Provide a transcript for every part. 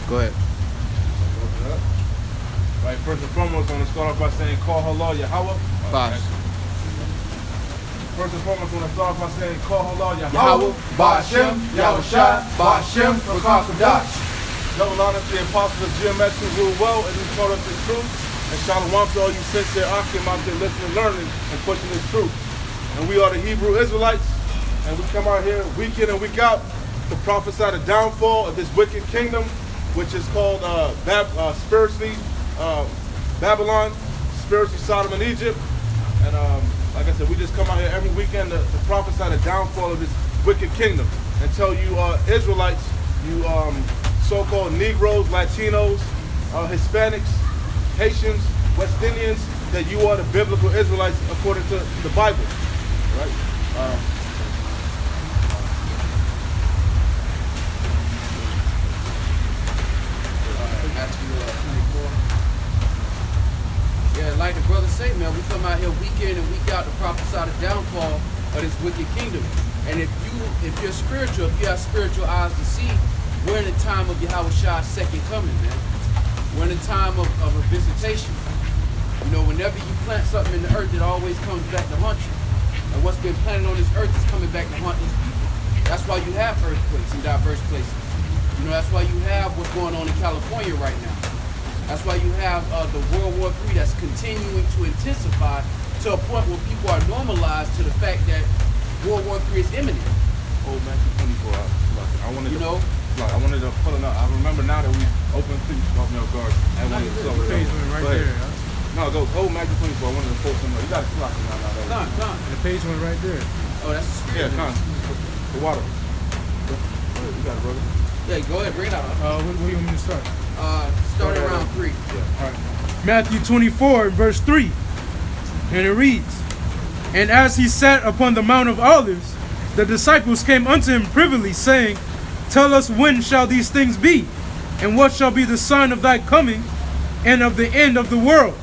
Go ahead. Right, first and foremost, I want to start off by saying, call Allah Yahweh. Bash. First and foremost, I want to start off by saying, call Allah Yahweh, Ba'ashem, Yahushua, Ba'ashem, Rakakadash. Double honor to the apostles of GMS who rule well and who taught us the truth. And shalom to all you sincere Akim out there listening, learning, and pushing this truth. And we are the Hebrew Israelites, and we come out here week in and week out to prophesy the downfall of this wicked kingdom, which is called spiritually Babylon, spiritually Sodom and Egypt. And like I said, we just come out here every weekend to prophesy the downfall of this wicked kingdom and tell you Israelites, you so-called Negroes, Latinos, Hispanics, Haitians, West Indians, that you are the biblical Israelites according to the Bible, right? Yeah, like the brother say, man, we come out here week in and week out to prophesy the downfall of this wicked kingdom. And if you're spiritual, if you have spiritual eyes to see, we're in the time of Yahushua's second coming, man. We're in the time of a visitation. You know, whenever you plant something in the earth, it always comes back to haunt you. And what's been planted on this earth is coming back to haunt these people. That's why you have earthquakes in diverse places. You know, that's why you have what's going on in California right now. That's why you have the World War III that's continuing to intensify to a point where people are normalized to the fact that World War III is imminent. Oh, Matthew 24. I wanted you to, know, I wanted to pull it up. I remember now that we opened things off no guard. I wanted to The page went right there. No, go Matthew 24. I wanted to pull something up. You got to clock it now. Con. The page went right there. Oh, that's the spirit. Yeah, Con. The water. Go ahead, you got it, brother. Yeah, go ahead, bring it out. Where do you want me to start? Starting around 3. Yeah. All right. Matthew 24, verse 3. And it reads, And as he sat upon the Mount of Olives, the disciples came unto him privily, saying, Tell us when shall these things be? And what shall be the sign of thy coming and of the end of the world?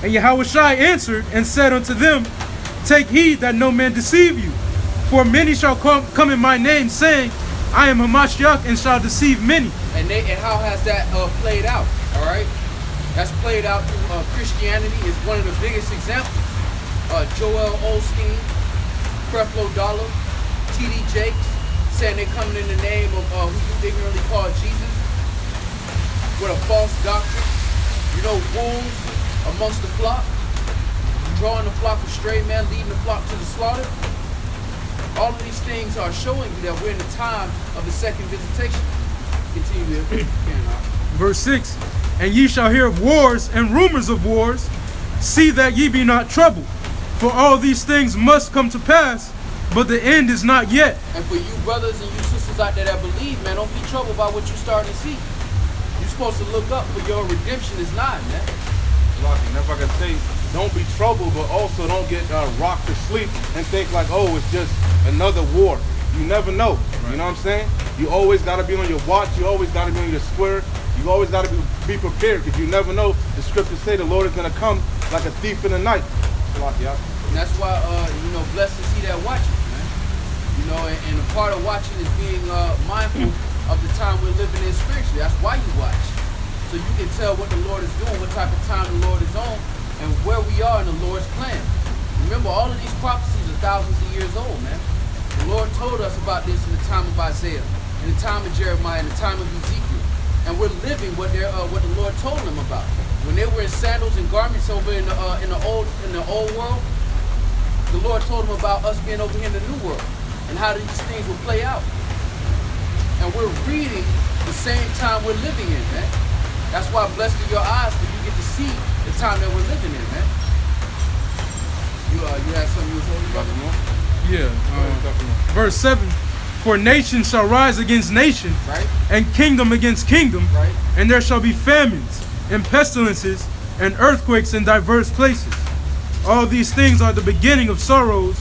And Yahushua answered and said unto them, Take heed that no man deceive you. For many shall come in my name, saying, I am Hamashiach, and shall deceive many. And how has that played out? All right, that's played out through Christianity is one of the biggest examples. Joel Osteen, Creflo Dollar, T.D. Jakes, saying they're coming in the name of who you ignorantly call Jesus, with a false doctrine. You know, wolves amongst the flock, drawing the flock astray, man, leading the flock to the slaughter. All of these things are showing you that we're in the time of the second visitation. Continue there. Verse 6, And ye shall hear of wars and rumors of wars. See that ye be not troubled. For all these things must come to pass, but the end is not yet. And for you brothers and you sisters out there that believe, man, don't be troubled by what you're starting to see. You're supposed to look up, for your redemption is nigh, man. And if I can say, don't be troubled, but also don't get rocked to sleep and think like, oh, it's just another war. You never know. Right. You know what I'm saying? You always got to be on your watch. You always got to be on your square. You always got to be prepared, because you never know. The scriptures say the Lord is going to come like a thief in the night. And that's why, you know, blessed is he that watches, man. You know, and a part of watching is being mindful of the time we're living in spiritually. That's why you watch. So you can tell what the Lord is doing, what type of time the Lord is on, and where we are in the Lord's plan. Remember, all of these prophecies are thousands of years old, man. The Lord told us about this in the time of Isaiah, in the time of Jeremiah, in the time of Ezekiel. And we're living what the Lord told them about. When they were in sandals and garments over in the old world, the Lord told them about us being over here in the new world and how these things will play out. And we're reading the same time we're living in, man. That's why blessed are your eyes, because you get to see the time that we're living in, man. You had something you was holding about? Yeah. Verse 7, For nation shall rise against nation, right, and kingdom against kingdom, right, and there shall be famines and pestilences and earthquakes in diverse places. All these things are the beginning of sorrows.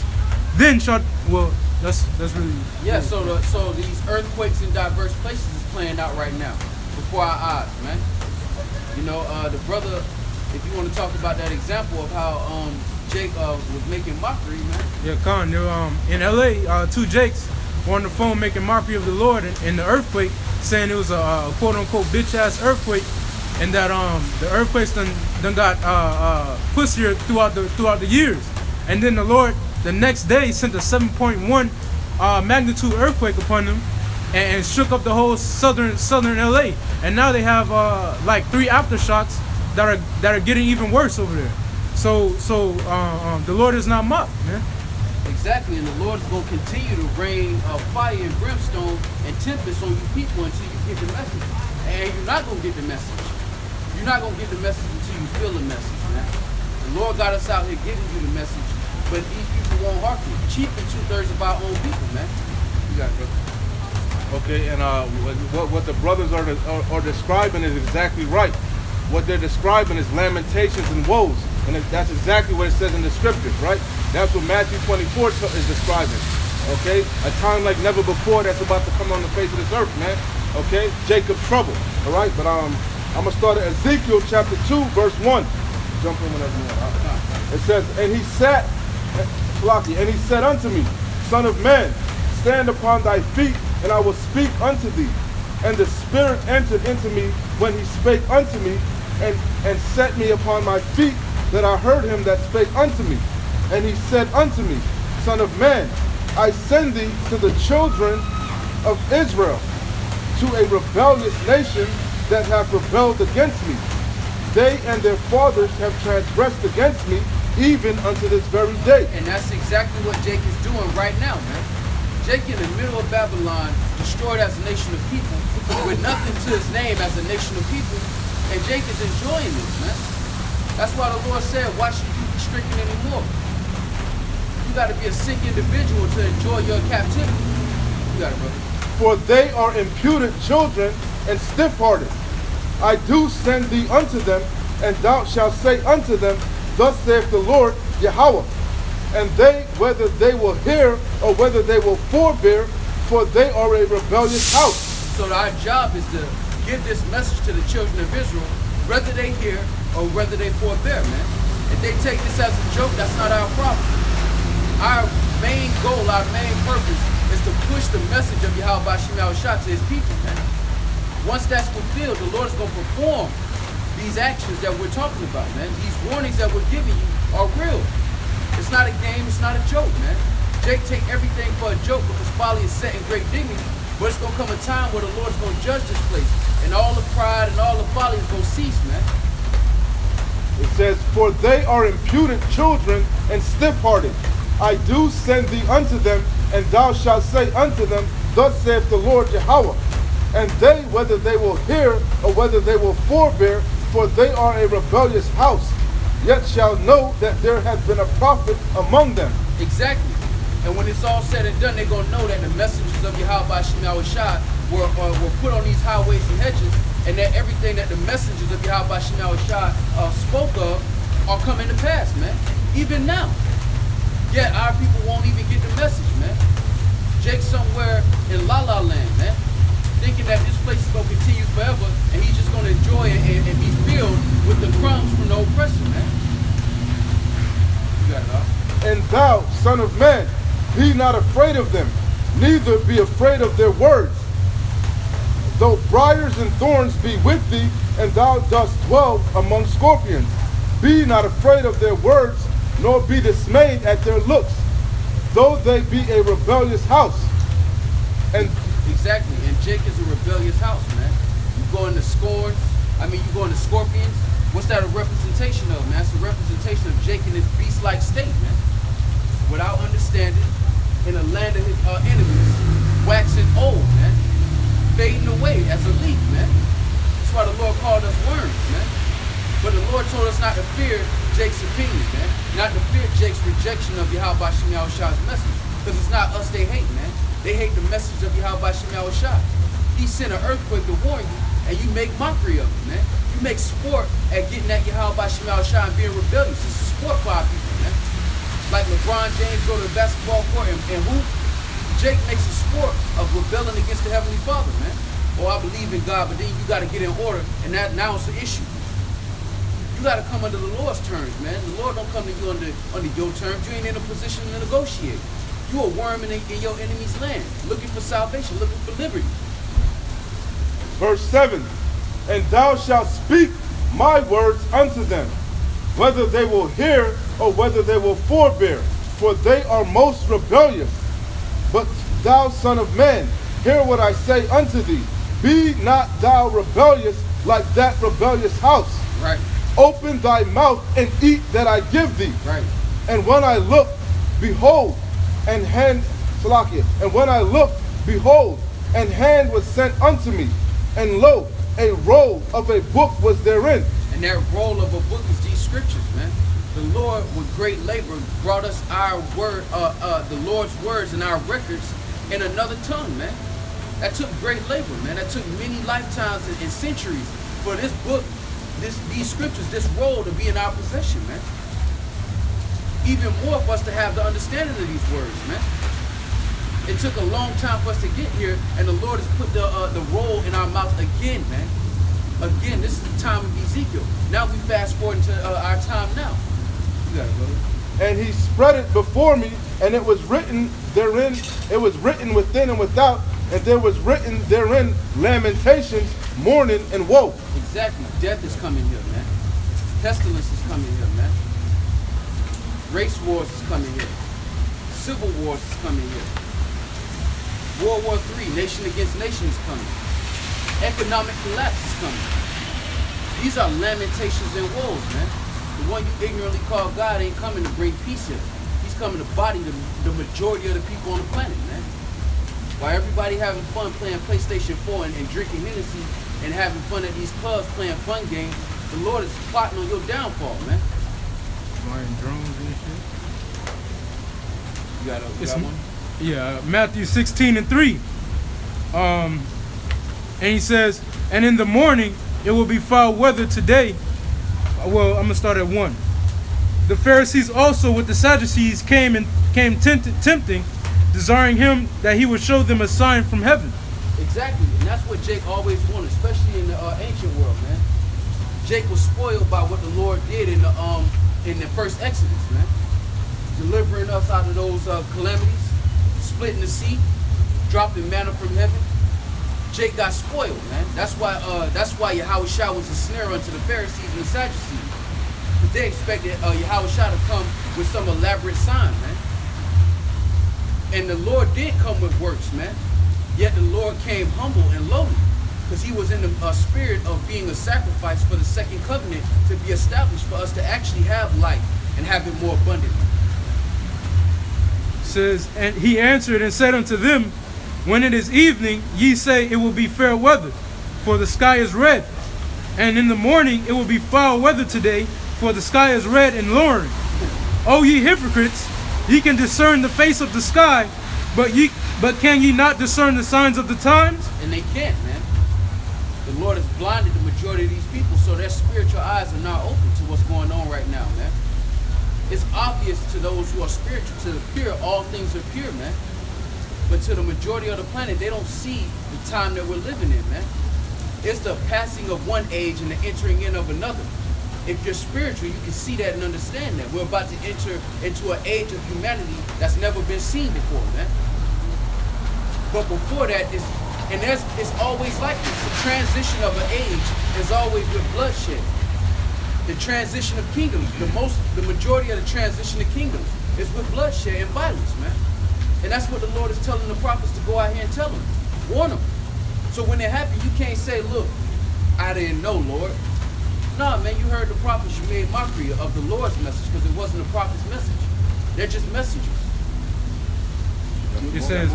Then shall, well, that's really, yeah. So these earthquakes in diverse places is playing out right now before our eyes, man. You know, the brother, if you want to talk about that example of how Jake was making mockery, man. Yeah, Con, in LA, two Jakes were on the phone making mockery of the Lord in the earthquake, saying it was a quote unquote bitch ass earthquake, and that the earthquakes done got pussier throughout the years. And then the Lord the next day sent a 7.1 magnitude earthquake upon them and shook up the whole southern LA. And now they have like 3 aftershocks that are getting even worse over there. So the Lord is not mocked, man. Exactly, and the Lord is going to continue to rain fire and brimstone and tempest on you people until you get the message. And you're not going to get the message. You're not going to get the message until you feel the message, man. The Lord got us out here giving you the message, but these people won't hearken. Cheaping 2/3 of our own people, man. You got it, brother. Okay, and what the brothers are describing is exactly right. What they're describing is lamentations and woes, and that's exactly what it says in the scriptures, right? That's what Matthew 24 is describing. Okay, a time like never before that's about to come on the face of this earth, man. Okay, Jacob's trouble. All right, but I'm gonna start at Ezekiel chapter 2, verse 1. Jump in whenever you want. It says, and he said unto me, Son of man, stand upon thy feet, and I will speak unto thee. And the Spirit entered into me when he spake unto me, and set me upon my feet, that I heard him that spake unto me. And he said unto me, Son of man, I send thee to the children of Israel, to a rebellious nation that have rebelled against me. They and their fathers have transgressed against me, even unto this very day. And that's exactly what Jake is doing right now, man. Jake in the middle of Babylon, destroyed as a nation of people, with nothing to his name as a nation of people, and Jake is enjoying this, man. That's why the Lord said, why should you be stricken anymore? You got to be a sick individual to enjoy your captivity. You got it, brother. For they are imputed children and stiff-hearted. I do send thee unto them, and thou shalt say unto them, Thus saith the Lord Yahweh. And they, whether they will hear or whether they will forbear, for they are a rebellious house. So our job is to give this message to the children of Israel, whether they hear or whether they forbear, man. If they take this as a joke, that's not our problem. Our main goal, our main purpose is to push the message of Yahweh Shema Shah to his people, man. Once that's fulfilled, the Lord is going to perform these actions that we're talking about, man. These warnings that we're giving you are real. It's not a game, it's not a joke, man. Jake take everything for a joke because folly is set in great dignity, but it's going to come a time where the Lord is going to judge this place, and all the pride and all the folly is going to cease, man. It says, For they are imputed children and stiff-hearted. I do send thee unto them, and thou shalt say unto them, Thus saith the Lord Yahweh. And they, whether they will hear or whether they will forbear, for they are a rebellious house, yet shall know that there hath been a prophet among them. Exactly. And when it's all said and done, they're going to know that the messengers of Yahweh Shema Shah were put on these highways and hedges, and that everything that the messengers of Yahweh Shema Shah spoke of are coming to pass, man. Even now. Yet our people won't even get the message, man. Jake's somewhere in La La Land, man, thinking that this place is going to continue forever, and he's just going to enjoy it and be filled with the crumbs from the oppressor, man. You got it, huh? And thou, son of man, be not afraid of them, neither be afraid of their words. Though briars and thorns be with thee, and thou dost dwell among scorpions, be not afraid of their words, nor be dismayed at their looks, though they be a rebellious house. And exactly, and Jake is a rebellious house, man. You go into you go into scorpions. What's that a representation of, man? It's a representation of Jake in his beast-like state, man. Without understanding, in a land of his enemies, waxing old, man. Fading away as a leaf, man. That's why the Lord called us worms, man. But the Lord told us not to fear Jake's opinion, man. Not to fear Jake's rejection of Yahweh Shema Shah's message. Because it's not us they hate, man. They hate the message of Yahweh Shema Shah. He sent an earthquake to warn you, and you make mockery of it, man. You make sport at getting at Yahweh Shema Shah and being rebellious. It's a sport for our people, man. Like LeBron James go to the basketball court and hoop. Jake makes a sport of rebelling against the Heavenly Father, man. Oh, I believe in God, but then you got to get in order, and now it's an issue. You got to come under the Lord's terms, man. The Lord don't come to you under your terms. You ain't in a position to negotiate. You a worm in your enemy's land, looking for salvation, looking for liberty. Verse 7, and thou shalt speak my words unto them, whether they will hear or whether they will forbear, for they are most rebellious. But thou, son of man, hear what I say unto thee. Be not thou rebellious like that rebellious house. Right. Open thy mouth and eat that I give thee. Right. And when I looked, behold, and hand, Salakia, and when I looked, behold, and hand was sent unto me, and lo, a roll of a book was therein. And that roll of a book is these scriptures, man. The Lord, with great labor, brought us our word, the Lord's words and our records in another tongue, man. That took great labor, man. That took many lifetimes and centuries for this book, these scriptures, this roll to be in our possession, man. Even more for us to have the understanding of these words, man. It took a long time for us to get here, and the Lord has put the roll in our mouth again, man. Again, this is the time of Ezekiel. Now we fast forward into our time now. You got it, brother. And he spread it before me, and it was written therein, it was written within and without, and there was written therein lamentations, mourning, and woe. Exactly. Death is coming here, man. Pestilence is coming here, man. Race wars is coming here. Civil wars is coming here. World War III, nation against nation is coming. Economic collapse is coming. These are lamentations and woes, man. The one you ignorantly call God ain't coming to bring peace here. He's coming to body the majority of the people on the planet, man. While everybody having fun playing PlayStation 4 and drinking Hennessy and having fun at these clubs playing fun games, the Lord is plotting on your downfall, man. Flying drones and shit. You got one? Yeah, Matthew 16:3. And he says, and in the morning it will be foul weather today. Well, I'm gonna start at 1. The Pharisees also with the Sadducees came tempting, desiring him that he would show them a sign from heaven. Exactly, and that's what Jake always wanted, especially in the ancient world, man. Jake was spoiled by what the Lord did in the first Exodus, man, delivering us out of those calamities, splitting the sea, dropping manna from heaven. Jake got spoiled, man. That's why Yahushua was a snare unto the Pharisees and the Sadducees. But they expected Yahushua to come with some elaborate sign, man. And the Lord did come with works, man. Yet the Lord came humble and lowly, because he was in the spirit of being a sacrifice for the second covenant to be established for us to actually have life and have it more abundantly. Says, and he answered and said unto them, when it is evening, ye say it will be fair weather, for the sky is red. And in the morning it will be foul weather today, for the sky is red and lowering. O ye hypocrites, ye can discern the face of the sky, but can ye not discern the signs of the times? And they can't, man. The Lord has blinded the majority of these people, so their spiritual eyes are not open to what's going on right now, man. It's obvious to those who are spiritual, to the pure, all things are pure, man. But to the majority of the planet, they don't see the time that we're living in, man. It's the passing of one age and the entering in of another. If you're spiritual, you can see that and understand that. We're about to enter into an age of humanity that's never been seen before, man. But before that, it's always like this. The transition of an age is always with bloodshed. The transition of kingdoms, the majority of the transition of kingdoms is with bloodshed and violence, man. And that's what the Lord is telling the prophets to go out here and tell them. Warn them. So when it happens, you can't say, look, I didn't know, Lord. Nah, man, you heard the prophets. You made mockery of the Lord's message because it wasn't a prophet's message. They're just messengers. It says,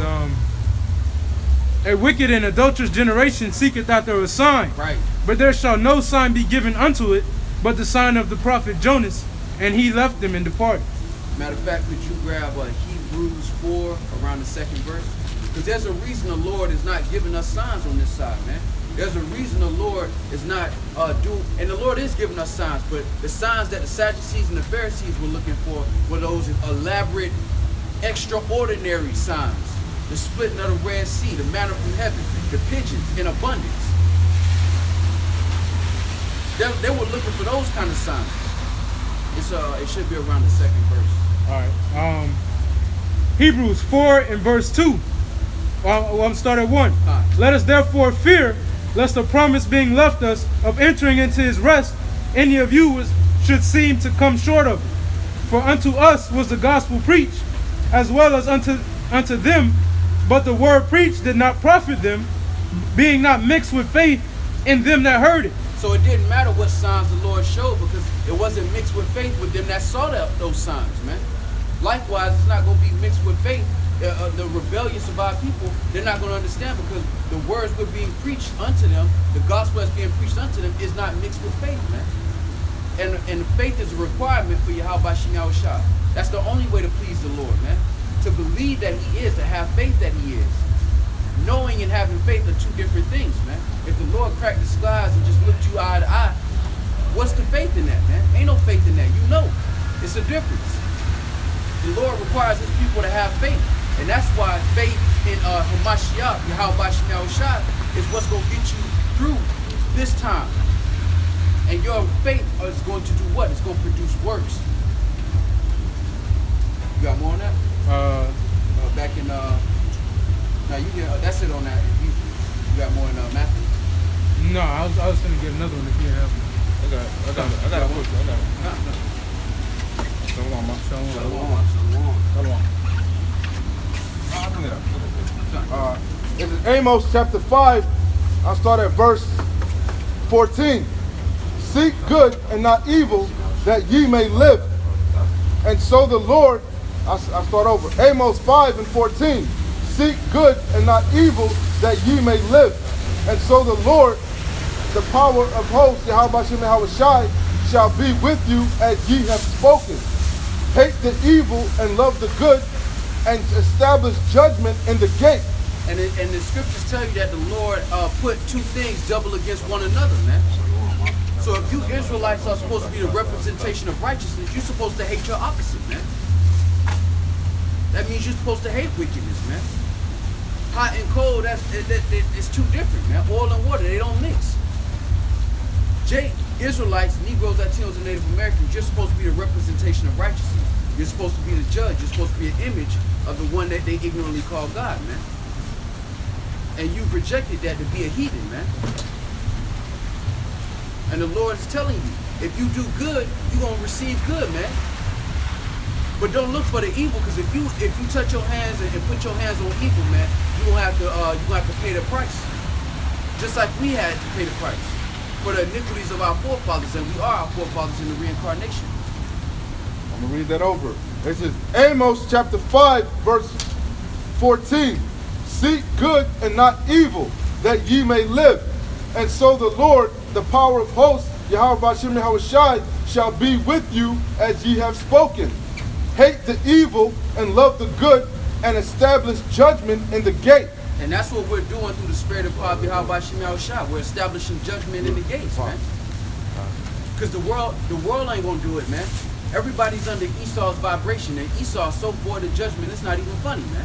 a wicked and adulterous generation seeketh after a sign. Right. But there shall no sign be given unto it, but the sign of the prophet Jonas. And he left them and departed. Matter of fact, could you grab Hebrews 4 around the 2nd verse? Because there's a reason the Lord is not giving us signs on this side, man. There's a reason the Lord is not and the Lord is giving us signs, but the signs that the Sadducees and the Pharisees were looking for were those elaborate, extraordinary signs. The splitting of the Red Sea, the manna from heaven, the pigeons in abundance. They were looking for those kind of signs. It should be around the 2nd verse. All right. Hebrews 4 and verse 2. I'm starting at 1. Alright. Let us therefore fear, lest the promise being left us of entering into his rest, any of you should seem to come short of it. For unto us was the gospel preached, as well as unto them, but the word preached did not profit them, being not mixed with faith in them that heard it. So it didn't matter what signs the Lord showed, because it wasn't mixed with faith with them that saw those signs, man. Likewise, it's not going to be mixed with faith. The rebellious of our people, they're not going to understand, because the words we're being preached unto them, the gospel that's being preached unto them, is not mixed with faith, man. And faith is a requirement for Yahweh Shem Yahushua. That's the only way to please the Lord, man. To believe that he is, to have faith that he is. Knowing and having faith are two different things, man. If the Lord cracked the skies and just looked you eye to eye, what's the faith in that, man? Ain't no faith in that. You know. It's a difference. The Lord requires his people to have faith. And that's why faith in Hamashiach, Yahweh Shem Yahushua, is what's going to get you through this time. And your faith is going to do what? It's going to produce works. You got more on that? Back in, no, you get, that's it on that. You got more in Matthew? No, I was going to get another one if you didn't have one. I got a quick one. Shalom, man. Shalom. I'll bring it up. This is Amos chapter 5. I'll start at verse 14. Seek good and not evil, that ye may live. And so the Lord, I'll start over. Amos 5 and 14. Seek good and not evil, that ye may live. And so the Lord, the power of hosts, Yahweh Shem Yahushai, shall be with you as ye have spoken. Hate the evil and love the good, and establish judgment in the gate. And the scriptures tell you that the Lord put two things double against one another, man. So if you Israelites are supposed to be the representation of righteousness, you're supposed to hate your opposite, man. That means you're supposed to hate wickedness, man. Hot and cold, it's two different, man. Oil and water, they don't mix. Israelites, Negroes, Latinos, and Native Americans, you're supposed to be the representation of righteousness. You're supposed to be the judge. You're supposed to be an image of the one that they ignorantly call God, man. And you've rejected that to be a heathen, man. And the Lord is telling you, if you do good, you're going to receive good, man. But don't look for the evil, because if you touch your hands and put your hands on evil, man, you're going to have to pay the price. Just like we had to pay the price for the iniquities of our forefathers, and we are our forefathers in the reincarnation. I'm going to read that over. This is Amos chapter 5, verse 14. Seek good and not evil, that ye may live. And so the Lord, the power of hosts, Yahweh Shem Yahushai, shall be with you as ye have spoken. Hate the evil and love the good, and establish judgment in the gate. And that's what we're doing through the spirit of power, Yahweh Shem Yahushai. We're establishing judgment in the gates, man. Because the world ain't gonna do it, man. Everybody's under Esau's vibration, and Esau is so void of judgment, it's not even funny, man.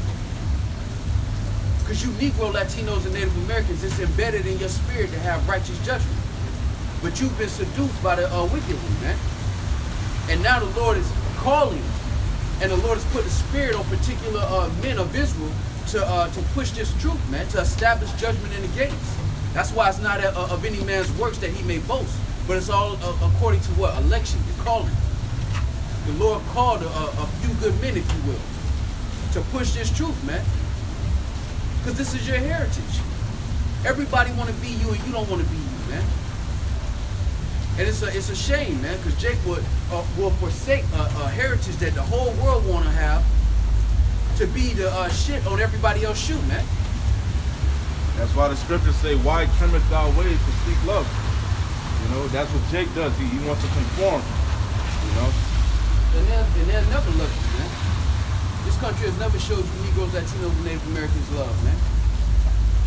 Because you Negro, Latinos, and Native Americans, it's embedded in your spirit to have righteous judgment. But you've been seduced by the wicked one, man. And now the Lord is calling, and the Lord has put the spirit on particular men of Israel to push this truth, man, to establish judgment in the gates. That's why it's not of any man's works that he may boast, but it's all according to what? Election, the calling. The Lord called a few good men, if you will, to push this truth, man. Because this is your heritage. Everybody want to be you, and you don't want to be you, man. And it's a shame, man, because Jake will forsake a heritage that the whole world want to have to be the shit on everybody else's shoe, man. That's why the scriptures say, why trimmest thou ways to seek love? You know, that's what Jake does. He wants to conform, you know. And there's never love you, man. This country has never showed you Negroes, Latinos, and Native Americans love, man.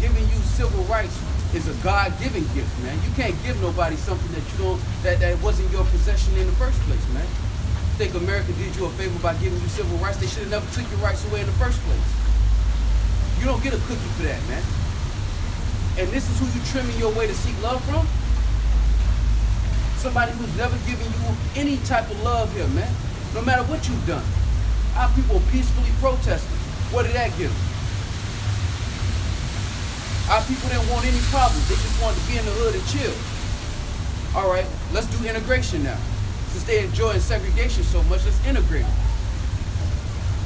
Giving you civil rights is a God-given gift, man. You can't give nobody something that you don't, that wasn't your possession in the first place, man. You think America did you a favor by giving you civil rights? They should have never took your rights away in the first place. You don't get a cookie for that, man. And this is who you trimming your way to seek love from? Somebody who's never given you any type of love here, man. No matter what you've done. Our people peacefully protesting. What did that give them? Our people didn't want any problems. They just wanted to be in the hood and chill. All right, let's do integration now. Since they enjoy segregation so much, let's integrate them.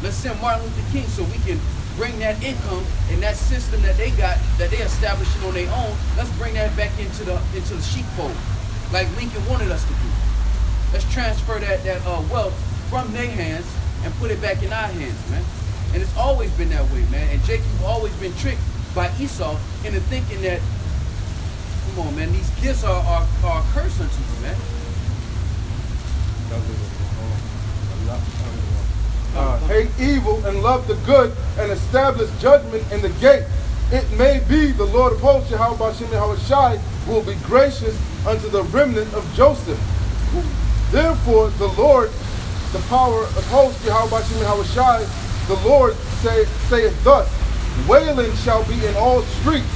Let's send Martin Luther King so we can bring that income and that system that they got, that they established on their own. Let's bring that back into the sheepfold, like Lincoln wanted us to do. Let's transfer that wealth from their hands and put it back in our hands, man. And it's always been that way, man. And Jacob always been tricked by Esau into thinking that, come on, man, these gifts are a curse unto you, man. Hate evil and love the good, and establish judgment in the gate. It may be the Lord of hosts, Yahweh Bashem Yahushai, will be gracious unto the remnant of Joseph. Therefore, the Lord, the power of hosts, Yahweh Bashem Yahushai, the Lord saith thus: wailing shall be in all streets,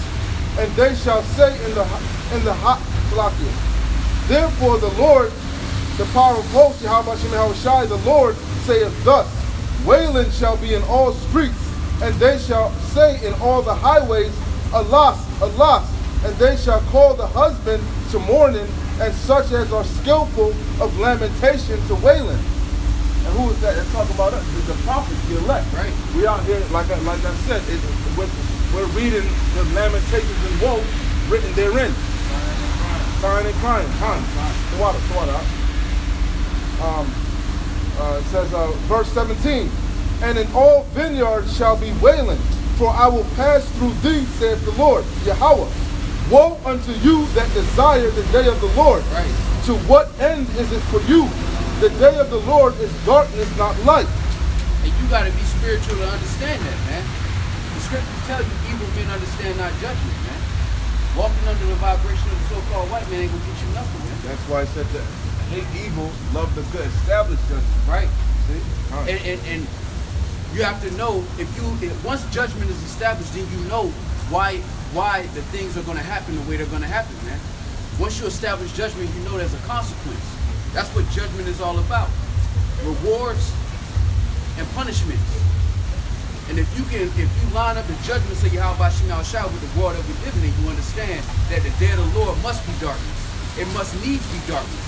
and they shall say in the hot Salakia. Therefore, the Lord, the power of hosts, Yahweh Bashem Yahushai, the Lord saith thus: wailing shall be in all streets, and they shall say in all the highways, alas, alas, and they shall call the husband to mourning, and such as are skillful of lamentation to wailing. And who is that? That's talking about us. It's the prophets, the elect. Right. We out here, like I said, we're reading the lamentations and woe written therein. Crying and crying. The water. It says, verse 17, and in all vineyards shall be wailing, for I will pass through thee, saith the Lord, Yahweh. Woe unto you that desire the day of the Lord. Right. To what end is it for you? The day of the Lord is darkness, not light. And you got to be spiritual to understand that, man. The scriptures tell you evil men understand not judgment, man. Walking under the vibration of the so-called white man ain't gonna get you nothing, man. That's why I said that. Hate evil, love the good, establish judgment. Right. See? Right. And you have to know, if once judgment is established, then you know why the things are gonna happen the way they're gonna happen, man. Once you establish judgment, you know there's a consequence. That's what judgment is all about. Rewards and punishments. And if you line up the judgments of Yahweh Bashem Yahushua with the world that we live in, you understand that the day of the Lord must be darkness. It must needs be darkness.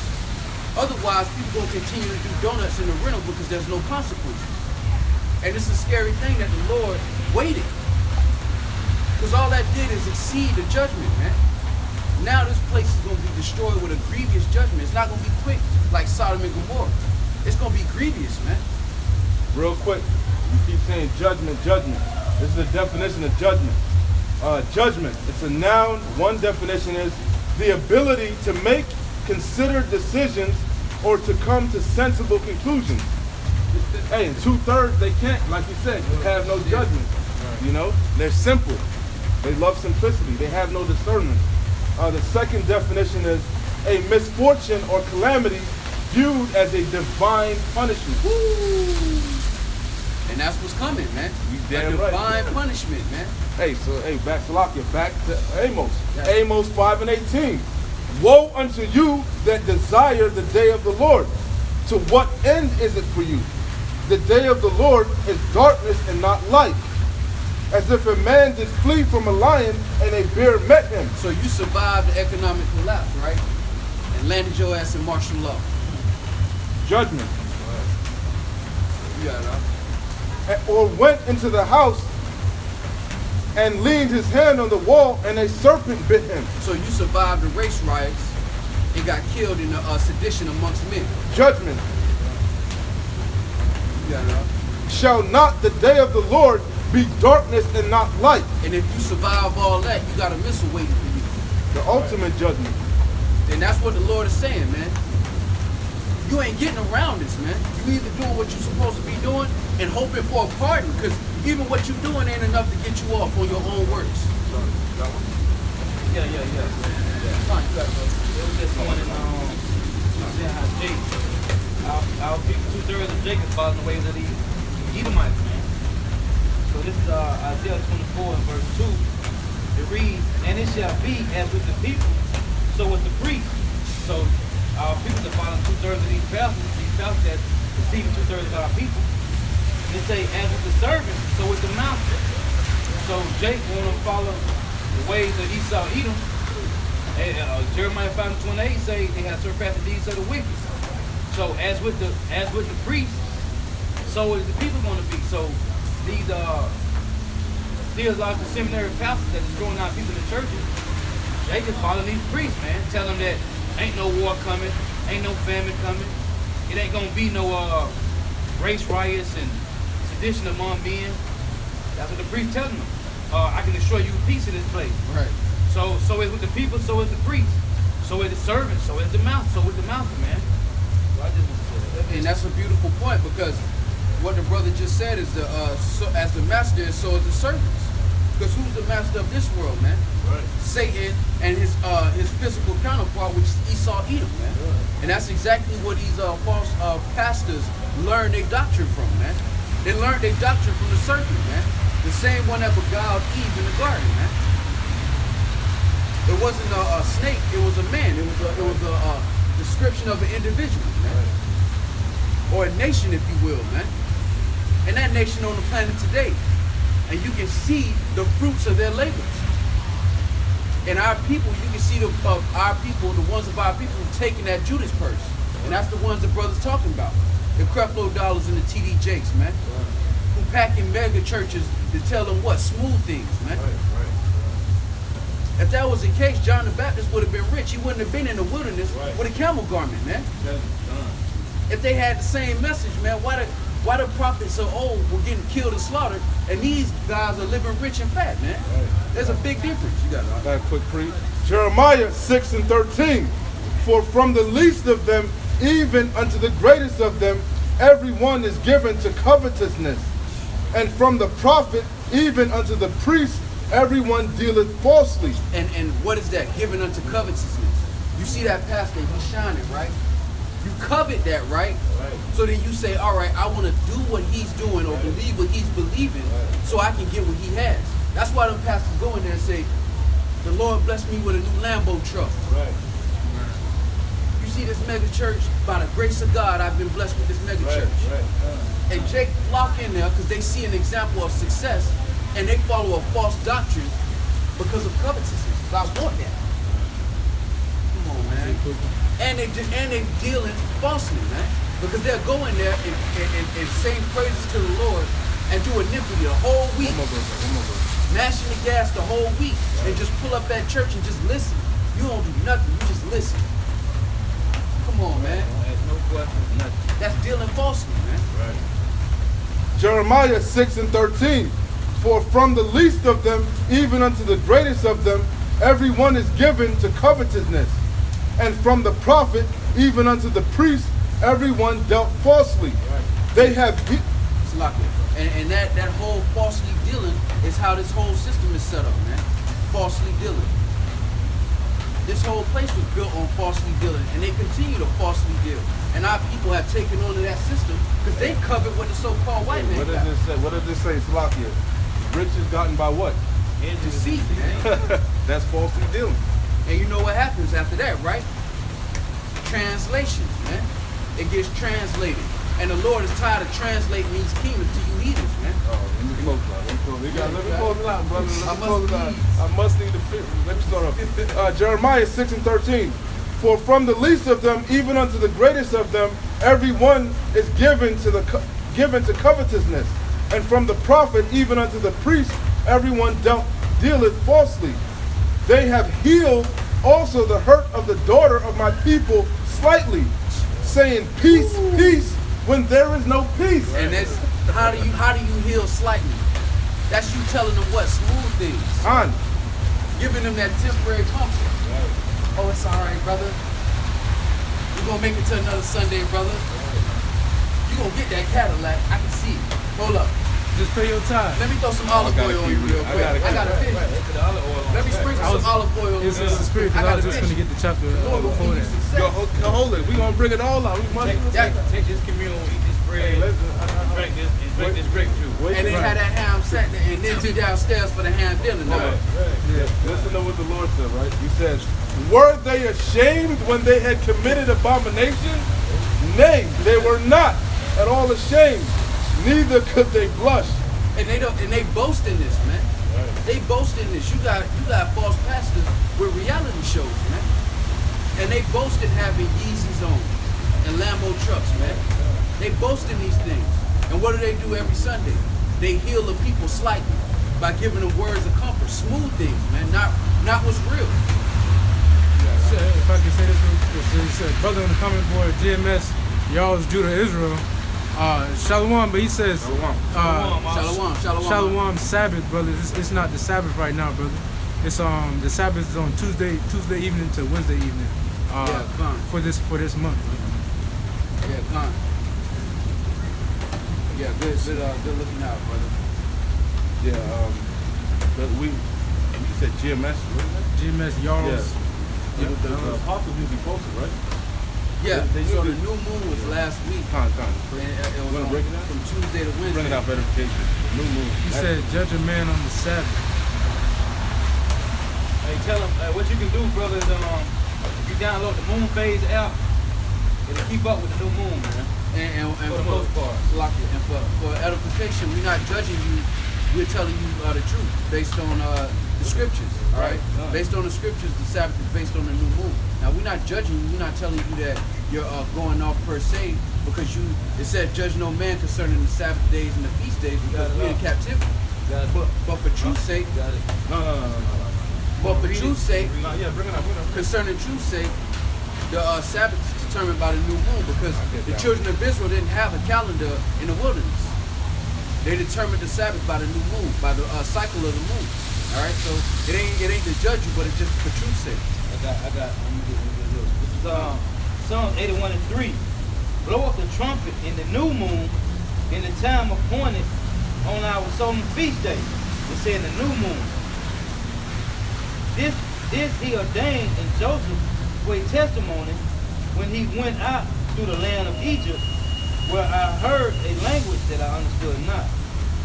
Otherwise, people gonna continue to do donuts in the rental because there's no consequences. And it's a scary thing that the Lord waited. Because all that did is exceed the judgment, man. Now this place is going to be destroyed with a grievous judgment. It's not going to be quick like Sodom and Gomorrah. It's going to be grievous, man. Real quick, you keep saying judgment. This is the definition of judgment. Judgment, it's a noun. One definition is the ability to make considered decisions or to come to sensible conclusions. Hey, in 2/3, they can't, like you said, have no judgment. You know, they're simple. They love simplicity. They have no discernment. The second definition is a misfortune or calamity viewed as a divine punishment. Woo! And that's what's coming, man. You damn a right. divine punishment, man. Back to Amos. Yeah. Amos 5:18. Woe unto you that desire the day of the Lord. To what end is it for you? The day of the Lord is darkness and not light. As if a man did flee from a lion and a bear met him. So you survived the economic collapse, right? And landed your ass in martial law. Judgment. You got it, huh? Or went into the house and leaned his hand on the wall, and a serpent bit him. So you survived the race riots and got killed in a sedition amongst men. Judgment. You got it, huh? Shall not the day of the Lord be darkness and not light? And if you survive all that, you got a missile waiting for you. The ultimate judgment. And that's what the Lord is saying, man. You ain't getting around this, man. You either doing what you're supposed to be doing and hoping for a pardon, because even what you're doing ain't enough to get you off on your own works. Yeah. Fine, you got it, bro. It was just one saying how our people, 2/3 of Jacob following the ways of the Edomites, man. So this is Isaiah 24 and verse 2. It reads, and it shall be as with the people, so with the priests. So our people are following 2/3 of these pastors that deceiving 2/3 of our people. It say, as with the servant, so with the master. So Jacob want to follow the ways of Esau, Edom. Jeremiah 5:28 say they have surpassed the deeds of the wicked. So as with the priests, so is the people going to be. So these theological seminary pastors that is throwing out people in the churches, they just follow these priests, man. Tell them that ain't no war coming, ain't no famine coming. It ain't gonna be no race riots and sedition among men. That's what the priest telling them. I can assure you peace in this place. Right. So it's with the people, so is the priest, so is the servant, so is the mouth, so is the mountain, man. So I just want to say that. And that's a beautiful point, because what the brother just said is so as the master is, so is the servants. Because who's the master of this world, man? Right. Satan and his physical counterpart, which is Esau, Edom, man. Right. And that's exactly what these false pastors learn their doctrine from, man. They learned their doctrine from the serpent, man. The same one that beguiled Eve in the garden, man. It wasn't a snake; it was a man. It was a description of an individual, man, or a nation, if you will, man. And that nation on the planet today, and you can see the fruits of their labors. And our people, you can see the ones of our people taking that Judas purse, and that's the ones the brothers talking about. The Creflo dollars and the TD Jakes, man, who packing mega churches to tell them what smooth things, man. If that was the case, John the Baptist would have been rich. He wouldn't have been in the wilderness with a camel garment, man. If they had the same message, man, why the prophets of old were getting killed and slaughtered, and these guys are living rich and fat, man? There's a big difference. You got I got a quick preach. Jeremiah 6:13. For from the least of them, even unto the greatest of them, every one is given to covetousness. And from the prophet, even unto the priest, everyone dealeth falsely. And what is that? Given unto covetousness. You see that pastor, he's shining, right? You covet that, right? So then you say, all right, I want to do what he's doing or believe what he's believing so I can get what he has. That's why them pastors go in there and say, the Lord blessed me with a new Lambo truck. Right. You see this mega church, by the grace of God, I've been blessed with this mega church. And Jake flock in there because they see an example of success and they follow a false doctrine because of covetousness. I want that. Come on, man. And they dealing falsely, man, because they'll go in there and sing praises to the Lord and do iniquity the whole week, mashing the gas the whole week, and just pull up that church and just listen. You don't do nothing. You just listen. Come on, man. There's no question, nothing. That's dealing falsely, man. Right. Jeremiah 6:13. For from the least of them, even unto the greatest of them, every one is given to covetousness. And from the prophet, even unto the priest, everyone dealt falsely. Right. They have... It's locked in. And that whole falsely dealing is how this whole system is set up, man. Falsely dealing. This whole place was built on falsely dealing, and they continue to falsely deal. And our people have taken on to that system because they covered what the so-called white man What got. does this say? What does this say, Salakia? Rich is gotten by what? Deceit, man. That's falsely dealing. And you know what happens after that, right? Translations, man. It gets translated. And the Lord is tired of translating these kingdoms to you heathens, man. Oh, let me close it out. Let me close it out, brother. I Let me close it out. must I must need to fit. Let me start up. Jeremiah 6:13. For from the least of them, even unto the greatest of them, every one is given to covetousness. And from the prophet, even unto the priest, everyone dealeth falsely. They have healed also the hurt of the daughter of my people slightly, saying, peace, peace, when there is no peace. And that's how do you heal slightly? That's you telling them what? Smooth things. On. Giving them that temporary comfort. Oh, it's all right, brother. You're going to make it to another Sunday, brother. You're going to get that Cadillac. I can see it. Hold up. Just pay your time. Let me throw some olive oil on you real quick. I got a fish. Let me sprinkle some olive oil on you. It's the spirit, because I was just going to get the chocolate Lord will before give you that. success. Hold it. We're going to bring it all out. We must Take this communion, eat this bread, drink this grape juice. And then have that ham sat there and then be downstairs for the ham dinner. No. Listen to what the Lord said, right? He says, were they ashamed when they had committed abomination? Nay, they were not at all ashamed. neither could they blush. And they boast in this, man. They boast in this. You got false pastors with reality shows, man. And they boast in having Yeezys on and Lambo trucks, man. They boast in these things. And what do they do every Sunday? They heal the people slightly by giving them words of comfort, smooth things, man, not what's real. If I can say this, brother in the comment board, GMS, y'all's Judah Israel. Shalom, but he says Shalom Sabbath, brother. It's not the Sabbath right now, brother. It's the Sabbath is on Tuesday evening to Wednesday evening. For this month. Yeah, con. Yeah, good looking out, brother. Yeah, but we said GMS. What is that? GMS y'all's. Yeah. The apostles will be posted, right? Yeah, so the new moon was last week. Con. And it was break it out? from Tuesday to Wednesday. Bring it out for edification. New moon. He said, judge a man on the Sabbath. Hey, tell them what you can do, brother, is if you download the Moon Phase app, it'll keep up with the new moon, man. And for the most part. And for edification, we're not judging you. We're telling you the truth based on the scriptures, all right? Based on the scriptures, the Sabbath is based on the new moon. Now, we're not judging you. We're not telling you that you're going off per se because it said judge no man concerning the Sabbath days and the feast days because we're in captivity. But for truth's sake, No. but for truth's sake, Yeah, bring it up. concerning truth's sake, the Sabbath is determined by the new moon because the children of Israel didn't have a calendar in the wilderness. They determined the Sabbath by the new moon, by the cycle of the moon. All right, so it ain't to judge you, but it's just for truth's sake. I got. Let me get this. This is Psalm 81:3. Blow up the trumpet in the new moon, in the time appointed on our solemn feast day. It said the new moon. This he ordained in Joseph for a testimony when he went out through the land of Egypt, where I heard a language that I understood not.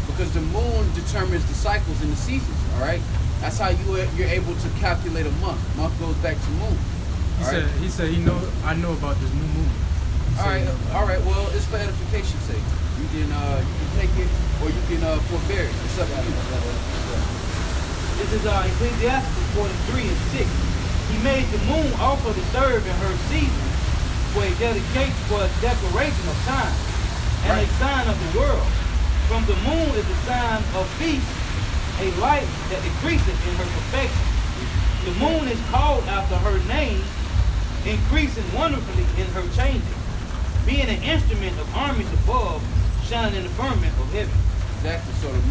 Because the moon determines the cycles and the seasons, all right? That's how you're able to calculate a month. Month goes back to moon. He said I know about this new moon. All right. Well, it's for edification's sake. You can take it or you can forbear it. It's up to you. This is Ecclesiastes 43:6. He made the moon also to serve in her season for a declaration of time and a sign of the world. From the moon is a sign of feast, a light that decreaseth in her perfection. The moon is called after her name, increasing wonderfully in her changing, being an instrument of armies above, shining in the firmament of heaven. Exactly. So the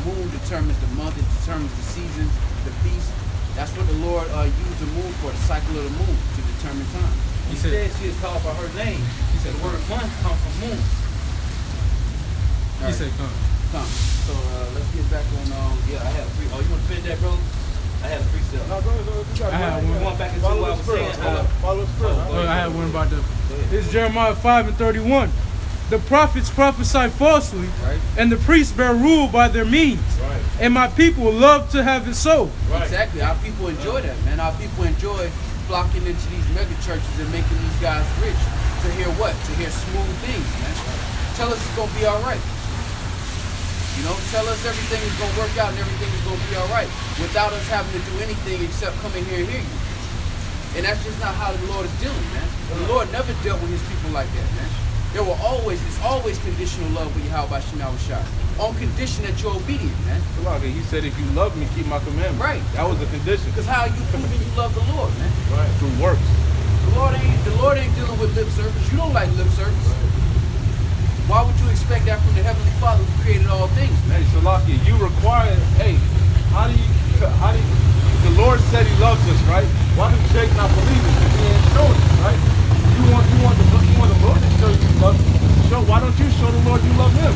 moon determines the month. It determines the seasons, the feast. That's what the Lord used the moon for, the cycle of the moon, to determine time. He said she is called by her name. He said the word month comes from moon. He said come. So let's get back on. I had a free. Oh, you want to finish that, bro? I had a freestyle. No, go ahead. I had one. Going back into what I was saying. Follow the spirit. I had one about this is Jeremiah 5:31. The prophets prophesy falsely, Right. and the priests bear rule by their means. Right. And my people love to have it so. Right. Exactly. Our people enjoy that, man. Our people enjoy flocking into these mega churches and making these guys rich. To hear what? To hear smooth things, man. Tell us it's gonna be all right. You know, tell us everything is gonna work out and everything is gonna be all right without us having to do anything except come in here and hear you. And that's just not how the Lord is dealing, man. The Lord never dealt with his people like that, man. It's always conditional love with Yahweh Shem Shai. On condition that you're obedient, man. He said, if you love me, keep my commandments. Right. That was the condition. Because how are you proving you love the Lord, man? Right. Through works. The Lord ain't dealing with lip service. You don't like lip service. Why would you expect that from the Heavenly Father who created all things, man? Hey, Salakia, you require, the Lord said he loves us, right? Why does Jake not believe it? Because he ain't showing it, right? You want the Lord to show you love. Why don't you show the Lord you love him?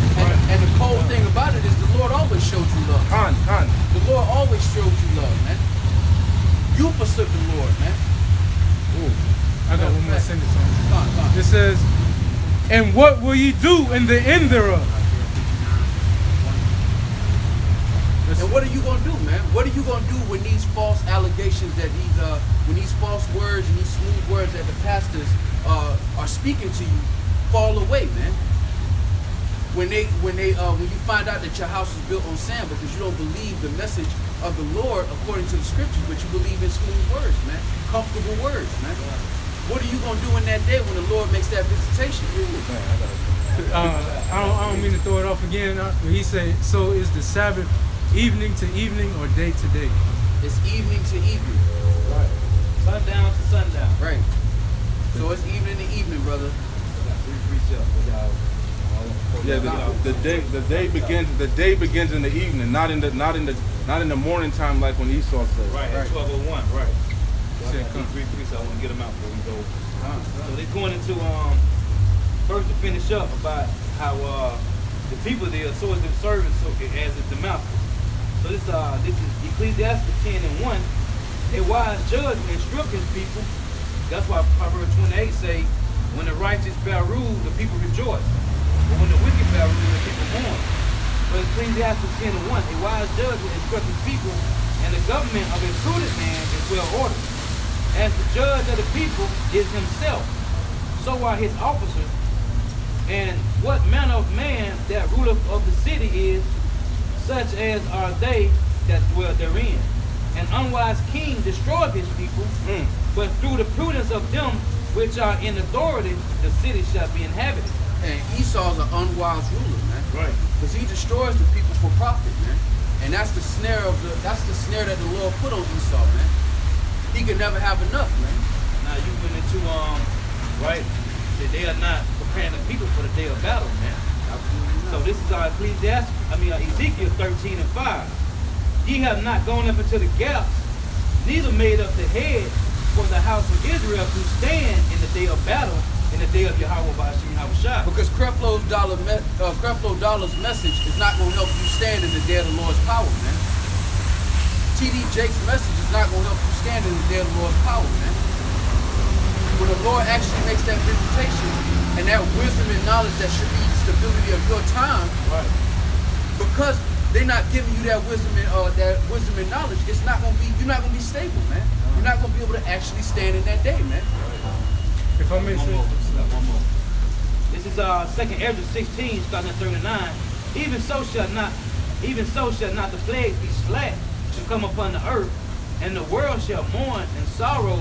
And the cold thing about it is the Lord always showed you love. Con. The Lord always showed you love, man. You forsook the Lord, man. Ooh, I got one more sentence on it. Con. It says, and what will ye do in the end thereof? And what are you gonna do, man? What are you gonna do when these false allegations when these false words and these smooth words that the pastors are speaking to you fall away, man? when you find out that your house is built on sand because you don't believe the message of the Lord according to the scriptures, but you believe in smooth words, man, comfortable words, man. What are you gonna do in that day when the Lord makes that visitation? I don't mean to throw it off again. He said, so is the Sabbath evening to evening or day to day? It's evening to evening. Right. Sundown to sundown. Right. So it's evening to evening, brother. Yeah, the day begins in the evening, not in the morning time like when Esau said. Right, at 12:01, right. So I Said got come. these 3 so I want to get them out before we go. So they're going into first to finish up about how the people there so is the servants, so as is the mouthful. So this is Ecclesiastes 10:1. A wise judge will instruct his people. That's why Proverbs 28 say, when the righteous bear rule, the people rejoice. But when the wicked bear rule, the people mourn. But Ecclesiastes 10:1, a wise judge will instruct his people, and the government of a prudent man is well ordered. As the judge of the people is himself, so are his officers. And what manner of man that ruleth of the city is, such as are they that dwell therein. An unwise king destroyed his people, but through the prudence of them which are in authority, the city shall be inhabited. And Esau's an unwise ruler, man. Right. Because he destroys the people for profit, man. And that's the snare that the Lord put on Esau, man. He could never have enough, man. Now you went into right, that they are not preparing the people for the day of battle, man. Absolutely not. So this is our Ezekiel 13:5. Ye have not gone up into the gaps, neither made up the head for the house of Israel to stand in the day of battle, in the day of Yahweh Bashim Yahushua. Because Creflo Dollar's message is not going to help you stand in the day of the Lord's power, man. T.D. Jake's message is not going to help you stand in the day of the Lord's power, man. When the Lord actually makes that visitation and that wisdom and knowledge that should be the stability of your time, Right. because they're not giving you that wisdom and knowledge, you're not gonna be stable, man. You're not gonna be able to actually stand in that day, man. If I may say, One more. This is 2nd Ezra 16, starting at 39. Even so shall not the plagues be slack to come upon the earth, and the world shall mourn, and sorrow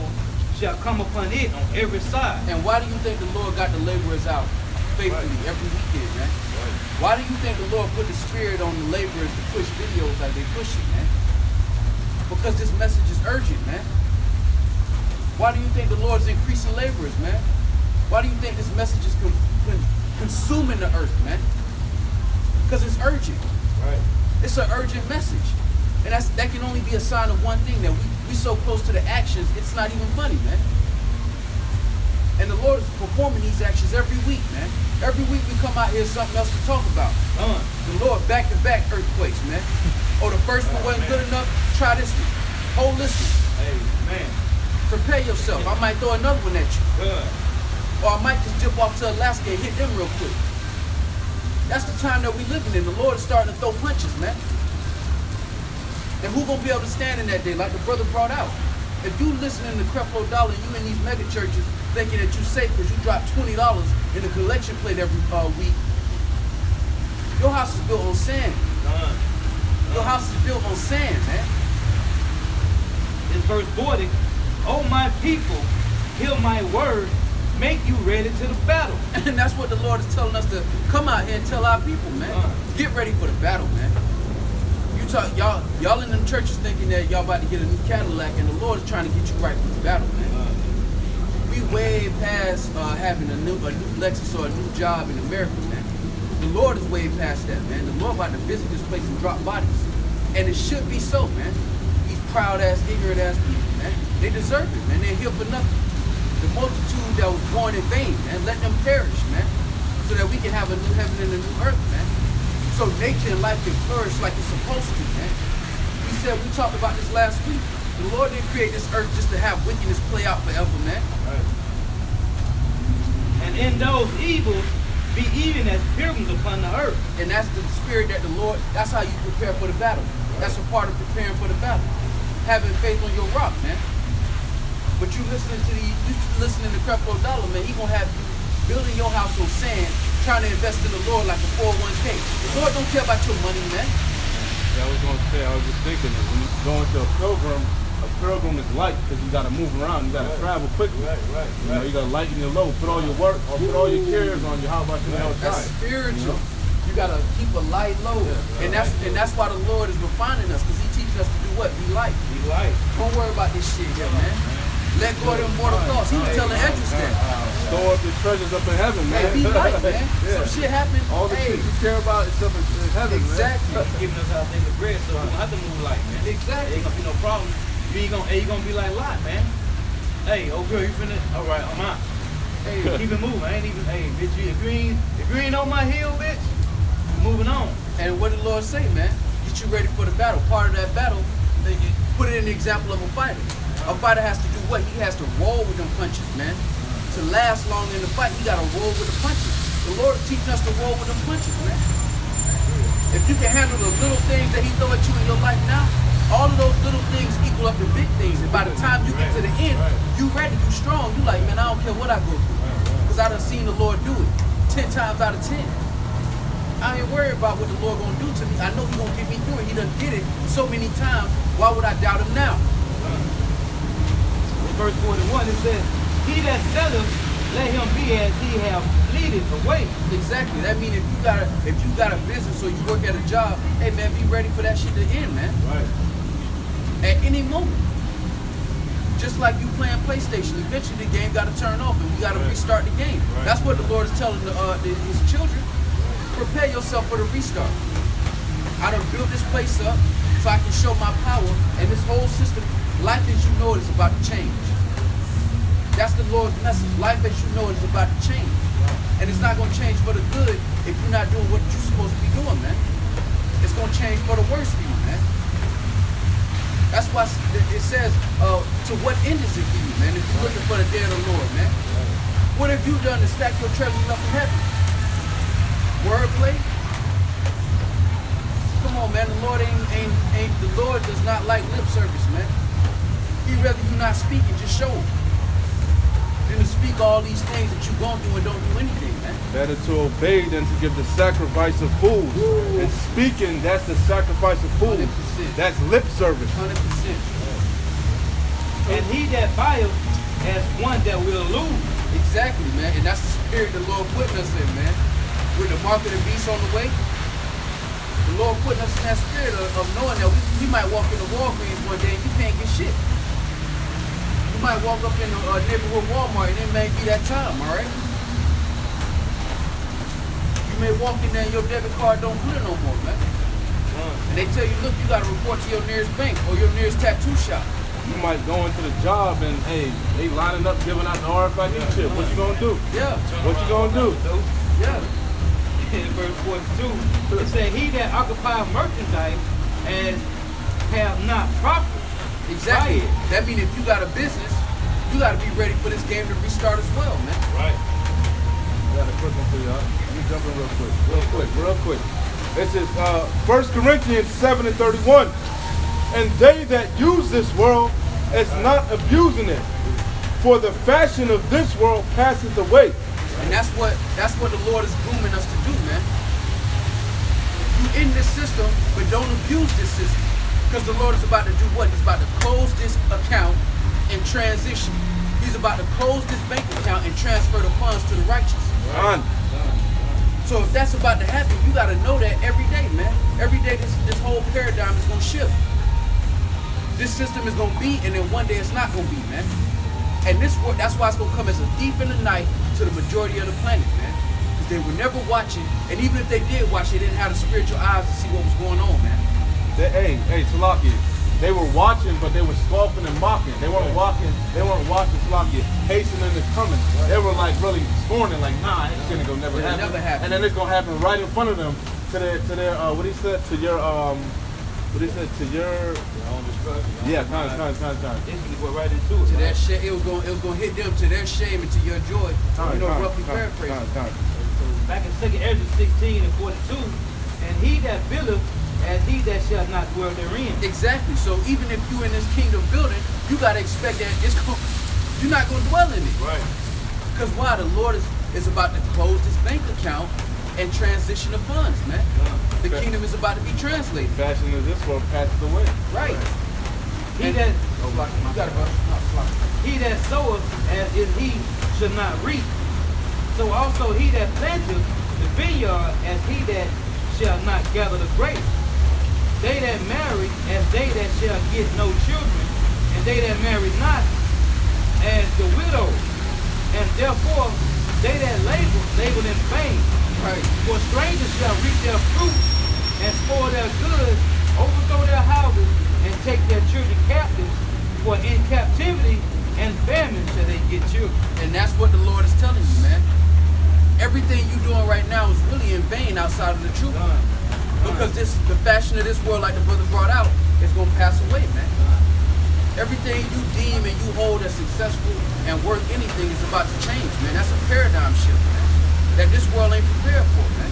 shall come upon it on every side. And why do you think the Lord got the laborers out faithfully every weekend, man? Why do you think the Lord put the spirit on the laborers to push videos like they push it, man? Because this message is urgent, man. Why do you think the Lord is increasing laborers, man? Why do you think this message is consuming the earth, man? Because it's urgent. Right. It's an urgent message. And that can only be a sign of one thing, that we so close to the actions, it's not even funny, man. And the Lord is performing these actions every week, man. Every week we come out here something else to talk about. The Lord back-to-back earthquakes, man. Oh, the first one wasn't good enough? Try this one. Hold this one. Hey, man. Prepare yourself. I might throw another one at you. Good. Or I might just dip off to Alaska and hit them real quick. That's the time that we living in. The Lord is starting to throw punches, man. And who gonna be able to stand in that day, like the brother brought out? If you listening to Creflo Dollar and you in these mega churches thinking that you safe because you drop $20 in the collection plate every week, your house is built on sand. Your house is built on sand, man. In verse 40, oh my people, hear my word, make you ready to the battle. And that's what the Lord is telling us, to come out here and tell our people, man. Get ready for the battle, man. You talk, y'all in them churches thinking that y'all about to get a new Cadillac, and the Lord is trying to get you right for the battle, man. We way past having a new Lexus or a new job in America, man. The Lord is way past that, man. The Lord about to visit this place and drop bodies. And it should be so, man. These proud-ass, ignorant-ass people, man. They deserve it, man. They're here for nothing. The multitude that was born in vain, man, let them perish, man. So that we can have a new heaven and a new earth, man. So nature and life can flourish like it's supposed to, man. We talked about this last week. The Lord didn't create this earth just to have wickedness play out forever, man. Right. And in those evils, be even as pilgrims upon the earth. And that's the spirit that the Lord, that's how you prepare for the battle. That's a part of preparing for the battle. Having faith on your rock, man. But you listening to Creflo Dollar, man, he gonna have you building your house on sand, trying to invest in the Lord like a 401k. The Lord don't care about your money, man. Yeah, I was going to say, I was just thinking that when you go into a pilgrim is light because you got to move around, you got to travel quickly. You know, you got to lighten your load, put all your work, or put all your cares on you. How about you know That's time? spiritual. You gotta keep a light load, and that's why the Lord is refining us, because He teaches us to do what? Be light. Be light. Don't worry about this shit, yeah, man. Let go of them mortal thoughts. He was telling Edris that. Store up your treasures up in heaven, man. Hey, be light, man. Some shit happen. All the shit you care about is up in heaven, Exactly. man. Giving us our daily bread, so we don't have to move light, man. Exactly. Ain't gonna be no problem. You gonna be like Lot, man. Hey, oh girl, you finna? All right, I'm out. Hey, keep it moving. I ain't even. Hey, bitch, if you ain't on my heel, bitch, you moving on. And what did the Lord say, man? Get you ready for the battle. Part of that battle, put it in the example of a fighter. A fighter has to do what? He has to roll with them punches, man. To last long in the fight, he gotta roll with the punches. The Lord is teaching us to roll with them punches, man. If you can handle the little things that He throw at you in your life now, all of those little things equal up to big things. And by the time you get to the end, you ready, you strong. You like, man, I don't care what I go through. Because I done seen the Lord do it 10 times out of 10. I ain't worried about what the Lord gonna do to me. I know He gonna get me through it. He done did it so many times. Why would I doubt Him now? In verse 41, it says, "He that selleth, let him be as he have pleaded away." Exactly. That means if you got a business or you work at a job, hey man, be ready for that shit to end, man. Right. At any moment. Just like you playing PlayStation, eventually the game got to turn off and we got to restart the game. Right. That's what the Lord is telling His children. Prepare yourself for the restart. I done built this place up so I can show my power, and this whole system, life as you know it is about to change. That's the Lord's message. Life as you know it is about to change. And it's not going to change for the good if you're not doing what you're supposed to be doing, man. It's going to change for the worse for you, man. That's why it says, to what end is it for you, man, if you're looking for the day of the Lord, man? What have you done to stack your treasures up in heaven? Wordplay? Come on, man. The Lord the Lord does not like lip service, man. He'd rather you not speak and just show him than to speak all these things that you're going to do and don't do anything, man. Better to obey than to give the sacrifice of fools. And speaking, that's the sacrifice of fools. 100%. That's lip service. 100%. And he that buyeth as one that will lose. Exactly, man. And that's the spirit the Lord putting us in, man. With the mark of the beast on the way, the Lord putting us in that spirit of knowing that we might walk into Walgreens one day and you can't get shit. You might walk up in a neighborhood Walmart and it may be that time, all right? You may walk in there and your debit card don't put it no more, man. And they tell you, look, you got to report to your nearest bank or your nearest tattoo shop. You might go into the job and, hey, they lining up giving out the RFID chip. What you gonna do? Yeah, What you gonna do? yeah. In verse 42, it said, "He that occupieth merchandise and have not profit." Exactly. Right. That means if you got a business, you got to be ready for this game to restart as well, man. Right. I got a quick one for y'all. Let me jump in real quick. This is 1 Corinthians 7 and 31. And they that use this world is not abusing it, for the fashion of this world passeth away. And that's what the Lord is grooming us to do, man. You in this system, but don't abuse this system. Because the Lord is about to do what? He's about to close this account and transition. He's about to close this bank account and transfer the funds to the righteous. Done. So if that's about to happen, you got to know that every day, man. Every day this whole paradigm is going to shift. This system is going to be, and then one day it's not going to be, man. And that's why it's going to come as a thief in the night to the majority of the planet, man. Because they were never watching, and even if they did watch, they didn't have the spiritual eyes to see what was going on, man. Hey, Salaki, they were watching, but they were scoffing and mocking. They weren't watching Salaki, hastening and coming. They were like really scorning, like, nah, it's gonna go never happen. Never happen. And then it's gonna happen right in front of them to their what he said to your yeah, kind. It's gonna go right into it. To their shame, it was going to hit them to their shame and to your joy. Roughly paraphrasing. Back in 2 Ezra 16 and 42, and he that buildeth as he that shall not dwell therein. Exactly. So even if you in this kingdom building, you gotta expect that you're not gonna dwell in it. Right. Because why? The Lord is is about to close this bank account and transition the funds, man. The Okay. kingdom is about to be translated. Fashion of this world passes away. Right. He And- that Oh, you got it, bro. No, slide. he that soweth as if he should not reap, so also he that planteth the vineyard as he that shall not gather the grapes. They that marry as they that shall get no children, and they that marry not as the widow. And therefore they that labor in vain. Right. For strangers shall reap their fruit and spoil their goods, overthrow their houses, and take their children captives. For in captivity and famine shall they get children. And that's what the Lord is telling you, man. Everything you're doing right now is really in vain outside of the truth. Because the fashion of this world, like the brother brought out, is going to pass away, man. Everything you deem and you hold as successful and worth anything is about to change, man. That's a paradigm shift, man, that this world ain't prepared for, man.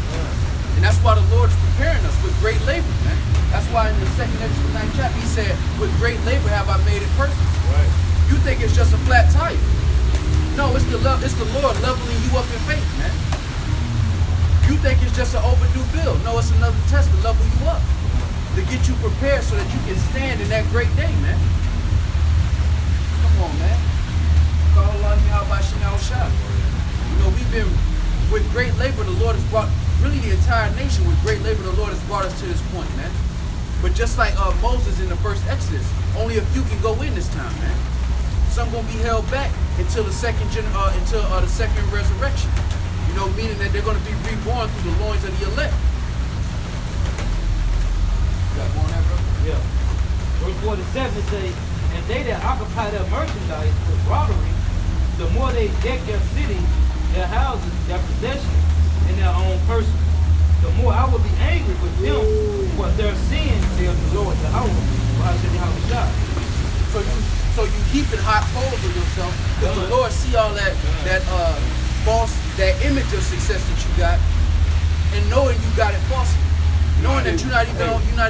And that's why the Lord is preparing us with great labor, man. That's why in the 2nd Exodus 9th chapter, he said, with great labor have I made it perfect. Right. You think it's just a flat tire. No, it's the Lord leveling you up in faith, man. You think it's just an overdue bill. No, it's another test to level you up, to get you prepared so that you can stand in that great day, man. Come on, man. Call Allah Yahweh Shanal Shah. You know, we've been, with great labor, the Lord has brought, really the entire nation, with great labor, the Lord has brought us to this point, man. But just like Moses in the first Exodus, only a few can go in this time, man. Some gonna be held back until the second resurrection. You know, meaning that they're gonna be reborn through the loins of the elect. You got more on that, bro? Yeah. Verse 47 it says, and they that occupy their merchandise with robbery, the more they deck their city, their houses, their possessions, and their own person, the more I will be angry with them for their sins, saith the Lord Jehovah. So you heaping hot coals on yourself because the Lord see all that image of success that you got, and knowing you got it falsely, knowing that you're not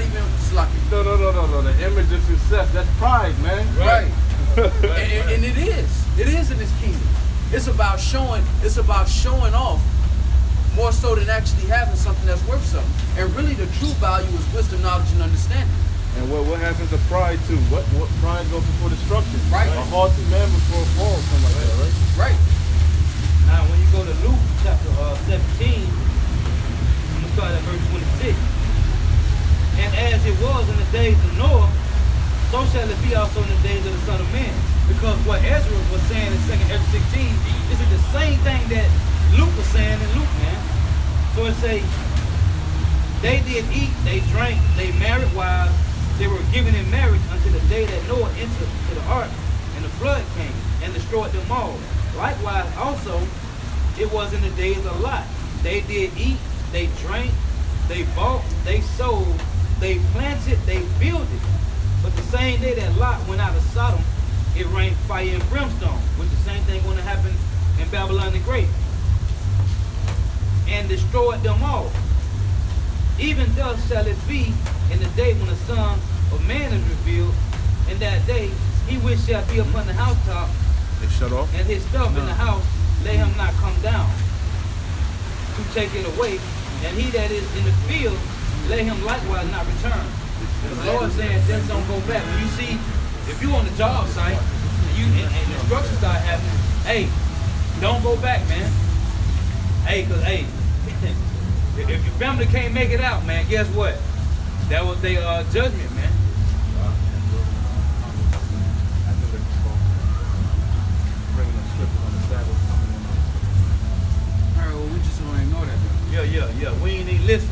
even sloppy. No. The image of success, that's pride, man. Right. and it is in this kingdom. It's about showing off more so than actually having something that's worth something. And really the true value is wisdom, knowledge, and understanding. And what happens to pride too? What pride goes before destruction? Right. A haughty man before a fall, something like that, right? Right. Now, when you go to Luke chapter 17, I'm going to start at verse 26. And as it was in the days of Noah, so shall it be also in the days of the Son of Man. Because what Ezra was saying in 2nd Ezra 16, this is the same thing that Luke was saying in Luke, man. So it say, they did eat, they drank, they married wives, they were given in marriage until the day that Noah entered to the ark, and the flood came and destroyed them all. Likewise also, it was in the days of Lot. They did eat, they drank, they bought, they sold, they planted, they builded. But the same day that Lot went out of Sodom, it rained fire and brimstone, which the same thing going to happen in Babylon the Great, and destroyed them all. Even thus shall it be in the day when the Son of Man is revealed. In that day, he which shall be upon the housetop, They shut off. and his stuff in the house, let him not come down to take it away. And he that is in the field, let him likewise not return. The Lord saying, just don't go back. When you see, if you on the job site, and instructions start happening, hey, don't go back, man. Hey, cause hey, if your family can't make it out, man, guess what? That was their judgment, man. Alright, well, we just don't ignore that, though. Yeah. We ain't even listen.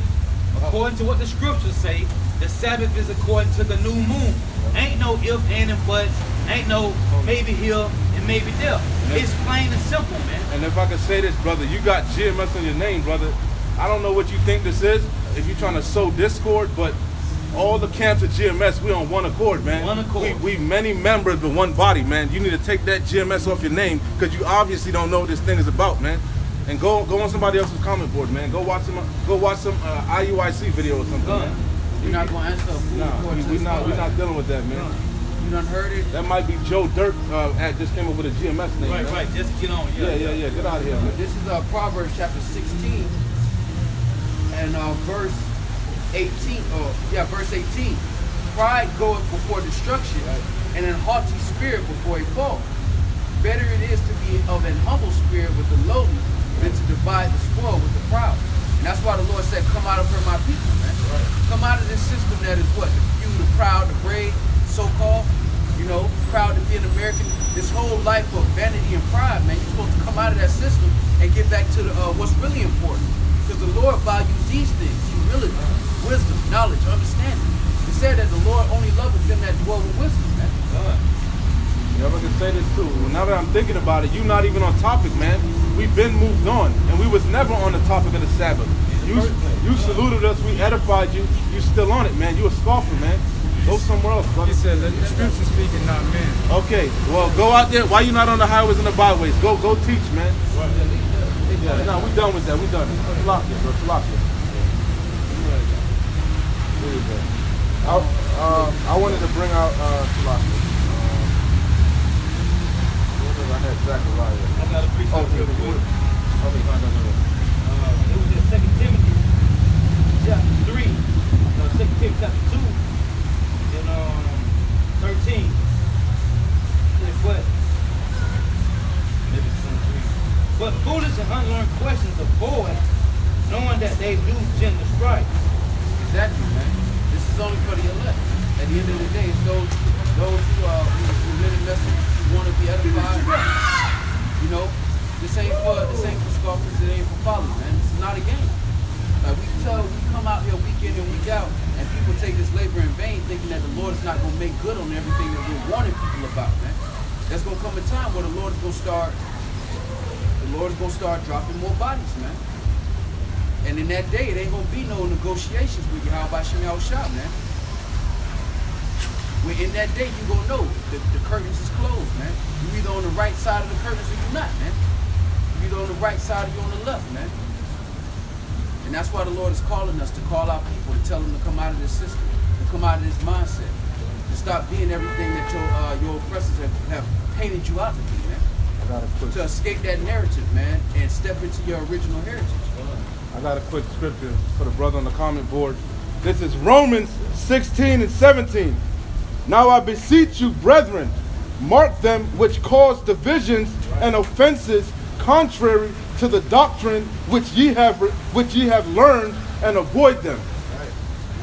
According to what the scriptures say, the Sabbath is according to the new moon. Ain't no if, and buts. Ain't no maybe here and maybe there. It's plain and simple, man. And if I could say this, brother, you got GMS on your name, brother. I don't know what you think this is, if you're trying to sow discord, but all the camps of GMS, we on one accord, man. One accord. We many members, but one body, man. You need to take that GMS off your name, because you obviously don't know what this thing is about, man. And go on somebody else's comment board, man. Go watch some IUIC video or something, man. You're not going to answer a fool according to We're this not law. dealing with that, man. done heard it. That might be Joe Dirt. Just came up with a GMS name. Right, man. right. Just get on. Yeah. Get out of here, man. This is Proverbs chapter 16 and verse 18. Verse 18. Pride goeth before destruction, and an haughty spirit before a fall. Better it is to be of an humble spirit with the lowly than to divide the spoil with the proud. And that's why the Lord said, come out of her, my people, man. Right. Come out of this system that is what? The few, the proud, the brave, so-called, proud to be an American. This whole life of vanity and pride, man, you're supposed to come out of that system and get back to what's really important. Because the Lord values these things: humility, wisdom, knowledge, understanding. It said that the Lord only loveth them that dwell with wisdom, man. Yeah, I can say this too. Now that I'm thinking about it, you're not even on topic, man. We've been moved on, and we was never on the topic of the Sabbath. You saluted us, we edified you. You still on it, man. You a scoffer, man. Go somewhere else, brother. He said, let the scripture speak and not man. Okay, well, go out there. Why you not on the highways and the byways? Go teach, man. Yeah, no, we done with that. We done. Lock it, bro. Lock it. There you go. I wanted to bring out Salakia. I had Zechariah. I got a brief real quick. Okay, It was in 2 Timothy chapter 3, 2 Timothy chapter 2, and 13. But, maybe 23. But foolish and unlearned questions avoid, knowing that they do gender strife. Exactly, man. This is only for the elect. At the end of the day, it's those who really listen, who want to be edified. This ain't for scoffers, it ain't for followers, man. This is not a game. Like we come out here week in and week out, and people take this labor in vain, thinking that the Lord is not gonna make good on everything that we're warning people about, man. There's gonna come a time where the Lord is gonna start dropping more bodies, man. And in that day, it ain't gonna be no negotiations with Yahweh Shem Yahushua, man. When in that day, you gonna know the curtains is closed, man. You either on the right side of the curtains or you not, man. You either on the right side or you on the left, man. And that's why the Lord is calling us to call out people, to tell them to come out of this system, to come out of this mindset, to stop being everything that your oppressors have painted you out to be, man. To escape that narrative, man, and step into your original heritage. I got a quick scripture for the brother on the comment board. This is Romans 16 and 17. Now I beseech you, brethren, mark them which cause divisions and offenses contrary to the doctrine which ye have learned, and avoid them. Right.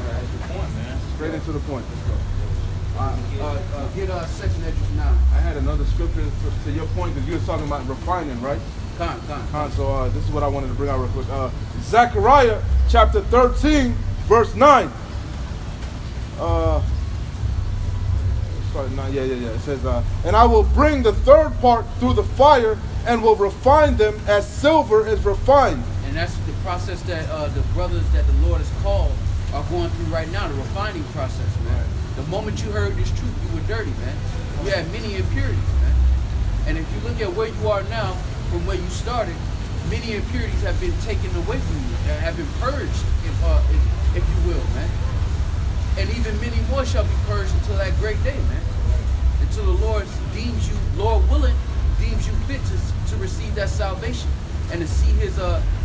That's the point, man. Straight into the point. Get section Edges 9. I had another scripture to your point, because you were talking about refining, right? So this is what I wanted to bring out real quick. Zechariah chapter 13, verse 9. It says, and I will bring the third part through the fire, and will refine them as silver is refined. And that's the process that the brothers that the Lord has called are going through right now, the refining process, man. Right. The moment you heard this truth, you were dirty, man. You had many impurities, man. And if you look at where you are now from where you started, many impurities have been taken away from you, have been purged, if you will, man. And even many more shall be purged until that great day, man. Until the Lord deems you, Lord willing, deems you fit to receive that salvation and to see his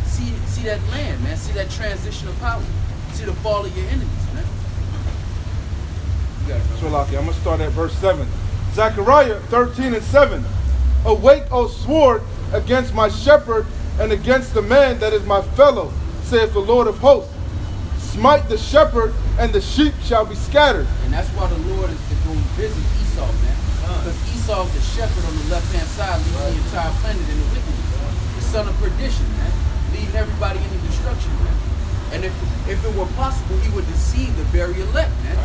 see that land, man. See that transition of power. See the fall of your enemies, man. You got it, so, Lucky, I'm gonna start at verse 7. Zechariah 13 and 7. Awake, O sword, against my shepherd and against the man that is my fellow, saith the Lord of hosts. Smite the shepherd, and the sheep shall be scattered. And that's why the Lord is going to visit Esau, man. Because Esau is the shepherd on the left-hand side, leading the entire planet in the wickedness. The son of perdition, man. Leading everybody into destruction, man. And if it were possible, he would deceive the very elect, man.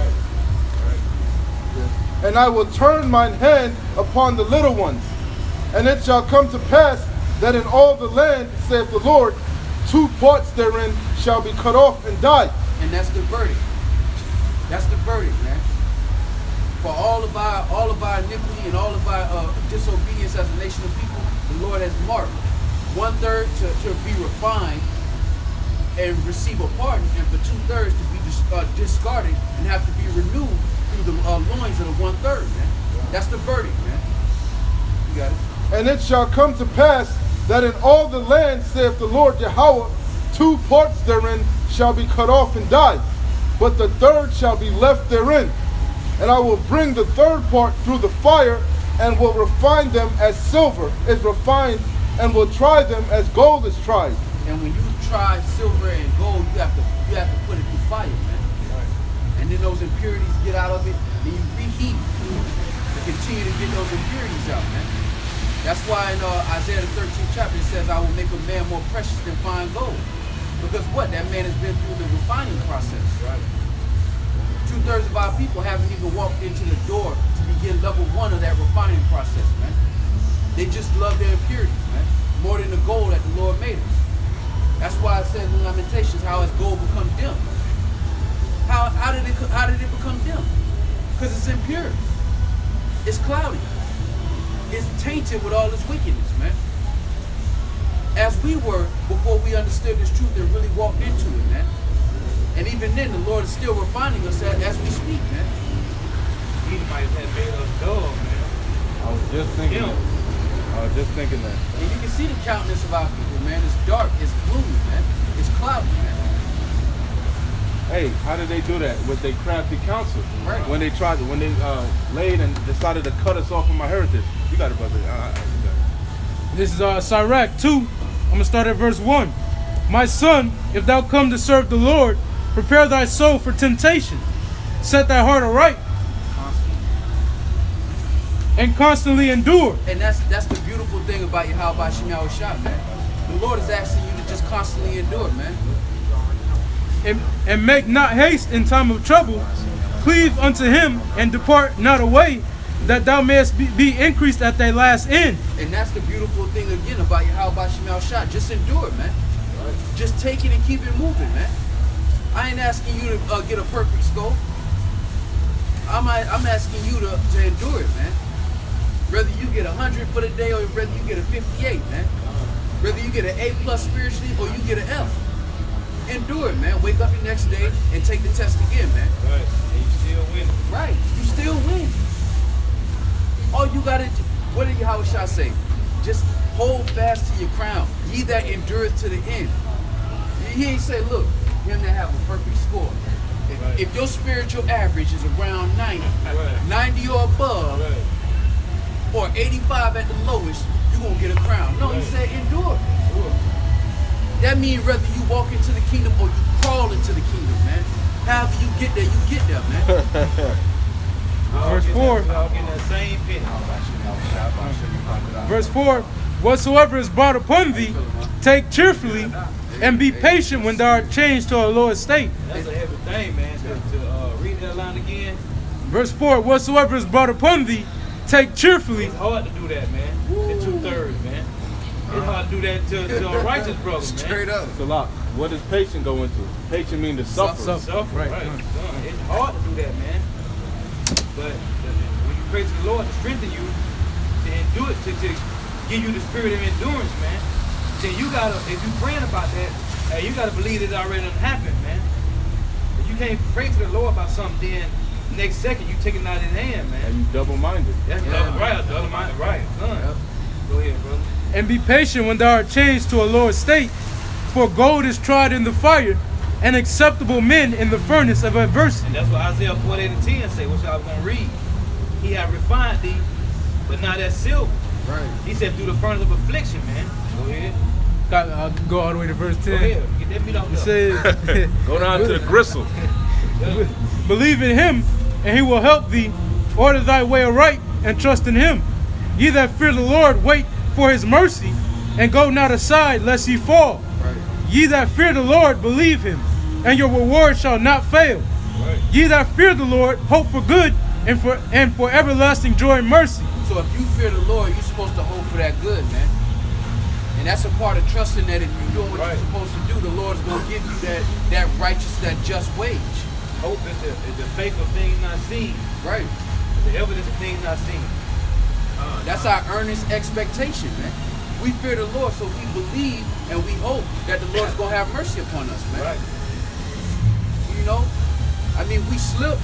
Yeah. And I will turn mine hand upon the little ones. And it shall come to pass that in all the land, saith the Lord, 2 parts therein shall be cut off and die. And that's the verdict. That's the verdict, man. For all of our iniquity and all of our disobedience as a nation of people, the Lord has marked 1/3 to be refined, and receive a pardon, and for 2/3 to be discarded and have to be renewed through the loins of the 1/3, man. That's the verdict, man. You got it. And it shall come to pass that in all the land, saith the Lord Yahweh, 2 parts therein shall be cut off and die, but the 3rd shall be left therein. And I will bring the 3rd part through the fire, and will refine them as silver is refined, and will try them as gold is tried. And when you try silver and gold, you have to put it through fire, man. And then those impurities get out of it, and you reheat to continue to get those impurities out, man. That's why in Isaiah the 13th chapter it says, I will make a man more precious than fine gold. Because what? That man has been through the refining process. Right. 2/3 of our people haven't even walked into the door to begin level 1 of that refining process, man. They just love their impurities, man, more than the gold that the Lord made us. That's why it says in Lamentations, how has gold become dim? How did it become dim? Because it's impure. It's cloudy. It's tainted with all this wickedness, man. As we were before we understood this truth and really walked into it, man. And even then, the Lord is still refining us as we speak, man. He might have made us dull, man. I was just thinking that. And you can see the countenance of our people, man. It's dark, it's gloomy, man. It's cloudy, man. Hey, how did they do that? With their crafty counsel. Right. When they laid and decided to cut us off from our heritage. You got it, brother. You got it. This is Sirach 2. I'm going to start at verse 1. My son, if thou come to serve the Lord, prepare thy soul for temptation. Set thy heart aright. And constantly endure. And that's the beautiful thing about Yahweh Shem Yahushua, man. The Lord is asking you to just constantly endure, man. And make not haste in time of trouble. Cleave unto him and depart not away, that thou mayest be increased at thy last end. And that's the beautiful thing again about Yahweh Shem Yahushua. Just endure, man. Just take it and keep it moving, man. I ain't asking you to get a perfect score. I'm asking you to endure it, man. Whether you get 100 for the day or whether you get a 58, man. Whether you get an A+ spiritually or you get an F. Endure it, man. Wake up the next day and take the test again, man. Right. And you still winning. Right. You still win. All you gotta do, what did Yahushua say? Just hold fast to your crown. Ye that endureth to the end. He ain't say, look, him that have a perfect score. If your spiritual average is around 90, 90 or above, or 85 at the lowest, you're going to get a crown. No, he said endure. That means whether you walk into the kingdom or you crawl into the kingdom, man. However you get there, man. Verse 4. Verse 4. Whatsoever is brought upon thee, take cheerfully, and be patient when thou art changed to a lower state. That's a heavy thing, man. To read that line again. Verse 4. Whatsoever is brought upon thee, take cheerfully. It's hard to do that, man. At 2/3, man. It's hard to do that to a righteous brother, man. Straight up. It's a lot. What does patient go into? Patient means to suffer. Suffer, Right. right. It's hard to do that, man. But when you pray to the Lord to strengthen you, to endure it, to give you the spirit of endurance, man, then you gotta, if you praying about that, hey, you gotta believe it already done happened, man. If you can't pray to the Lord about something, then next second you take it out of his hand, man. And you double-minded. That's double-minded, right? Son. Go ahead, brother. And be patient when thou art changed to a lower state. For gold is tried in the fire, and acceptable men in the furnace of adversity. And that's what Isaiah 48:10 say, which I was going to read. He had refined thee, but not as silver. Right. He said through the furnace of affliction, man. Go ahead. I'll go all the way to verse 10. Go ahead. Get that beat off It there. says, Go down to the gristle. believe in him, and he will help thee. Order thy way aright, and trust in him. Ye that fear the Lord, wait for his mercy, and go not aside, lest ye fall. Right. Ye that fear the Lord, believe him, and your reward shall not fail. Right. Ye that fear the Lord, hope for good, and for everlasting joy and mercy. So if you fear the Lord, you're supposed to hope for that good, man. And that's a part of trusting that if you're doing what you're supposed to do, the Lord's going to give you that righteous, that just wage. Hope is the faith of things not seen. Right. The evidence of things not seen. That's our earnest expectation, man. We fear the Lord, so we believe and we hope that the Lord is gonna have mercy upon us, man. Right. You know, I mean, we slip.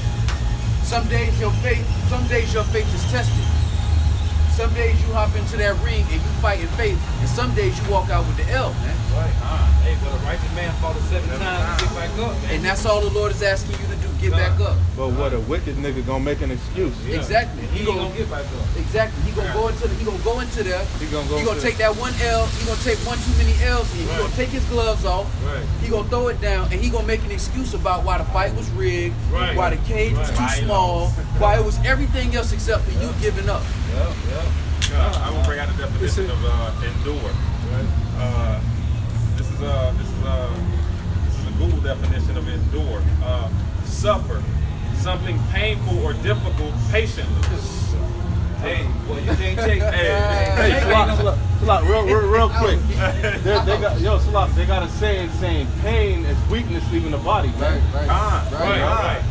Some days your faith is tested. Some days you hop into that ring and you fight in faith, and some days you walk out with the L, man. Right. Hey, but a righteous man falls 7 times and get back up, man. And that's all the Lord is asking you to do, get back up. But what a wicked nigga gonna make an excuse. Yeah. Exactly. He ain't gonna get back up. Exactly. He gonna go into there. He gonna Take that one L. He gonna take one too many L's. And he Right. gonna take his gloves off. Right. He gonna throw it down, and he gonna make an excuse about why the fight was rigged, Right. why the cage was too small, why it was everything else except for you giving up. Yep. I'm gonna bring out the definition of endure. This is a Google definition of endure. Suffer something painful or difficult patiently. Hey, well, you can't take. Hey, Salak, real quick. They got a saying pain is weakness leaving the body, man. Right.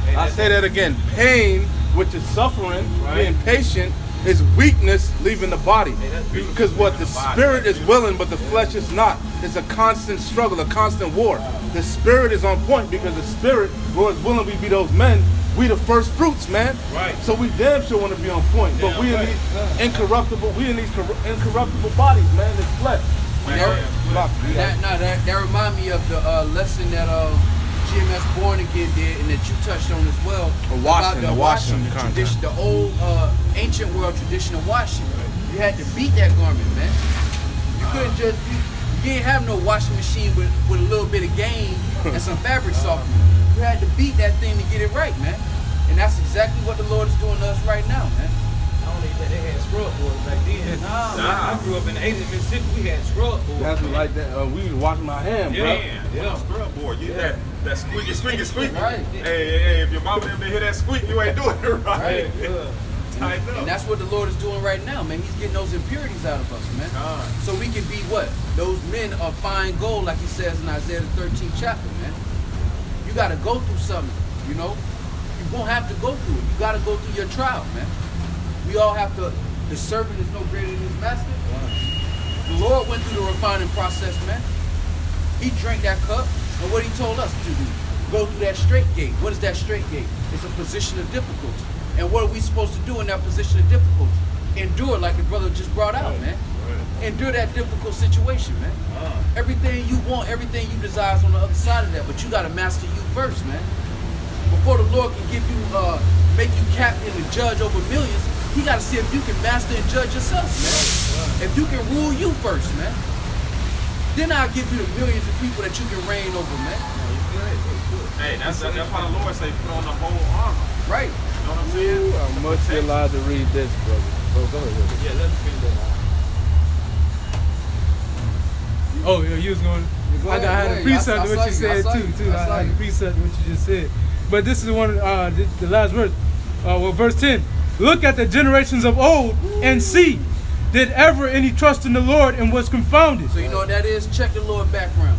Hey, I say that again. Pain, which is suffering, being patient, is weakness leaving the body. that's beautiful. Because what the spirit is willing, but the flesh is not. It's a constant struggle, a constant war. The spirit is on point because the spirit, Lord is willing we be those men. We the first fruits, man. Right. So we damn sure want to be on point. But Damn we in right. these incorruptible bodies, man. This flesh. That remind me of the lesson that GMS Born Again did, and that you touched on as well. Washing, about the washing the content. tradition, the old ancient world tradition of washing. You had to beat that garment, man. You couldn't just you didn't have no washing machine with a little bit of game and some fabric softener. You had to beat that thing to get it right, man. And that's exactly what the Lord is doing to us right now, man. I don't think that they had scrub boards back then. I grew up in the 80s in Mississippi. We had scrub boards. That's like that. We was washing my hand, bro. Yeah, scrub board. You that squeaky. Right. Hey, if your mama didn't hear that squeak, you ain't doing it right. Tighten up. And that's what the Lord is doing right now, man. He's getting those impurities out of us, man. So we can be what? Those men of fine gold, like he says in Isaiah the 13th chapter, man. You got to go through something, you know? You won't have to go through it. You got to go through your trial, man. We all have to, the servant is no greater than his master. The Lord went through the refining process, man. He drank that cup, and what he told us to do, go through that straight gate. What is that straight gate? It's a position of difficulty. And what are we supposed to do in that position of difficulty? Endure, like the brother just brought out, man. Endure that difficult situation, man. Everything you want, everything you desire is on the other side of that, but you got to master you first, man. Before the Lord can give you, make you captain and judge over millions, he got to see if you can master and judge yourself, man. If you can rule you first, man. Then I'll give you the millions of people that you can reign over, man. Hey, that's why the Lord say put on the whole armor. Right. You know what I'm saying? I'm much allowed to read this, brother. Go ahead. Yeah, let's finish that. Oh, yeah, you was going. I had a precept to what you said too. I had a precept to what you just said. But this is one, the last verse. Verse 10. Look at the generations of old and see, did ever any trust in the Lord and was confounded? So you know what that is? Check the Lord background.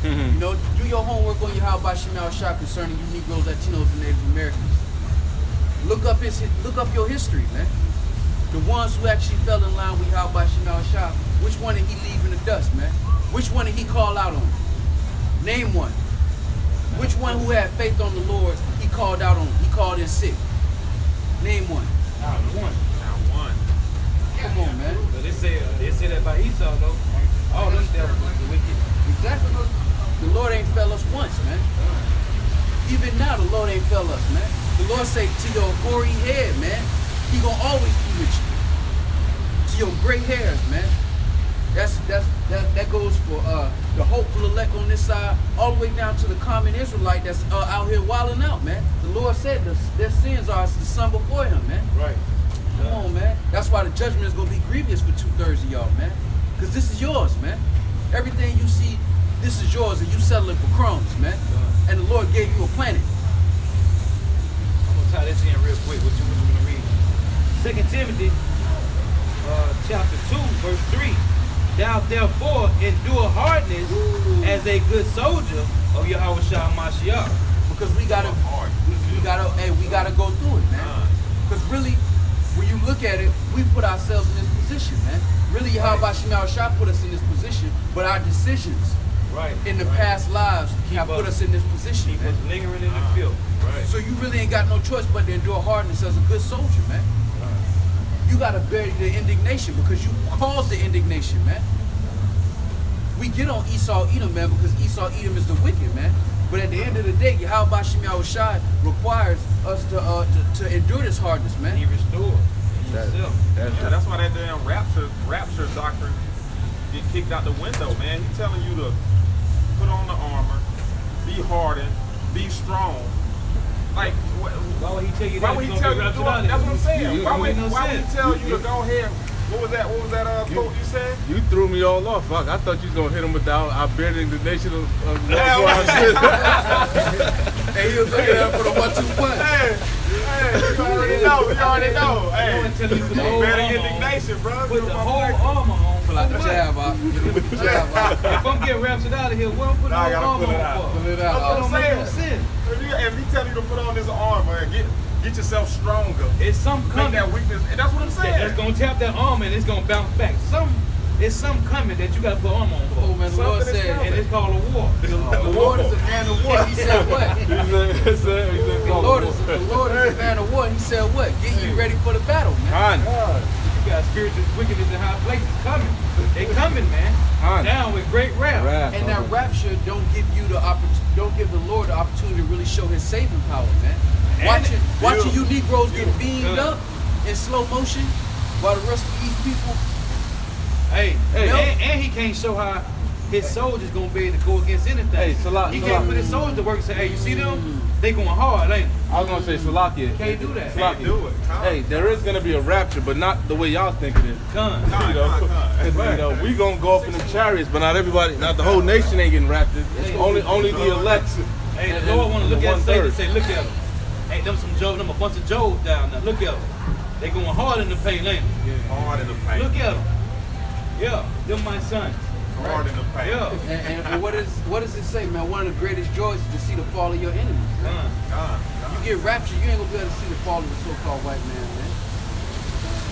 You know, do your homework on Yahweh Shemal Shah concerning you Negroes, Latinos, and Native Americans. Look up your history, man. The ones who actually fell in line with Yahweh Shemal Shah, which one did he leave in the dust, man? Which one did he call out on? Name one. Which one who had faith on the Lord he called out on? He called in sick. Name one. Not one. Come on, man. But they say that by Esau though. All them devils was the wicked. Exactly. The Lord ain't fell us once, man. Even now, the Lord ain't fell us, man. The Lord say to your hoary head, man, he gonna always be with you. To your gray hairs, man. That goes for the hopeful elect on this side, all the way down to the common Israelite that's out here wilding out, man. The Lord said their sins are as the sun before him, man. Right. Come on, man. That's why the judgment is gonna be grievous for 2/3 of y'all, man. Cause this is yours, man. Everything you see, this is yours, and you settling for crumbs, man. And the Lord gave you a planet. I'm gonna tie this in real quick. What you gonna read? 2 Timothy, chapter 2, verse 3. Thou therefore endure hardness as a good soldier of Yahweh Shah Mashiach. Because we gotta go through it, man. Because really, when you look at it, we put ourselves in this position. position, man. Really, Yahweh Shema Shah put us in this position, but our decisions Right. in the past lives have put us in this position, Keep man. us lingering in the field. Right. So you really ain't got no choice but to endure hardness as a good soldier, man. You gotta bury the indignation because you caused the indignation, man. We get on Esau Edom, man, because Esau Edom is the wicked, man. But at the end of the day, Yahweh Shema Shah requires us to endure this hardness, man. He restored himself. That's why that damn rapture doctrine get kicked out the window, man. He's telling you to put on the armor, be hardened, be strong. Like, Why would he tell you why that? would he You're tell gonna you to get do raptured it? That's what I'm saying. You- Why you would make no he sense. tell you to go ahead? What was that quote you said? You threw me all off. Fuck, I thought you was gonna hit him with the I bear the indignation of Yeah, Hey, he was looking at him for the 1-2 punch. Hey, you already know. You already know. Hey, I'm telling you put the whole better armor on. indignation, bro. Put the whole armor on. Pull out the What? jab, Op. Put the jab, Op. If I'm getting raptured out of here, what I'm putting Nah, I the gotta armor pull it on out. for? Pull it That's out, what Op. I'm Don't make no saying. sense. If he tell you to put on this armor and get yourself stronger, It's some make coming that weakness, and that's what I'm saying. that's gonna tap that armor and it's gonna bounce back. It's some coming that you gotta put armor on Oh, for. man, the Lord Something is said, And it's called a war. the Lord is a man of war. He said what? The Lord is a man of war. He said what? Get you ready for the battle, man. You got spiritual wickedness in high places coming. They coming, man. Down with great wrath. And that rapture don't give the Lord the opportunity to really show His saving power, man. Watching you Negroes get beamed up in slow motion while the rest of these people. Hey, No. and he can't show how his soldiers gonna be able to go against anything. Hey, Salah, he Salah. can't put his soldiers to work and say, hey, you see them? They going hard, ain't they? I was gonna say Salakia. Can't do that. Salakia. do it. Hey, there is gonna be a rapture, but not the way y'all think it is. Con. You know, we gonna go up in the chariots, but not everybody, not the whole nation ain't getting raptured. It's only the elect. Hey, the Lord want to look The at Satan and 1/3. say, look at them. Hey, them a bunch of Job down there. Look at them. They going hard in the paint, ain't they? Hard in the paint. Look at them. Yeah, them my sons. Hard in the paint. Yeah. And what does it say, man? One of the greatest joys is to see the fall of your enemies. Con. You get raptured, you ain't gonna be able to see the fall of the so-called white man, man.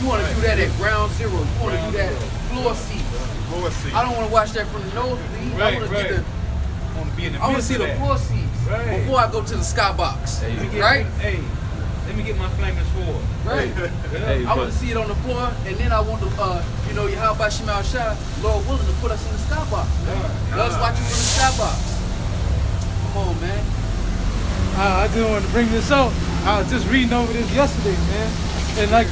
You want to do that at ground zero. You want to do that floor seat. Floor seat. I don't want to watch that from the nosebleed. I Right, want to right. get Want to be in the I want to midst see of the that. floor seats Right. before I go to the skybox. Let me get- Right? Hey, let me get my flaming sword. Right. Hey, I want to see it on the floor, and then I want to, Yahweh Shema Shah, Lord willing, to put us in the skybox. Let us watch you from the skybox. Come on, man. I just wanted to bring this up. I was just reading over this yesterday, man. And like,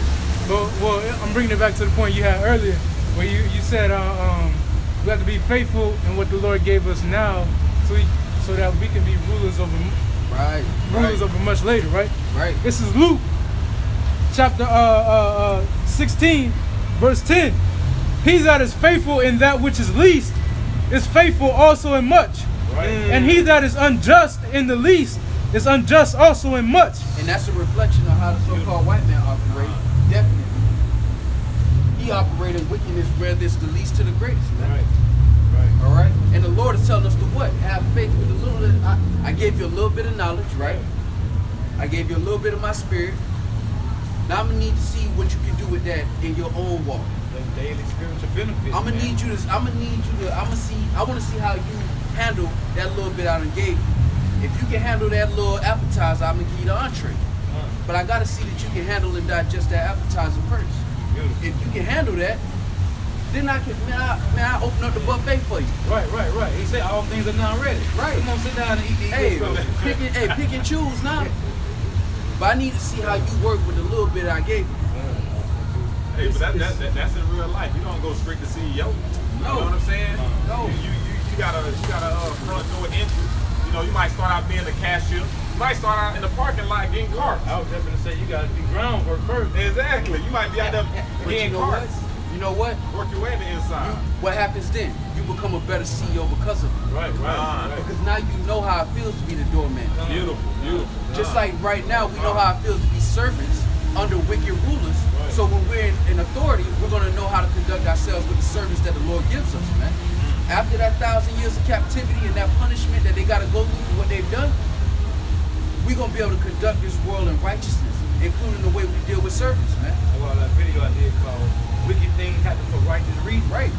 well, I'm bringing it back to the point you had earlier, where you said we have to be faithful in what the Lord gave us now, so that we can be rulers over much later, right? Right. This is Luke, chapter 16, verse 10. He that is faithful in that which is least is faithful also in much. Right. And he that is unjust in the least is unjust also in much. And that's a reflection of how the so-called white man operates. Definitely. He operated wickedness where it's the least to the greatest, man. Right. All right? And the Lord is telling us to what? Have faith with a little bit. I gave you a little bit of knowledge, right? I gave you a little bit of my spirit. Now I'm going to need to see what you can do with that in your own walk. Them daily spiritual benefits. I want to see how you handle that little bit I done gave you. If you can handle that little appetizer, I'm going to give you the entree. But I got to see that you can handle and digest that appetizer first. Beautiful. If you can handle that, then I open up the buffet for you. Right. He said all things are now ready. Right. Come on, sit down and eat these Hey, good food. pick and choose now. But I need to see how you work with the little bit I gave you. Hey, but that's in real life. You don't go straight to CEO. You know what I'm saying? No. You gotta front door entry. You know, you might start out being a cashier. You might start out in the parking lot getting carts. I was just gonna say you gotta do groundwork first. Exactly. You might be out there But getting carts. You know what? Work your way to the inside. What happens then? You become a better CEO because of it. Right. Because now you know how it feels to be the doorman. Beautiful. Just like right now, we know how it feels to be servants under wicked rulers. So when we're in authority, we're going to know how to conduct ourselves with the service that the Lord gives us, man. After that 1,000 years of captivity and that punishment that they got to go through for what they've done, we're going to be able to conduct this world in righteousness including the way we deal with servants, man. Well, that video I did called "Wicked Things Happen for Righteous Reasons." Right.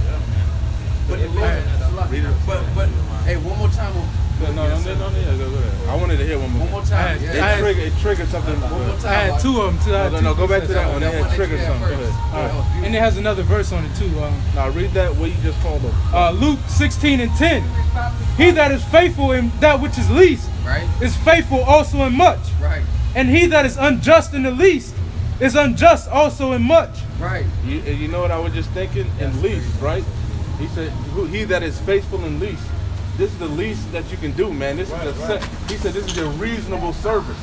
Yeah, man. But the Lord, but hey, one more time. No, go ahead. I wanted to hear one more. One more time. It triggered something. One more I time. had two of them. No, go back to that one. That It one that triggered you had something. Go first. ahead. That was beautiful. And it has another verse on it too. Now read that what you just called up. Luke 16:10. He that is faithful in that which is least Right. is faithful also in much. Right. And he that is unjust in the least is unjust also in much. Right. You know what I was just thinking? In least, right? He said, he that is faithful in least. This is the least that you can do, man. This is he said this is a reasonable service.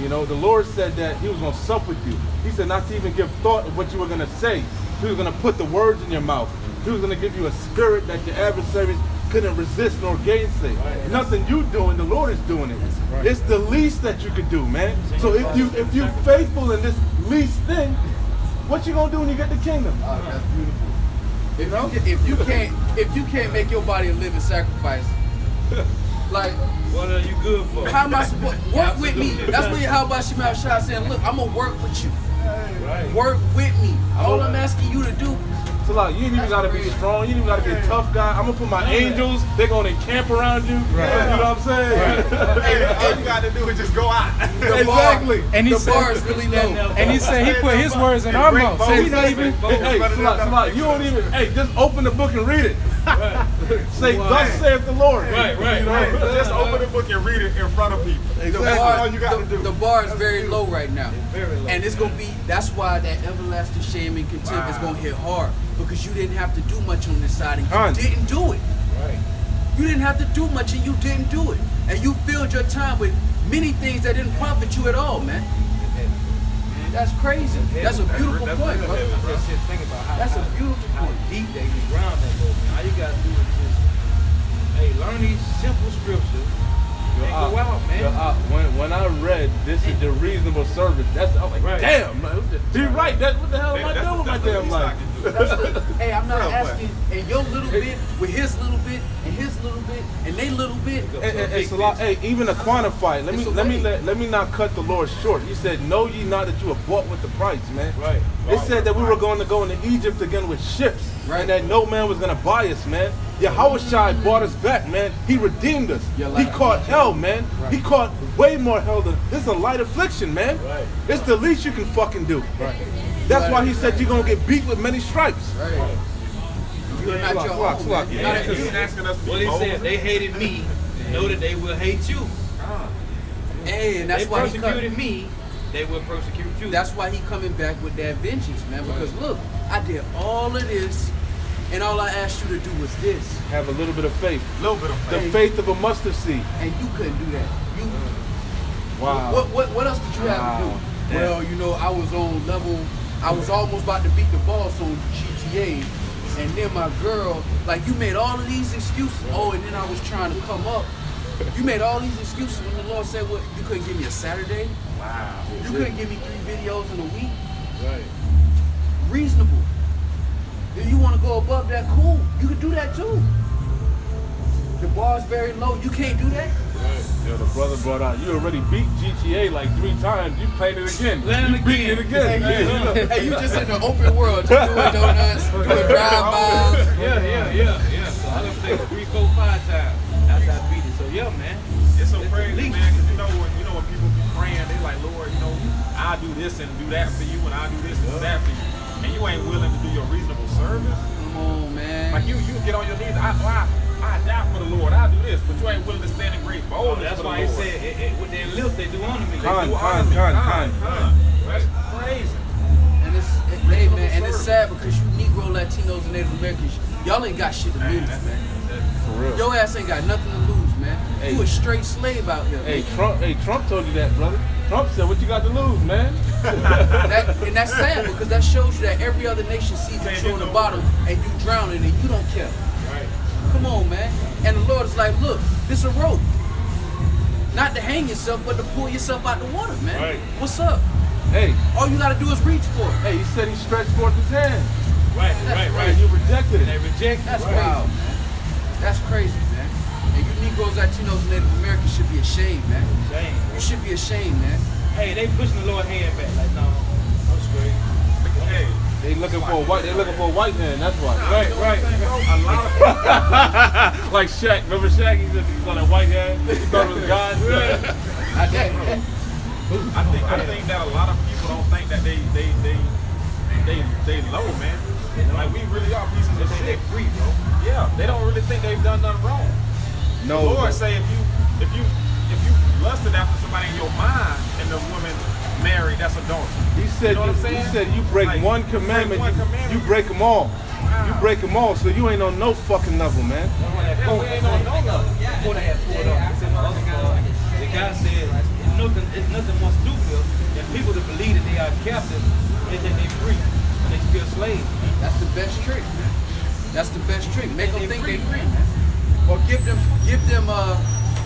You know, the Lord said that he was going to sup with you. He said not to even give thought of what you were going to say. He was going to put the words in your mouth. He was going to give you a spirit that your adversaries couldn't resist nor gainsay. Nothing you doing, the Lord is doing it. It's the least that you could do, man. So if you faithful in this least thing, what you gonna do when you get the kingdom? That's beautiful. If you can't make your body a living sacrifice, like What are you good for? how am I supposed work with me? That's what how about Shemal Shah saying, look, I'm gonna work with you. Right. Work with me. All I'm asking you to do. So like, you ain't even gotta be strong. You ain't even gotta be a tough guy. I'm gonna put my angels. They're gonna camp around you. Right. You know what I'm saying? All you gotta do is just go out. Exactly. And he The bar said, is really low. and he said he put his words in our mouth. So he not even. Hey, Salak, you don't even. Hey, just open the book and read it. Say, thus saith the Lord. Right. Just open the book and read it in front of people. That's all you gotta do. The bar is very low right now. Very low. And it's gonna be, that's why that everlasting shame and contempt is gonna hit hard. Because you didn't have to do much on this side and you didn't do it. Right. You didn't have to do much and you didn't do it. And you filled your time with many things that didn't profit you at all, man. That's crazy. That's a beautiful point, bro. Just think about That's a beautiful how point. deep they can ground that go, man. All you gotta do is just, hey, learn these simple scriptures and go out, man. When I read this is the reasonable service, that's I was like, Right. damn, man, he's right. That's what the hell am I doing with my damn life? Hey, I'm not asking, and your little bit with his little bit and his little bit and they little bit. It's a lot. Hey, even to quantify it, let me not cut the Lord short. He said, "Know ye not that you are bought with the price, man." Right. It said that we were going to go into Egypt again with ships, and that no man was going to buy us, man. Yahushua bought us back, man. He redeemed us. He caught hell, man. He caught way more hell than this. Is a light affliction, man. Right. It's the least you can fucking do. That's why he said you're gonna get beat with many stripes. Right. You're not your own, man. You're not He's asking us to What be he bold. said, they hated me, know that they will hate you. Hey, and that's They why he persecuted me, they will persecute you. That's why he coming back with that vengeance, man. Because look, I did all of this, and all I asked you to do was this, Have a little bit of faith. little bit of The faith. faith of a mustard seed. and you couldn't do that. You. Wow. What else did you have to do? Well, you know, I was on level. I was almost about to beat the boss on GTA, and then my girl, like, you made all of these excuses. Oh, and then I was trying to come up. You made all these excuses when the Lord said, "What? You couldn't give me a Saturday? Wow. You couldn't give me 3 videos in a week? Right. Reasonable. If you want to go above that, cool. You can do that too. The bar's very low. You can't do that. Yo, the brother brought out, you already beat GTA like 3 times. You played it again. Let You it beat it again. man. Hey, you just in the open world, just doing donuts, doing drive-bys. Yeah. So I done played 3, 4, 5 times after I beat it. So yeah, man. It's so It's crazy, the man, least. because you know when people be praying, they like, Lord, I'll do this and do that for you, and I'll do this and do that for you. And you ain't willing to do your reasonable service. Come on, man. Like you get on your knees, I die for the Lord, I'll do this, but you ain't willing to stand in great boldness. That's for why the he Lord. said, with their lips, they do honor me. Con, Do con, honor me. con. That's crazy. And hey, man, and it's sad because you Negro, Latinos, and Native Americans, y'all ain't got shit to lose, man. For real. Your ass ain't got nothing to lose, man. Hey. You a straight slave out here. Hey, Trump told you that, brother. Trump said, what you got to lose, man? And that's sad because that shows you that every other nation sees that you're on the bottom and you drowning and you don't care. Right. Come on, man. And the Lord is like, look, this a rope. Not to hang yourself, but to pull yourself out the water, man. Right. What's up? Hey, All you gotta do is reach for it. he said he stretched forth his hand. Right. And you rejected And they it. reject That's right. wild, man. That's crazy, man. And you Negroes, Latinos, and Native Americans should be ashamed, man. Shame. You should be ashamed, man. Hey, they pushing the Lord hand back. Like, no, I'm straight. Hey, They looking for a white man. That's why. Right. a lot of Like Shaq. Remember Shaq? He got a white hat. He thought it was God. I think that a lot of people don't think that they low, man. Like we really are pieces of shit. They free, bro. Yeah, they don't really think they've done nothing wrong. No. The Lord say if you lusted after somebody in your mind and the woman married, that's adultery. He said, You know what I'm saying? he said you break Like, one you break commandment, one commandment. you break them all. Wow. You break them all, so you ain't on no fucking level, man. Yeah, we ain't on no level. Before they had pulled up, it's in the other part. The guy said, it's nothing more stupid than people that believe that they are captives and that they free and they still slaves. That's the best trick, man. That's the best trick. Make them think they free, man. Or give them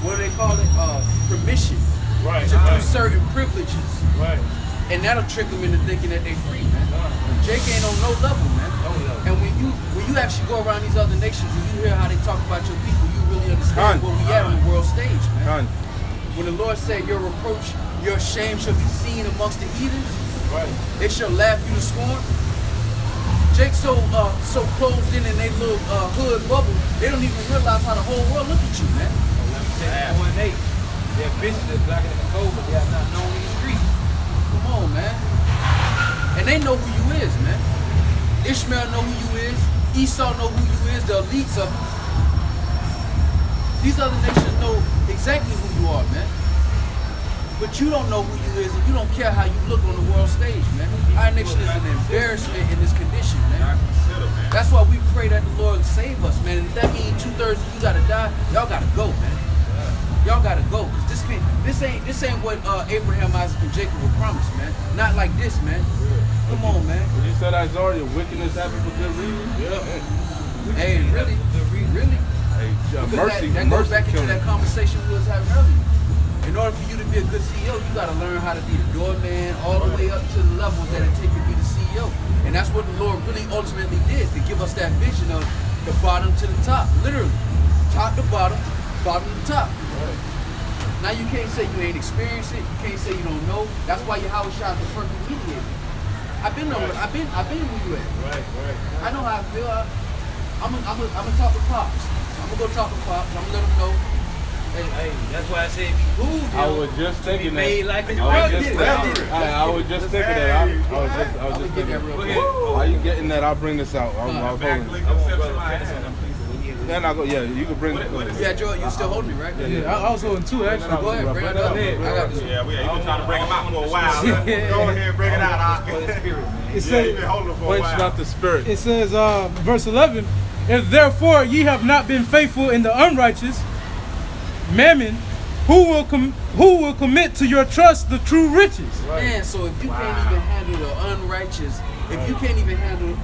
what do they call it? Permission Right. to do certain privileges. Right. And that'll trick them into thinking that they free, man. Jake ain't on no level, man. No level. And when you actually go around these other nations and you hear how they talk about your people, you really understand where we at on the world stage, man. When the Lord said your reproach, your shame shall be seen amongst the heathens, Right. they shall laugh you to scorn. Jake so closed in their little hood bubble, they don't even realize how the whole world look at you, man. Let me say that 4 and 8. They're bitches that's blacker than the cold, but they are not known in the streets. Come on, man. And they know who you is, man. Ishmael know who you is. Esau know who you is. The elites of it. These other nations know exactly who you are, man. But you don't know who you is, and you don't care how you look on the world stage, man. Our nation is an embarrassment in this condition, man. That's why we pray that the Lord save us, man. And if that means 2/3 of you gotta die, y'all gotta go, man. Y'all gotta go, cause this ain't what Abraham, Isaac, and Jacob were promised, man. Not like this, man. Come on, man. When you said Isaiah, wickedness happened for good reason. Yeah. Hey, really? Hey, Because mercy, that goes mercy back into killing. that conversation we was having earlier. In order for you to be a good CEO, you gotta learn how to be the doorman all the way up to the levels that it take to be the CEO. And that's what the Lord really ultimately did, to give us that vision of the bottom to the top, literally. Top to bottom, bottom to top. Now you can't say you ain't experienced it, you can't say you don't know. That's why Yahweh Shah is the perfect mediator. I've been where you at. Right. I know how I feel. I'm gonna talk to Pops. I'm gonna go talk to Pops. I'm gonna let him know. Hey, that's why I said behoove I him was just to be thinking made that. like his I was brother. just thinking. I was just thinking that. I was just get that thinking. real Go quick. ahead. How you getting that? I'll bring this out. I'll hold it. Then I go. Yeah, you can bring it. Yeah, Joe, you still holding me, right? Yeah, I was holding 2 actually. Go ahead, bring it up. I got this. Yeah, you've been trying to bring him out for a while. Yeah. Go ahead and bring it out. For the spirit, man. It Yeah, says, you've been holding it for a Quench while. not the spirit. it says verse 11, if therefore ye have not been faithful in the unrighteous mammon, who will commit to your trust the true riches? Man, so if you can't even handle the unrighteous, if you can't even handle,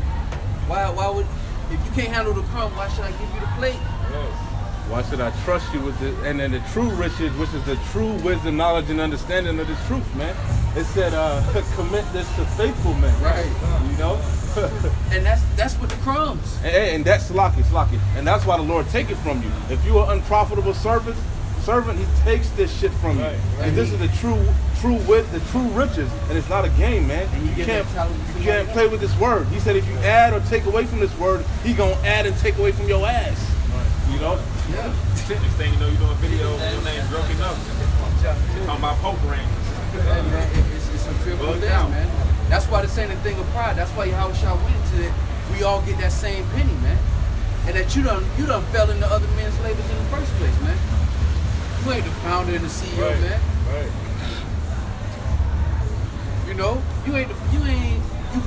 why would, if you can't handle the crumb, why should I give you the plate? Why should I trust you with the and then the true riches, which is the true wisdom, knowledge, and understanding of the truth, man? It said, commit this to faithful men. Right. You know? And that's with the crumbs. And that's slocky. And that's why the Lord take it from you. If you are unprofitable servant, he takes this shit from you. And this is the true riches, and it's not a game, man. And you You give can't that talent to somebody can't play with this word. He said if you add or take away from this word, he gonna add and take away from your ass. You know? Yeah. Next thing you know, you're doing videos and your name's broken up. Talking about poke rings. Hey, man, it's a triple Bugged down, out. man. That's why this ain't a thing of pride. That's why Yahweh Shah went into it. We all get that same penny, man. And that you done fell into other men's labors in the first place, man. You ain't the founder and the CEO, man. Right. You know, you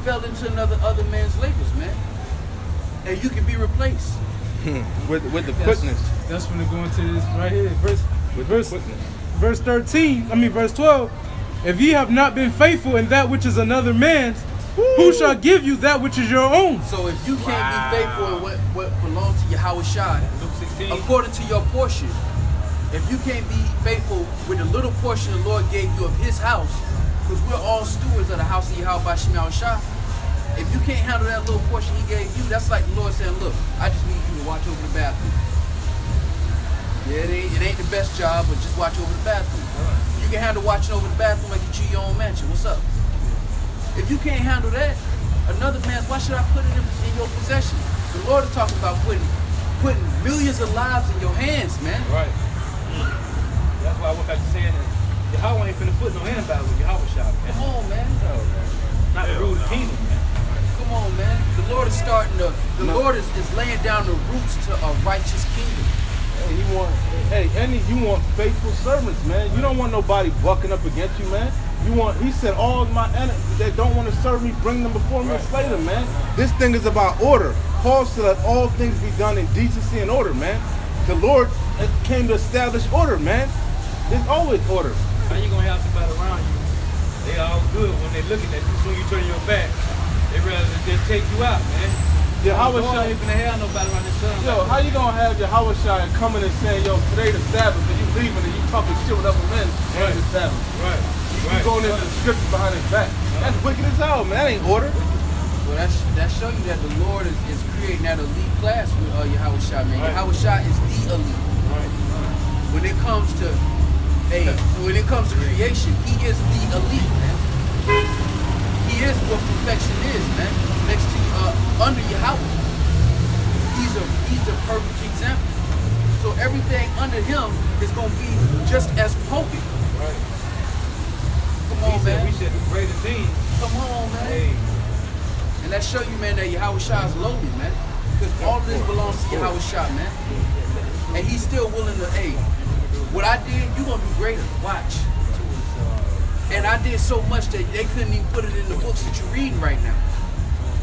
fell into other man's labors, man. And you can be replaced. with the quickness. That's when they're going to this right here. With the quickness. Verse 12. If ye have not been faithful in that which is another man's, who shall give you that which is your own? So if you can't be faithful in what belongs to Yahweh Shah, Luke 16. according to your portion, if you can't be faithful with the little portion the Lord gave you of his house, because we're all stewards of the house of Yahweh Shah Shah, if you can't handle that little portion he gave you, that's like the Lord saying, look, I just need you to watch over the bathroom. Yeah, it ain't the best job, but just watch over the bathroom. You can handle watching over the bathroom like you cheat your own mansion. What's up? If you can't handle that, another man's, why should I put it in your possession? The Lord is talking about putting millions of lives in your hands, man. Right. That's why I went back to saying that Yahweh ain't finna put no hand battle with Yahweh shot, man. Come on, man. Not to rule the kingdom, man. Come on, man. The Lord is Lord is laying down the roots to a righteous kingdom. You want faithful servants, man. You don't want nobody bucking up against you, man. He said, all of my enemies that don't want to serve me, bring them before me and slay them, man. This thing is about order. Paul said that all things be done in decency and order, man. The Lord came to establish order, man. There's always order. How you gonna have somebody around you? They all good when they looking at you. Soon you turn your back, they rather just take you out, man. Yahweh Shai ain't finna have nobody around this sun. Yo, how you gonna have Yahweh Shai coming and saying, yo, today the Sabbath, and you leaving and you talking shit with other men on the Sabbath? Right. You going into the scripture behind his back. That's wicked as hell, man. That ain't order. Well, that show you that the Lord is creating that elite class with Yahweh Shai, man. Right. Yahweh Shai is the elite. Right. When it comes to creation, he is the elite, man. He is what perfection is, man. Next to under Yahweh. He's a perfect example. So everything under him is gonna be just as potent. Right. Come on, man. We should do greater things. Come on, man. Hey. And that show you, man, that Yahweh Shai is lowly, man. Because all of this belongs to Yahweh Shai, man. And he's still willing to, what I did, you gonna do greater. Watch. And I did so much that they couldn't even put it in the books that you're reading right now.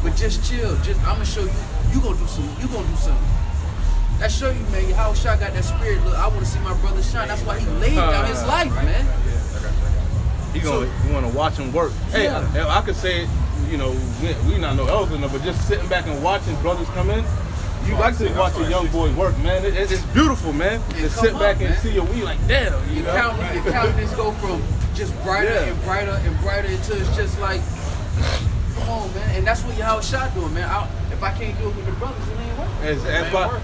But just chill. I'm gonna show you. You gonna do something. That show you, man. Yahweh Shai got that spirit. Look, I want to see my brother shine. That's why he laid down his life, man. You want to watch him work. Hey, Yeah. I could say, we not no elder, but just sitting back and watching brothers come in. You like to watch a young boy work, man. It's beautiful, man. To sit back and see your like, damn. Your countenance go from just brighter and brighter and brighter until it's just like, come on, man. And that's what Yahweh Shai doing, man. If I can't do it with the brothers, it ain't working.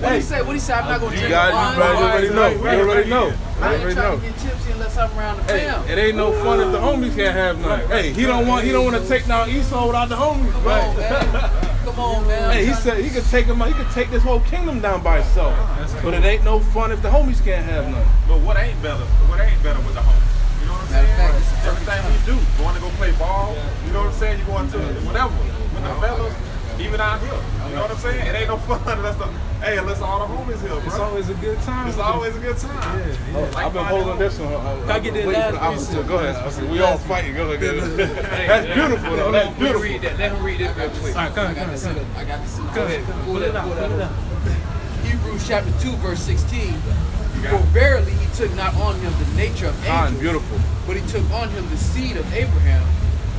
What he say? I'm not gonna drink wine. You already know. I ain't trying to get tipsy unless I'm around the fam. It ain't no fun if the homies can't have none. Hey, he don't want to take down Esau without the homies. Come on, man. Come on, man. Hey, he said he could take him. He could take this whole kingdom down by himself. But it ain't no fun if the homies can't have none. But what ain't better with the homies? You know what I'm saying? Matter of fact, Everything we do, going to go play ball, you know what I'm saying? You going to whatever with the fellas, even out here. You know what I'm saying? It ain't no fun unless all the homies here, bro. It's always a good time. It's always a good time. Yeah. I've been holding this one. Can I get that last piece? Go ahead. We all fighting. Go ahead. That's beautiful, though. That's beautiful. Let him read this real quick. All right, come I got on. to Go ahead. Pull it out. Hebrews chapter 2, verse 16. For verily he took not on him the nature of angels, Beautiful. but he took on him the seed of Abraham.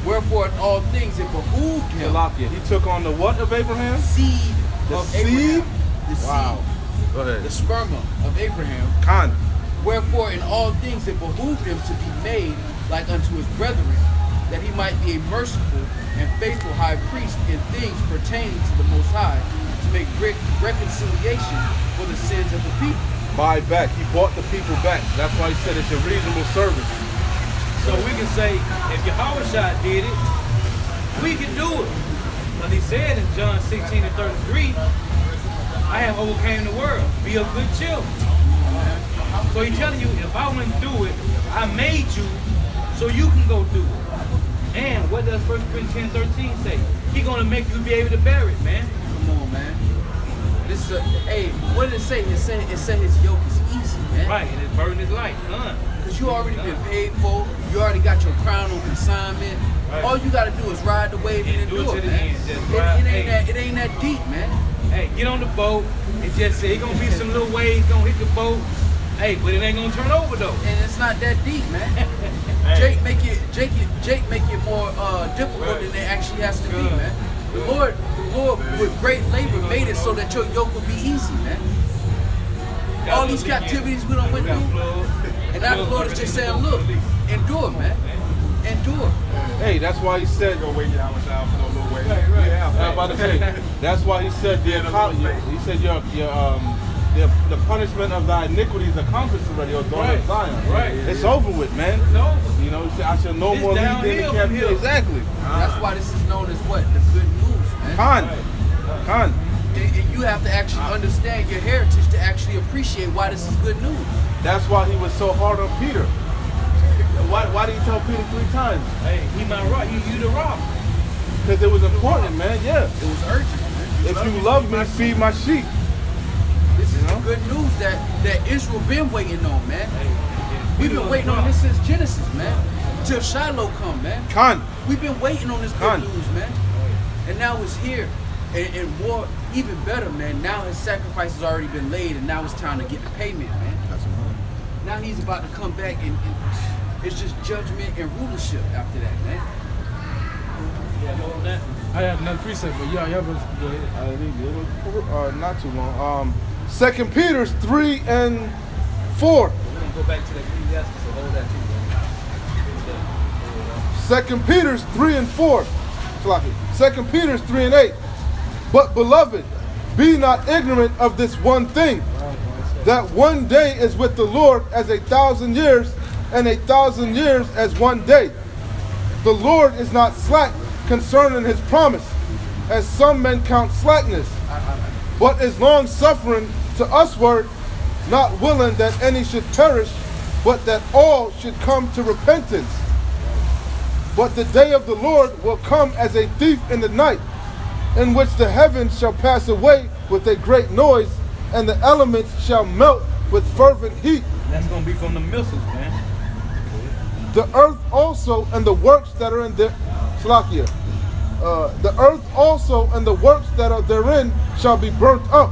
Wherefore in all things it behooved him. He took on the what of Abraham? Seed of seed? Abraham. The Wow. seed. Go ahead. The sperma of Abraham. Con. Wherefore in all things it behooved him to be made like unto his brethren, that he might be a merciful and faithful high priest in things pertaining to the Most High, to make reconciliation for the sins of the people. Buy back. He bought the people back. That's why he said it's a reasonable service. So we can say, if Yahweh Shai did it, we can do it. But he said in John 16:33, I have overcame the world. Be of good cheer. So he's telling you, if I went through it, I made you so you can go through it. And what does 1 Corinthians 10:13 say? He's going to make you be able to bear it, man. Come on, man. This is what did it say? It said his yoke is easy, man. Right, and his burden is light. None. Because you already been paid for. You already got your crown on consignment. Right. All you got to do is ride the wave and do it endure, to the man. end. Just ride. It ain't that deep, man. Hey, get on the boat and just say, it's going to be some little waves going to hit the boat. Hey, but it ain't going to turn over, though. And it's not that deep, man. Jake make it more difficult than it actually has to be, man. The Lord with great labor made it so that your yoke would be easy, man. All these captivities we done went through, and now the Lord is just saying, look, endure, man. Endure. Hey, that's why he said. Go wait Yahweh Shai for no little way. I'm about to say. That's why he said your the punishment of thy iniquity is accomplished already, O daughter of Zion. Right. It's over with, man. It's over. You know, I shall no It's more lead thee downhill into from captivity. here. Exactly. That's why this is known as what? The good news, man. Khan. And you have to actually understand your heritage to actually appreciate why this is good news. That's why he was so hard on Peter. Why did he tell Peter 3 times? Hey, he my rock. You the rock. Because it was important, man. Yeah. It was urgent, man. If you love me, feed my sheep. This is You know? the good news that Israel been waiting on, man. We've been waiting on this since Genesis, man. Till Shiloh come, man. Khan. We've been waiting on this good Done. news, man. And now it's here. And more, even better, man. Now his sacrifice has already been laid, and now it's time to get the payment, man. Now he's about to come back, and it's just judgment and rulership after that, man. Yeah, more than that. I have another precept, but yeah, go ahead. It was not too long. 2 Peter 3 and 4. We're gonna go back to the Ecclesiastes, so hold that too, 2 Peter 3 and 4. 2 Peter 3 and 8. But beloved, be not ignorant of this one thing, that one day is with the Lord as 1,000 years, and 1,000 years as one day. The Lord is not slack concerning his promise, as some men count slackness, but is long suffering to usward, not willing that any should perish, but that all should come to repentance. But the day of the Lord will come as a thief in the night, in which the heavens shall pass away with a great noise, and the elements shall melt with fervent heat. That's gonna be from the missiles, man. The earth also and the works that are in the the earth also and the works that are therein shall be burnt up.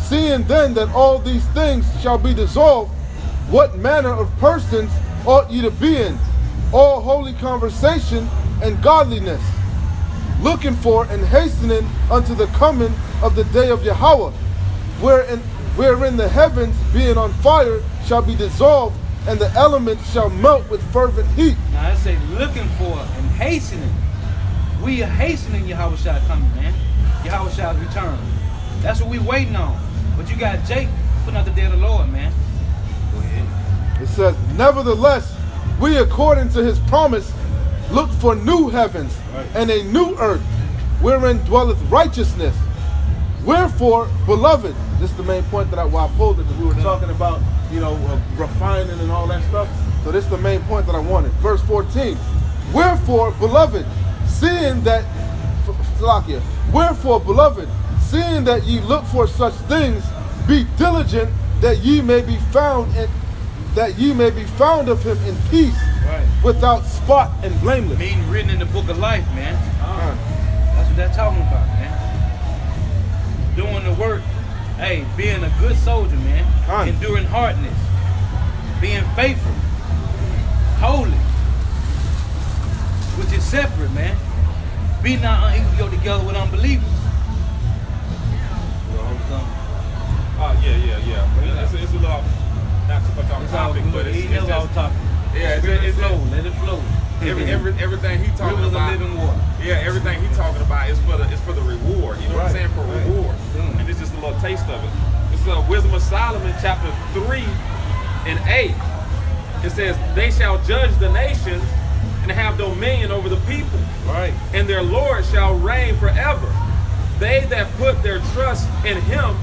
Seeing then that all these things shall be dissolved, what manner of persons ought ye to be in? All holy conversation and godliness, looking for and hastening unto the coming of the day of Yahweh, wherein the heavens being on fire shall be dissolved, and the elements shall melt with fervent heat. Now I say looking for and hastening. We are hastening Yahweh Shai coming, man. Yahweh Shai's return. That's what we waiting on. But you got Jake putting out the day of the Lord, man. Go ahead. It says, nevertheless, we according to his promise look for new heavens and a new earth, wherein dwelleth righteousness. Wherefore, beloved, this is the main point that why I pulled it, because we were talking about, refining and all that stuff. So this is the main point that I wanted. Verse 14. Wherefore, beloved, seeing that, wherefore, beloved, seeing that ye look for such things, be diligent that ye may be found of him in peace, Right. without spot and blameless. Being written in the book of life, man. That's what they're talking about, man. Doing the work. Hey, being a good soldier, man. Enduring hardness. Being faithful. Holy. Which is separate, man. Be not unequal together with unbelievers. Yeah. It's a little, not too much off topic, but it's never just, off topic. yeah, It's flow. Let it flow. everything he talking Rivers of about. living water. Yeah, everything he talking about is for the reward. You know what I'm saying? For reward. Mm. And it's just a little taste of it. It's Wisdom of Solomon, chapter 3 and 8. It says, they shall judge the nations and have dominion over the people. Right. And their Lord shall reign forever. They that put their trust in him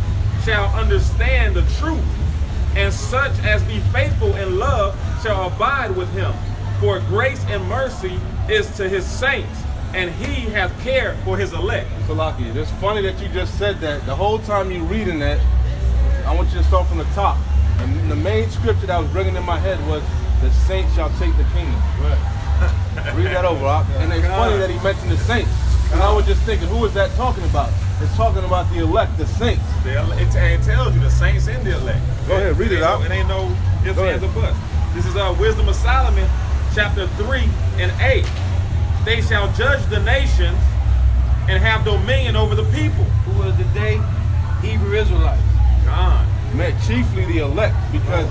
shall understand the truth, and such as be faithful in love shall abide with him. For grace and mercy is to his saints, and he hath care for his elect. Salakia, it's funny that you just said that. The whole time you reading that, I want you to start from the top. And the main scripture that was ringing in my head was, the saints shall take the kingdom. Right. Read that over, Ak. And it's funny that he mentioned the saints. And I was just thinking, who is that talking about? It's talking about the elect, the saints. It tells you the saints and the elect. Go ahead, read it out. It ain't no ifs, Go ands, or ahead. buts. This is Wisdom of Solomon, chapter 3 and 8. They shall judge the nations and have dominion over the people. Who was the day? Hebrew Israelites. God. Man, chiefly the elect, because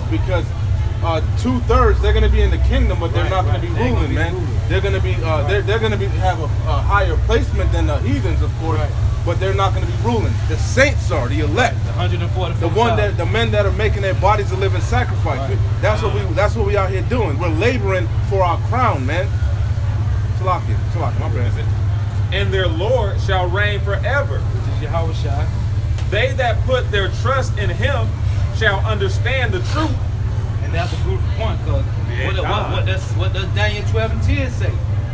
2/3 they're gonna be in the kingdom, but they're not gonna be They ain't ruling, gonna be man. ruling. They're gonna be have a higher placement than the heathens, of course. but they're not going to be ruling. The saints are, the elect. The 144. The men that are making their bodies a living sacrifice. Right. That's what we out here doing. We're laboring for our crown, man. Salakia, my brother. And their Lord shall reign forever. Which is Yahweh Shai. They that put their trust in him shall understand the truth. And that's a beautiful point, because what does Daniel 12 and 10 say?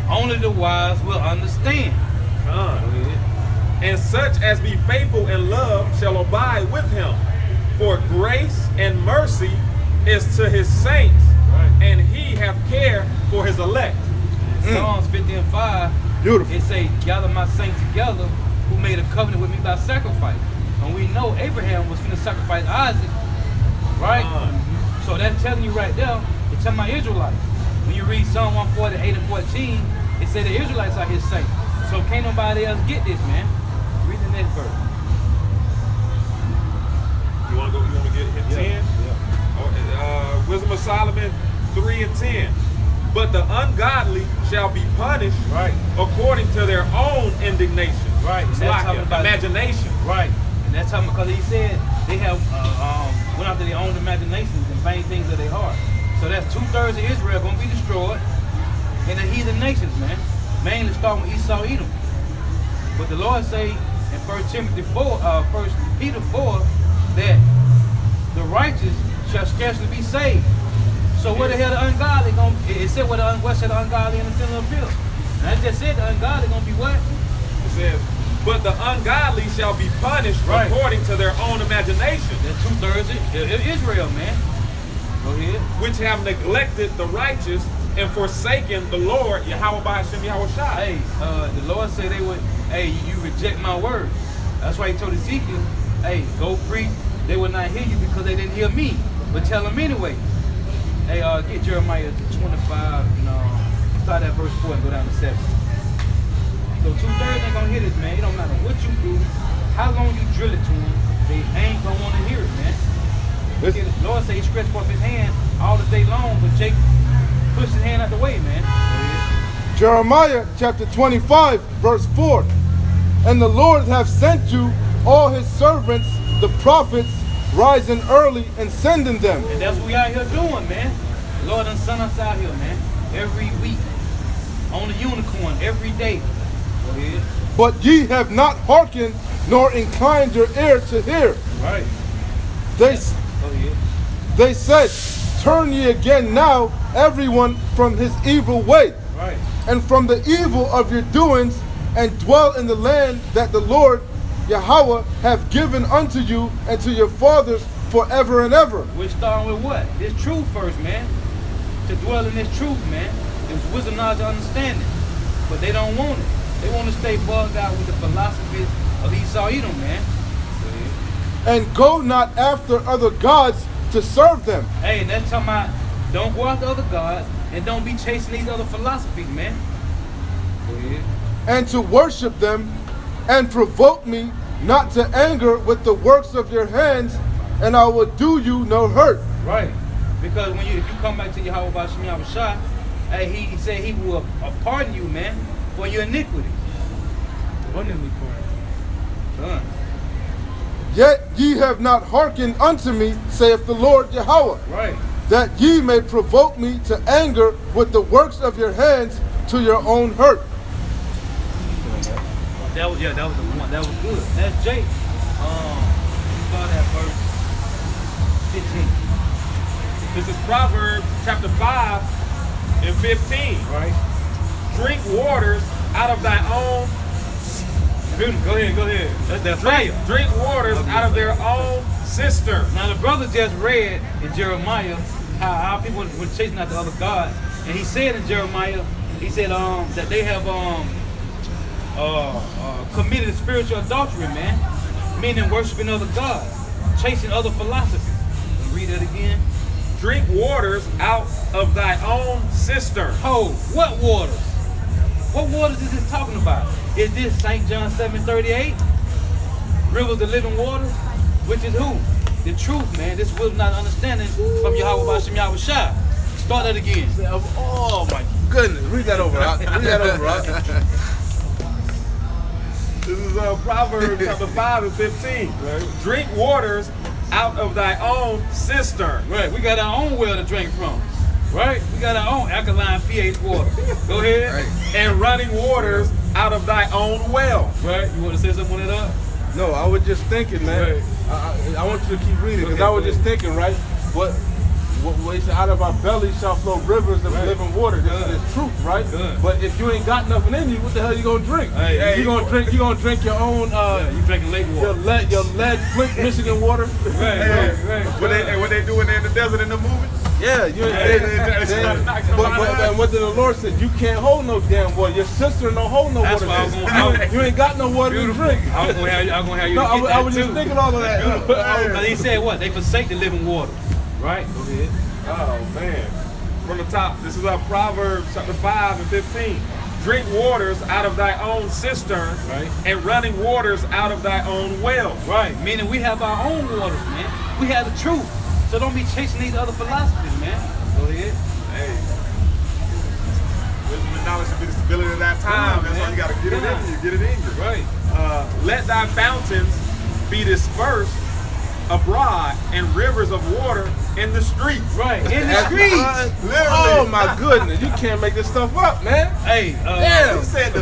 Only the wise will understand. And such as be faithful in love shall abide with him. For grace and mercy is to his saints, and he hath care for his elect. Psalms 50 and 5, Beautiful. it say, gather my saints together who made a covenant with me by sacrifice. And we know Abraham was finna sacrifice Isaac, right? So that's telling you right there, it's telling my Israelites. When you read Psalm 148 and 14, it say the Israelites are his saints. So can't nobody else get this, man. Read the next verse. You want to hit 10? Yeah. Wisdom of Solomon 3 and 10. But the ungodly shall be punished according to their own indignation. Right. And that's talking about imagination. Right. And that's talking because he said they have went after their own imaginations and vain things of their heart. So that's 2/3 of Israel going to be destroyed in the heathen nations, man. Mainly starting with Esau, Edom. But the Lord say in 1 Peter 4 that the righteous shall scarcely be saved. So where the hell the ungodly gonna? It said what said the ungodly in the sinner of bill. And I just said the ungodly gonna be what? It says, but the ungodly shall be punished according to their own imagination. That's 2/3 of Israel, man. Go ahead. Which have neglected the righteous and forsaken the Lord, Yahweh by Hashem Yahweh Shai. Hey, the Lord said they would, hey, you reject my word. That's why he told Ezekiel, hey, go preach. They would not hear you because they didn't hear me. But tell them anyway. Hey, get Jeremiah 25, start at verse 4 and go down to 7. So 2/3 ain't gonna hear this, man. It don't matter what you do, how long you drill it to them, they ain't gonna want to hear it, man. The Lord said he stretched forth his hand all the day long, but Jake pushed his hand out the way, man. Jeremiah chapter 25, verse 4. And the Lord hath sent you all his servants, the prophets, rising early and sending them. And that's what we out here doing, man. The Lord done sent us out here, man. Every week. On the unicorn, every day. Go ahead. But ye have not hearkened, nor inclined your ear to hear. Right. Go ahead. They said, turn ye again now, everyone from his evil way. Right. And from the evil of your doings, and dwell in the land that the Lord Yahweh hath given unto you and to your fathers forever and ever. We're starting with what? This truth first, man. To dwell in this truth, man. It's wisdom, knowledge, and understanding. But they don't want it. They want to stay bugged out with the philosophies of Esau Edom, man. And go not after other gods to serve them. Hey, and that's talking about don't go after other gods and don't be chasing these other philosophies, man. Go ahead. And to worship them, and provoke me not to anger with the works of your hands, and I will do you no hurt. Right. Because if you come back to Yahweh by Shem Yahweh Shai, hey, he said he will pardon you, man, for your iniquity. Abundantly pardon. Son. Yet ye have not hearkened unto me, saith the Lord Yahweh, Right. that ye may provoke me to anger with the works of your hands to your own hurt. That was the one. That was good. That's Jake. Start at verse 15. This is Proverbs chapter 5 and 15. Right. Drink waters out of thy own. Go ahead. That's that fire. Drink waters out of their own cistern. Now the brother just read in Jeremiah how people were chasing after other gods, and he said in Jeremiah, he said that they have committed spiritual adultery, man, meaning worshiping other gods, chasing other philosophies. Read that again. Drink waters out of thy own cistern. Oh, what waters? What waters is this talking about? Is this St. John 7:38? Rivers of living water? Which is who? The truth, man. This will not understanding from Yahweh Bashem Yahweh Shai. Start that again. Oh my goodness. Read that over, Rock. Read that over, Rock. This is Proverbs chapter 5 and 15. Right. Drink waters out of thy own cistern. Right, we got our own well to drink from. Right? We got our own alkaline pH water. Go ahead. Right. And running waters out of thy own well. Right? You want to say something on that up? No, I was just thinking, man. Right. I want you to keep reading because Okay, I was go just thinking, right? What he said, out of our belly shall flow rivers of Right. living water. This Good. is truth, right? Good. But if you ain't got nothing in you, what the hell you gonna drink? Hey, you gonna drink your own You drinking lake your water. lead Flint, Michigan water. Right. What they doing there in the desert in the movie? Yeah, you ain't. But what did the Lord said? You can't hold no damn water. Your sister don't hold no That's water. why I was gonna- You ain't got no water to drink. I'm gonna have you No, to get I was that just too. thinking all of that. Because he said what? They forsake the living water. Right? Go ahead. Oh man. From the top, this is Proverbs chapter 5 and 15. Drink waters out of thy own cistern, Right. and running waters out of thy own well. Right. Meaning we have our own waters, man. We have the truth. So don't be chasing these other philosophies, man. Go ahead. Hey. Wisdom and knowledge should be the stability of that time. That's why you gotta get it in you. Get it in you. Right. Let thy fountains be dispersed abroad, and rivers of water in the streets. Right. In the streets. Oh my goodness, you can't make this stuff up, man. Hey, Damn. It said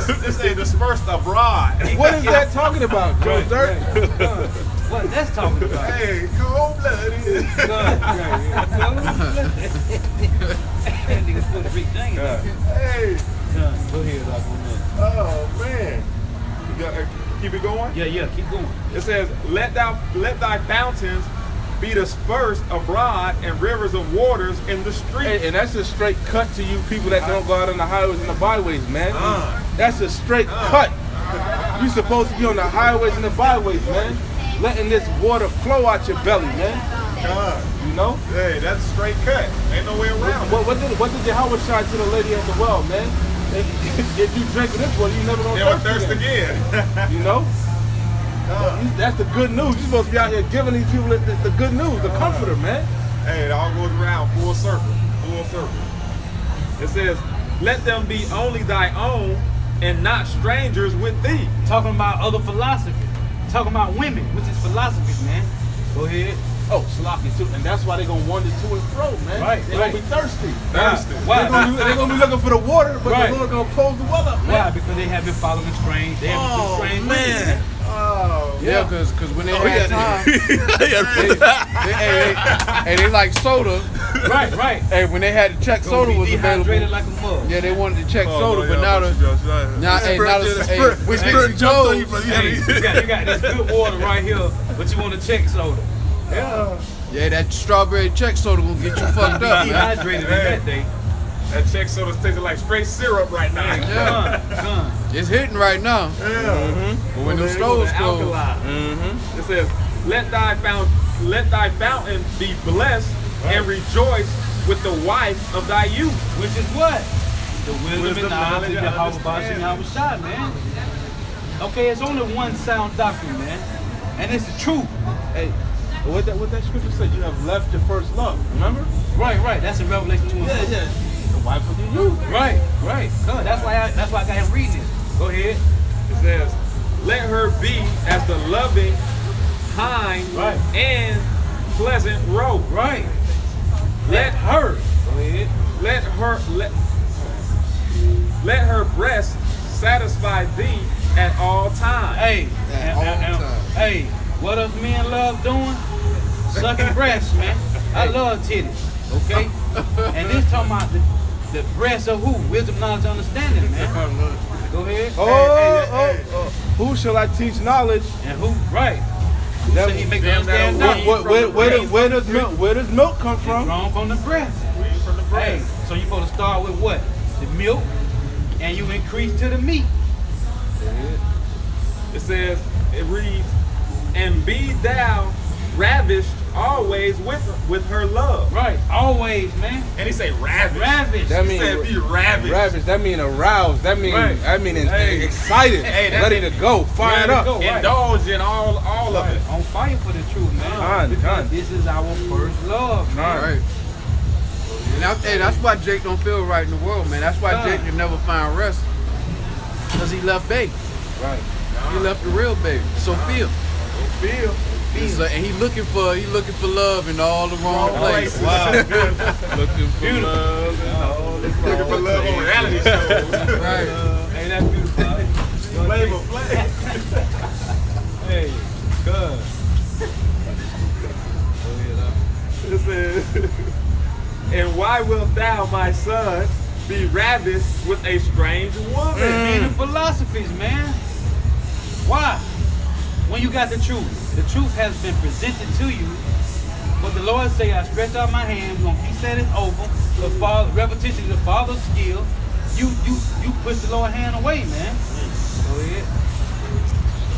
dispersed abroad. What is that talking about, Joe Right, Dirt? what that's talking about? Hey, cold-blooded. That nigga put a big thing in there. Hey. Go ahead, Doc, on that. Oh man. You got, keep it going? Yeah, keep going. It says, let thy fountains be dispersed abroad, and rivers of waters in the streets. And that's a straight cut to you people that don't go out on the highways and the byways, man. That's a straight cut. You supposed to be on the highways and the byways, man. Letting this water flow out your belly, man. You know? Hey, that's a straight cut. Ain't no way around it. What did Yahweh say to the lady at the well, man? If you drink of this water, you never gonna Never thirst thirst again. again. You know? That's the good news. You're supposed to be out here giving these people the good news, the comforter, man. Hey, it all goes around full circle. Full circle. It says, let them be only thy own, and not strangers with thee. Talking about other philosophy. Talking about women, which is philosophy, man. Go ahead. Oh, sloppy too, and that's why they're gonna wander to and fro, man. Right, They're right. gonna be thirsty. Thirsty. Why? They're gonna be looking for the water, but Right. the Lord gonna close the well up, man. Why? Because they have been following strange. They have been Oh, strange women, man. Oh, Yeah, cause when they had time, they like soda. Right. Hey, when they had to check Gonna soda be was dehydrated available. like a mug. Yeah, they wanted to check soda, no, but yeah, now but the now hey, now the hey, when Dixie goes, Hey, you got this good water right here, but you want to check soda. yeah, that strawberry check soda gonna get you fucked up, man. Dehydrated in that day. that check soda's tasting like straight syrup right now. Come. It's hitting right now. Yeah. But when the stores close, It says, let thy fountain be blessed, and rejoice with the wife of thy youth. Which is what? The wisdom Wisdom, and knowledge of knowledge, Yahweh Bashim understanding. Yahweh man. Okay, it's only one sound doctrine, man. And it's the truth. Hey, what that scripture said, you have left your first love. Remember? Right. That's in Revelation 2 and 4. Yeah. The wife of your youth. Right. Come on, that's why I got him reading it. Go ahead. It says, let her be as the loving hind Right. and pleasant roe. Right. Let her, Go ahead. let her breast satisfy thee at all times. Hey, all the time. hey, what us men love doing? Sucking breasts, man. I love titties. Okay? And this talking about the breasts of who? Wisdom, knowledge, understanding, man. Go ahead. Who shall I teach knowledge? And who? Right. Who That- said he make them them stand that up? Where does milk come from? Drawn from the breast. From the Hey, breast. so you supposed to start with what? The milk, and you increase to the meat. It says, it reads, and be thou ravished always with her love. Right. Always, man. And he say ravished. Ravished. That He means said be ravished. ravished. That means aroused. That means Right. Hey. excited, Hey, that ready to go, fired Ready to up. go. Right. Indulge in all of it. On fire for the truth, man. Done. Because this is our first love, man. right. And that's why Jake don't feel right in the world, man. That's why Jake can never find rest, cause he left Bay. Right. He left the real baby. Sophia. Feel. And he looking for love in all the wrong places. Wow. Looking for love in all the wrong Looking for love on reality shows. Right. Hey, that's beautiful. Flavor, Hey, good. It says, and why wilt thou, my son, be ravished with a strange woman? Meaning philosophies, man. Why? When you got the truth has been presented to you. But the Lord say, I stretch out my hand, we're gonna keep setting over. The Father, repetition is the Father's skill. You push the Lord's hand away, man. Go ahead.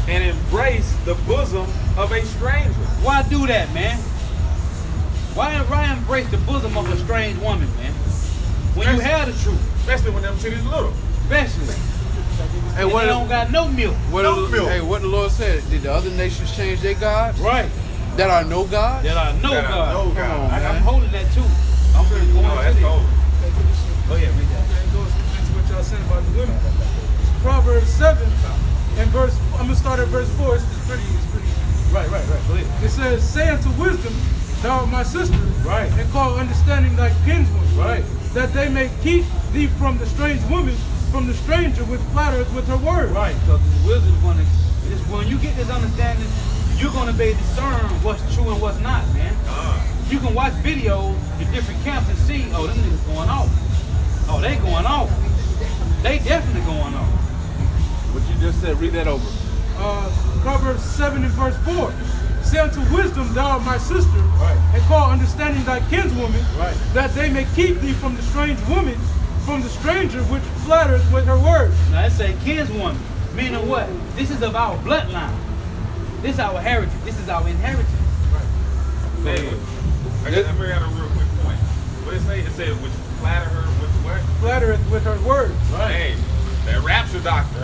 And embrace the bosom of a stranger. Why do that, man? Why embrace the bosom of a strange woman, man? When you have the truth, Especially when them titties little. especially. Hey, And what they don't got no milk. what the Lord said? Did the other nations change their gods? Right. That are no gods? That I know That I God. know God. I'm holding that too. I'm going to go Oh, into that's this. cold. Oh yeah, read that. That goes into what y'all saying about the women. Proverbs 7 and verse. I'm gonna start at verse 4. It's pretty. Right. Go ahead. It says, "Say unto wisdom, thou art my sister, Right. and call understanding thy kinswoman, Right. that they may keep thee from the strange woman, from the stranger which flattereth with her word." Right, because the wisdom is going to, when you get this understanding, you're going to be able to discern what's true and what's not, man. You can watch videos in different camps and see, oh, them niggas going off. Oh, they going off. They definitely going off. What you just said, read that over. Proverbs 7 and verse 4. "Say unto wisdom, thou art my sister, Right. and call understanding thy kinswoman, Right. that they may keep thee from the strange woman, from the stranger which flattereth with her word." Now it say kinswoman, meaning what? This is of our bloodline. This is our heritage. This is our inheritance. Hey, I got a real quick point. What it say? It said, which flatter her with what? Flattereth with her word. Hey, that rapture doctor.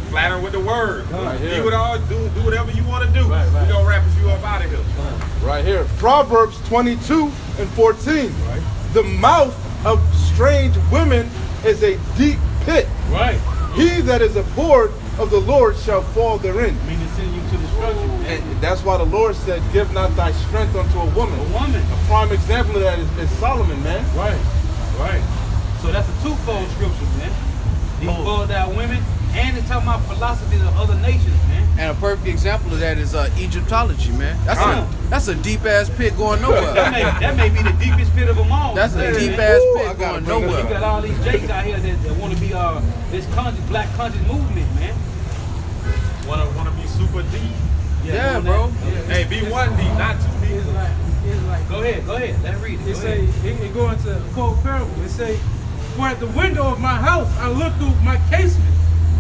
Flatter with the word. Right here. Do whatever you want to do. Right. We gonna wrap you up out of here. Right here. Proverbs 22 and 14. Right. The mouth of strange women is a deep pit. Right. He that is abhorred of the Lord shall fall therein. Meaning sending you to destruction, man. And that's why the Lord said, give not thy strength unto a woman. A woman. A prime example of that is Solomon, man. Right. So that's a twofold scripture, man. These boiled down women, and it's talking about philosophies of other nations, man. And a perfect example of that is Egyptology, man. That's a deep ass pit going nowhere. That may be the deepest pit of them all. That's a man. deep ass Ooh, I pit gotta going bring this You nowhere. got all these jakes out here that want to be this black conscious movement, man. Wanna be super deep. Yeah, doing bro. that. Hey, be one deep, not too deep. It's like Go ahead. Let's read it. it Go say ahead. it go into a quote parable. It say, "For at the window of my house I looked through my casement,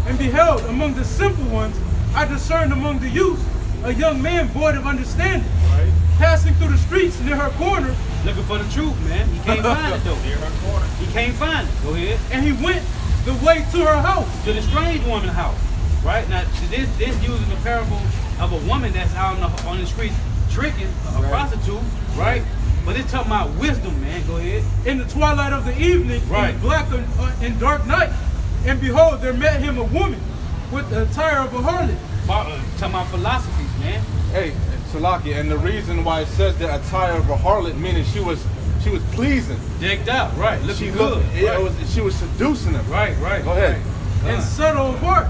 and beheld among the simple ones I discerned among the youth a young man void of understanding, Right. passing through the streets near her corner, Looking for the truth, man. He can't find it though. Near her corner. He can't find it. Go ahead. and he went the way to her house." To the strange woman's house. Right? Now, this using the parable of a woman that's out on the streets tricking a prostitute, right? But it's talking about wisdom, man. Go ahead. In the twilight of the evening, Right. in black and dark night, and behold, there met him a woman with the attire of a harlot. Talking about philosophies, man. Hey, Salaki, and the reason why it says the attire of a harlot, meaning she was pleasing. Decked out, right? Looking She good. she was seducing him. Right. Go ahead. And subtle of heart.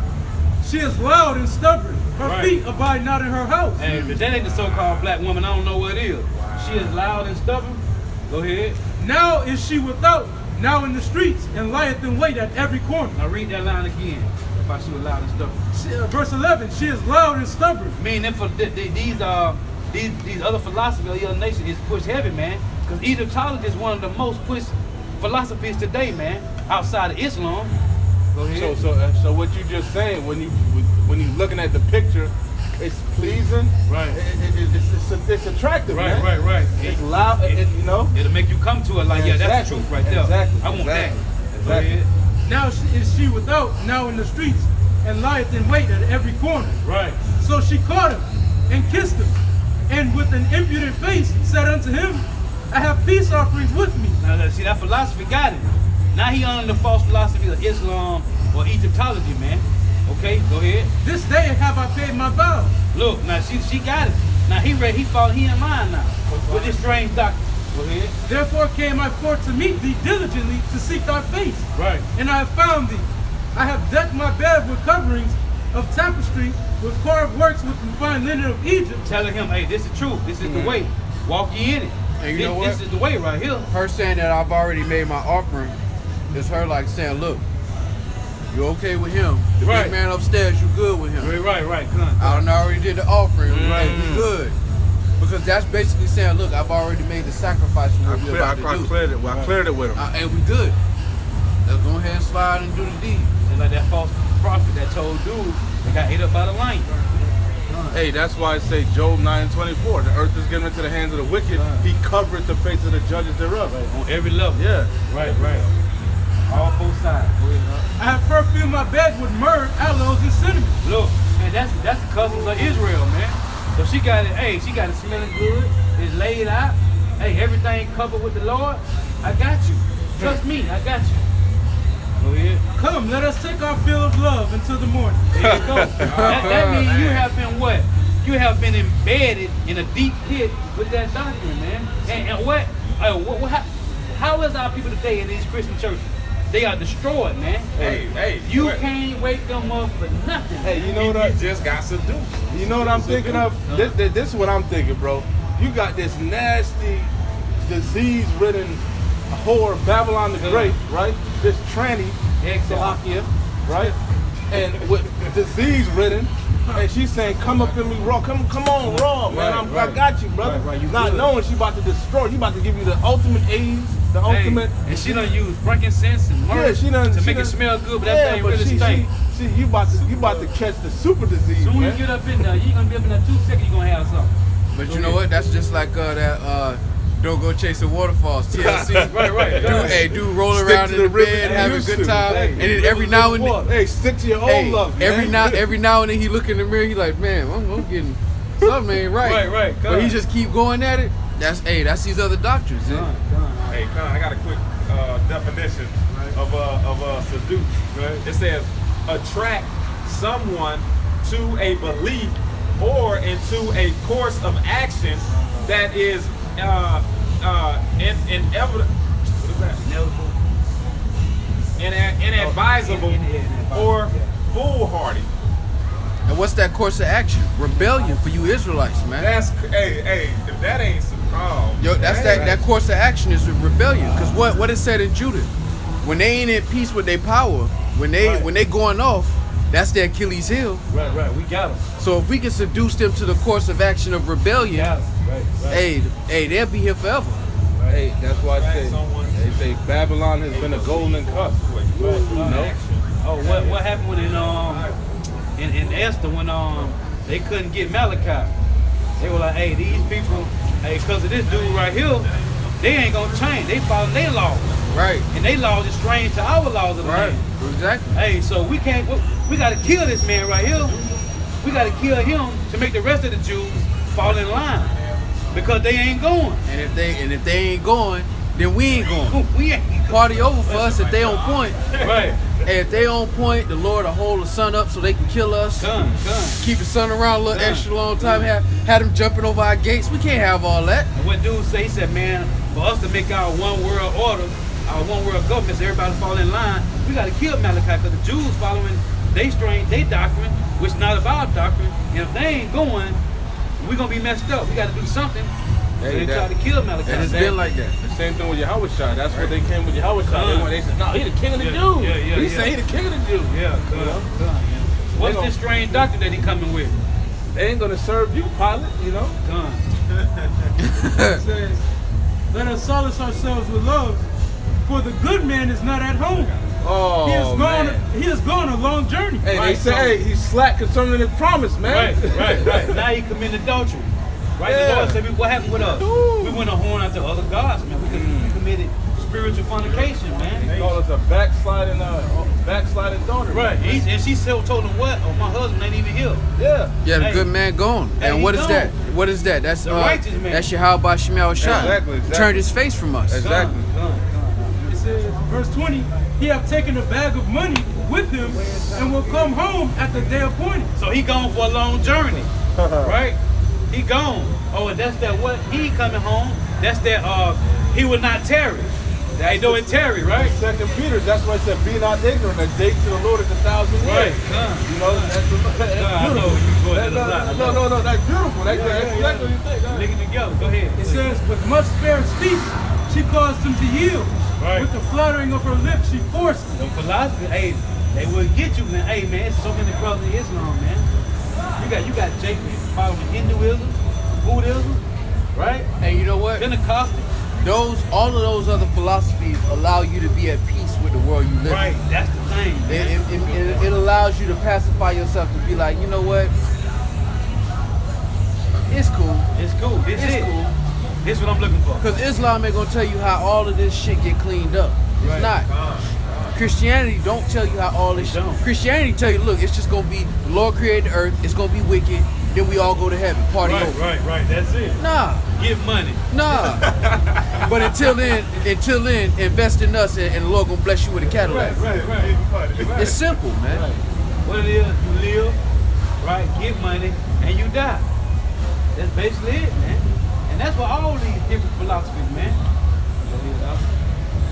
She is loud and stubborn. Her Right. feet abide not in her house. Hey, but that ain't the so-called black woman. I don't know what it is. She is loud and stubborn. Go ahead. Now is she without, now in the streets, and lieth in wait at every corner. Now read that line again. If she was loud and stubborn. Verse 11, she is loud and stubborn. Meaning for these other philosophies of the other nations is pushed heavy, man. Because Egyptology is one of the most pushed philosophies today, man. Outside of Islam. Go ahead. So what you just saying, when you looking at the picture, it's pleasing. Right. It's attractive, man. Right. It's loud. You know. It'll make you come to it like, yeah, that's the Exactly. truth right there. Exactly. I want that. Exactly. Go ahead. Now is she without, now in the streets, and lieth in wait at every corner. Right. So she caught him and kissed him, and with an impudent face said unto him, I have peace offerings with me. Now, see, that philosophy got him. Now he under the false philosophy of Islam or Egyptology, man. Okay, go ahead. This day have I paid my vows. Look, now she got it. Now he ready, he in line now with this strange doctor. Go ahead. Therefore came I forth to meet thee diligently to seek thy face. Right. And I have found thee. I have decked my bed with coverings of tapestry, with carved works with the fine linen of Egypt. Telling him, hey, this is true. This is the way. Walk ye in it. And you know what? This is the way right here. Her saying that I've already made my offering is her like saying, look, you okay with him? The Right. big man upstairs, you good with him? Right. Come on. I done already did the offering, Right. we good. Because that's basically saying, look, I've already made the sacrifice for what we're about to do. I cleared it with him. And we good. Let's go ahead and slide and do the deed. It's like that false prophet that told dude they got ate up by the lion. Hey, that's why I say Job 9:24. The earth is given into the hands of the wicked. He covereth the face of the judges thereof. On every level. Yeah. Right. All both sides. Go ahead, huh? I have perfumed my bed with myrrh, aloes, and cinnamon. Look, man, that's the cousins of Israel, man. So she got it, hey, she got it smelling good. It's laid out. Hey, everything covered with the Lord. I got you. Trust me, I got you. Go ahead. Come, let us take our fill of love until the morning. There you go. that means you have been what? You have been embedded in a deep pit with that doctrine, man. And what? How is our people today in these Christian churches? They are destroyed, man. Hey, You can't wake them up for nothing. Hey, you know what? He just got seduced. You know what I'm thinking of? This is what I'm thinking, bro. You got this nasty, disease-ridden whore, Babylon the Great, right? This tranny, Salakia, right? And with disease-ridden, and she's saying, "Come up in me raw, come on raw, man. I got you, brother." Right, you Not good. knowing she about to destroy, you about to give you the ultimate AIDS, the ultimate. And she done use frankincense and myrrh Yeah, she done to she make done- it smell good, but that yeah, thing but really she, stink. she, you about to catch the super disease, Soon man. you get up in there, you ain't gonna be up in there 2 seconds, you gonna have something. But you know what? That's just like that Don't Go Chasing Waterfalls, TLC. Right. Dude rolling Stick around to in the the rhythm bed, you having a used good to. time. Hey, And then every now and then, Hey, stick to your old love, man. every now and then he look in the mirror, he like, man, I'm getting something ain't right. Right. But he just keep going at it. That's these other doctrines. Hey, Con, I got a quick definition of seduce. Right? It says attract someone to a belief or into a course of action that is inevitable. What is that? Inadvisable or foolhardy. And what's that course of action? Rebellion for you Israelites, man. That's hey. If that ain't some, Yo, that's that course of action is a rebellion. Because what it said in Judah, when they ain't in peace with their power, when they going off, that's their Achilles heel. Right, we got them. So if we can seduce them to the course of action of rebellion, Right. hey, they'll be here forever. Hey, that's why I say Babylon has been a golden cup. You know? Oh, what happened with it in Esther when they couldn't get Malachi? They were like, hey, these people, hey, because of this dude right here, they ain't gonna change. They follow their laws. Right. And they laws is strange to our laws of the land. Exactly. Hey, so we gotta kill this man right here. We gotta kill him to make the rest of the Jews fall in line. Because they ain't going. And if they ain't going, then we ain't going. We ain't Party over for us if they on point. Right. Hey, if they on point, the Lord will hold the sun up so they can kill us. Done. Keep the sun around a little extra long time. Had them jumping over our gates. We can't have all that. And what dude say, he said, man, for us to make our one world order, our one world government, so everybody fall in line, we got to kill Malachi because the Jews following they doctrine, which not of our doctrine. And if they ain't going, we're going to be messed up. We got to do something. So they try to kill Malachi. And it's been like that. The same thing with Yahushua. That's what they came with Yahushua. They said, no, he the king of the Jews. Yeah, He said he the king of the Jews. Yeah, what's this strange doctrine that he coming with? They ain't gonna serve you, Pilate, you know? Done. It says, let us solace ourselves with love, for the good man is not at home. Oh, He has gone a long journey. Hey, Right, they say, hey, he's slack concerning his promise, man. Right. Now he committed adultery. Right? Yeah. The Lord said, what happened with us? We went a horn after other gods, man. We committed spiritual fornication, man. They call us a backsliding daughter. Right. And she still told him what? Oh, my husband ain't even here. Yeah. Yeah, the Hey. good man gone. Hey, And he what is gone. that? What is that? That's The righteous man. That's Yahweh Shemel Shah. Exactly. Turned his face from us. Exactly. It says, verse 20, he have taken a bag of money with him and will come home at the day appointed. So he gone for a long journey, right? He gone. Oh, and that's that what? He ain't coming home. That's that he will not tarry. They doing tarry, right? Second Peter, that's why it said, be not ignorant, a date to the Lord is 1,000 years. Right. You know, that's I know you going to the line. no, that's beautiful. That's exactly what you think. Link it together. Go ahead. It says, with much fair speech, she caused him to yield. Right. With the fluttering of her lips, she forced him. The philosophy, hey, they will get you, man. Hey, man, it's so many brothers in Islam, man. You got Jake following Hinduism, Buddhism, right? And you know what? Pentecostal. All of those other philosophies allow you to be at peace with the world you live Right, in. that's the thing. Man. It allows you to pacify yourself to be like, you know what? It's cool. It's cool. This It's it. cool. This what I'm looking for. Because Islam ain't gonna tell you how all of this shit get cleaned up. It's Right. not. Christianity don't tell you how all this shit. don't. Christianity tell you, look, it's just gonna be the Lord created the earth. It's gonna be wicked. Then we all go to heaven. Party over. Right. That's it. Nah. Give money. Nah. But until then, invest in us and the Lord gonna bless you with a Cadillac. Right. It's simple, man. What it is, you live, right, get money, and you die. That's basically it, man. And that's what all these different philosophies, man.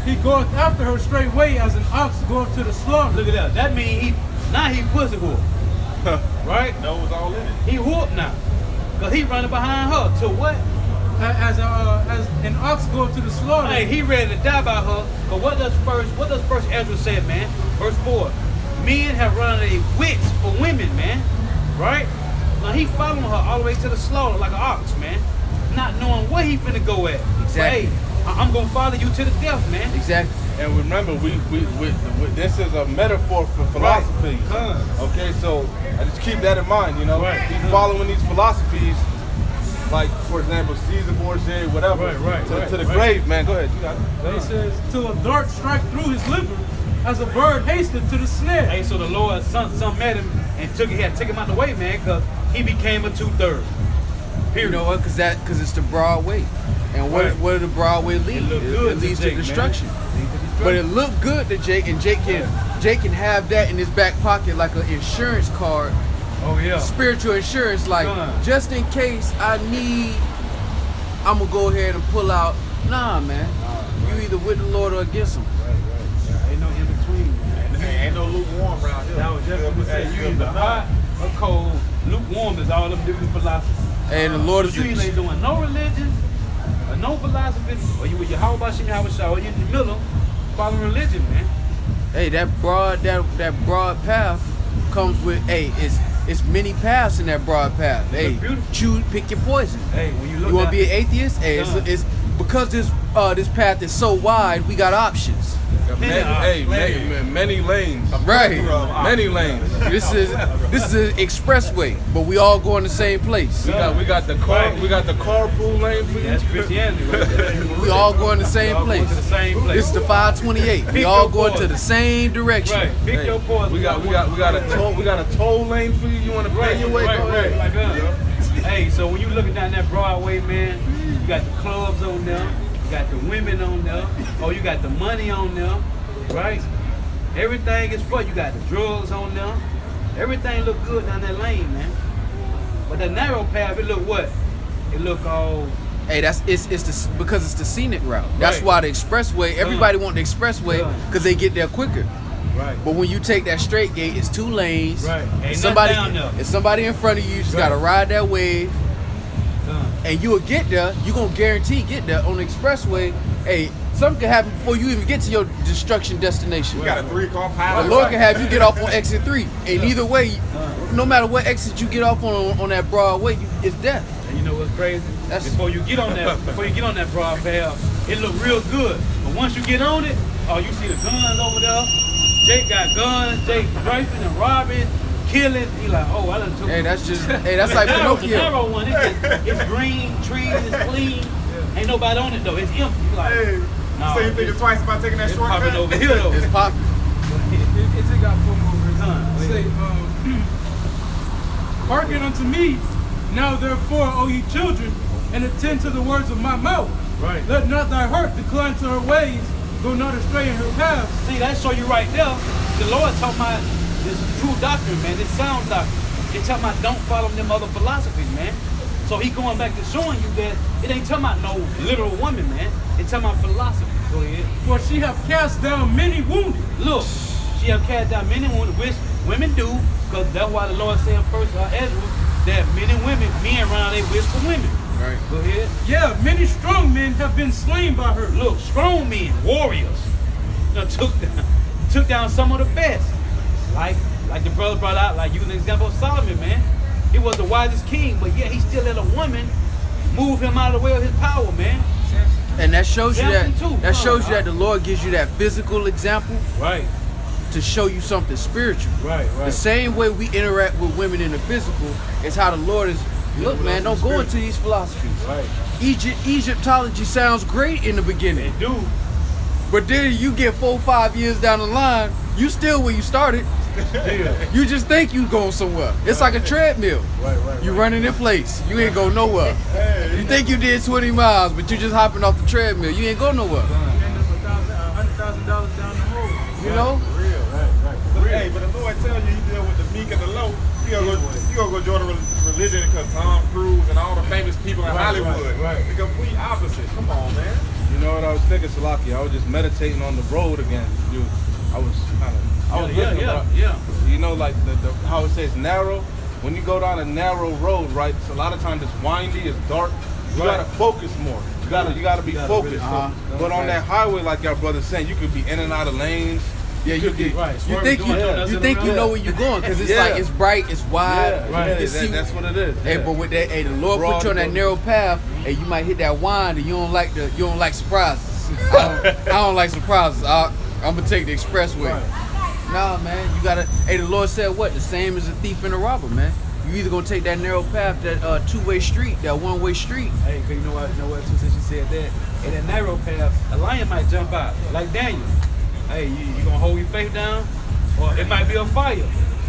He goeth after her straightway as an ox goeth to the slaughter. Look at that. That means he pussy whoop. Right? No, it was all in it. He whoop now. Cause he running behind her to what? As an ox goeth to the slaughter. Hey, he ready to die by her. But what does first Ezra say, man? Verse 4. Men have run their wits for women, man. Right? Now he following her all the way to the slaughter like an ox, man. Not knowing where he finna go at. Exactly. Hey, I'm gonna follow you to the death, man. Exactly. And remember, we this is a metaphor for philosophies. Right. Okay, so I just keep that in mind. You know, Right. he's following these philosophies, like for example, Caesar Borgia, whatever, to the grave. Man, go ahead. You got it. It says, till a dart strike through his liver, as a bird hasteth to the snare. Hey, so the Lord, son met him and took him out the way, man, because he became a 2/3. You know what? Because it's the broad way. And what Right. did the broad way lead? It look good leads to to Jake, destruction. man. But it looked good to Jake, and Jake can have that in his back pocket like an insurance card, Oh yeah. spiritual insurance. Like Son. just in case I'm gonna go ahead and pull out. Nah, man, you either with the Lord or against him. Ain't no in between, man. Ain't no lukewarm around here. That was just what we said. You either hot or cold. Lukewarm is all them different philosophies. And the Lord is You either ain't doing no religion or no philosophy, or you with your how about or you in the middle following religion, man. hey, that broad path comes with it's many paths in that broad path. Hey, beautiful. pick your poison. Hey, when you look You want at to be an atheist? Hey, Done. it's because this path is so wide, we got options. Many lanes. Right. Many lanes. This is an expressway, but we all going the same place. We got the carpool lane for you. that's Christianity right there. We all going the same All going place. to the same place. This is the 528. We Pick all your going to poison. the same direction. Right. Pick your poison. We got a toll lane for you. You want to pay your way? Go ahead. Like us. Hey, so when you looking down that Broadway, man, you got the clubs on there, you got the women on there, you got the money on there, right? Everything is for you. Got the drugs on there. Everything look good down that lane, man. But the narrow path, it look what? It look all. Hey, because it's the scenic route. That's Right. why the expressway. Everybody want the expressway Done. because they get there quicker. Right. But when you take that straight gate, it's 2 lanes. Right. Ain't If nothing down there. if somebody in front of you, you just gotta ride that wave, and you will get there. You gonna guarantee get there on the expressway. Hey, something can happen before you even get to your destruction destination. We got a 3-car The pilot. Lord can have you get off on exit 3, and either way, no matter what exit you get off on that broad way, it's death. And you know what's crazy? Before you get on that broad path, it look real good. But once you get on it, you see the guns over there. Jake got guns. Jake raping and robbing, killing. He like, I done took. Hey, that's like The Pinocchio. narrow one, it's green, trees, it's clean. Ain't nobody on it though. It's empty. You like, nah, So you thinking twice about taking that it's popping shortcut? over here though. It's popping. It just got 4 more verses. Done. Say, hearken unto me, now therefore, O ye children, and attend to the words of my mouth. Right. Let not thy heart decline to her ways, go not astray in her paths. See, that show you right there. The Lord talking about this true doctrine, man. This sound doctrine. They talking about don't follow them other philosophies, man. So he going back to showing you that it ain't talking about no literal woman, man. It's talking about philosophy. Go ahead. For she hath cast down many wounded. Look, she have cast down men and women, which women do, because that's why the Lord said first, Ezra, that men and women, men around they wish for women. Right. Go ahead. Yeah, many strong men have been slain by her. Look, strong men, warriors, took down some of the best. Like the brother brought out, like using the example of Solomon, man. He was the wisest king, but yet he still let a woman move him out of the way of his power, man. And that shows you that Samson too. that shows you that the Lord gives you that physical example Right, to show you something spiritual. right, The same way we interact with women in the physical is how the Lord is. Look, man, don't go into these philosophies. Right. Egyptology sounds great in the beginning, They do. but then you get 4 or 5 years down the line, you still where you started. Yeah. You just think you going somewhere. It's like a treadmill. Right. You running in place. You ain't go nowhere. You think you did 20 miles, but you just hopping off the treadmill. You ain't go nowhere. You end up $100,000 down the hole. You know? But, hey, but the Lord tells you he deal with the meek and the low. You gonna go join the religion because Tom Cruise and all the famous people in Hollywood. right. The complete opposite. Come on, man. You know what I was thinking, Salaki? I was just meditating on the road again. I was looking up. Yeah. You know, like the how it says narrow. When you go down a narrow road, right? It's a lot of times it's windy, it's dark. You gotta focus more. You gotta be focused. really- But on that highway, like our brother's saying, you could be in and out of lanes. Yeah, you could be. Right. You think you know where you're going because it's like it's bright, it's wide. Right. You can see. That's what it is. Hey, but with that, hey, the Lord Broad put you on that road. narrow path, and you might hit that wind, and you don't like surprises. I don't like surprises. I'm gonna take the expressway. Nah, man, you gotta. Hey, the Lord said what? The same as a thief and a robber, man. You either gonna take that narrow path, that two-way street, that one-way street. Hey, cause you know what? Too, since you said that, in that narrow path, a lion might jump out, like Daniel. Hey, you gonna hold your faith down, or it might be a fire.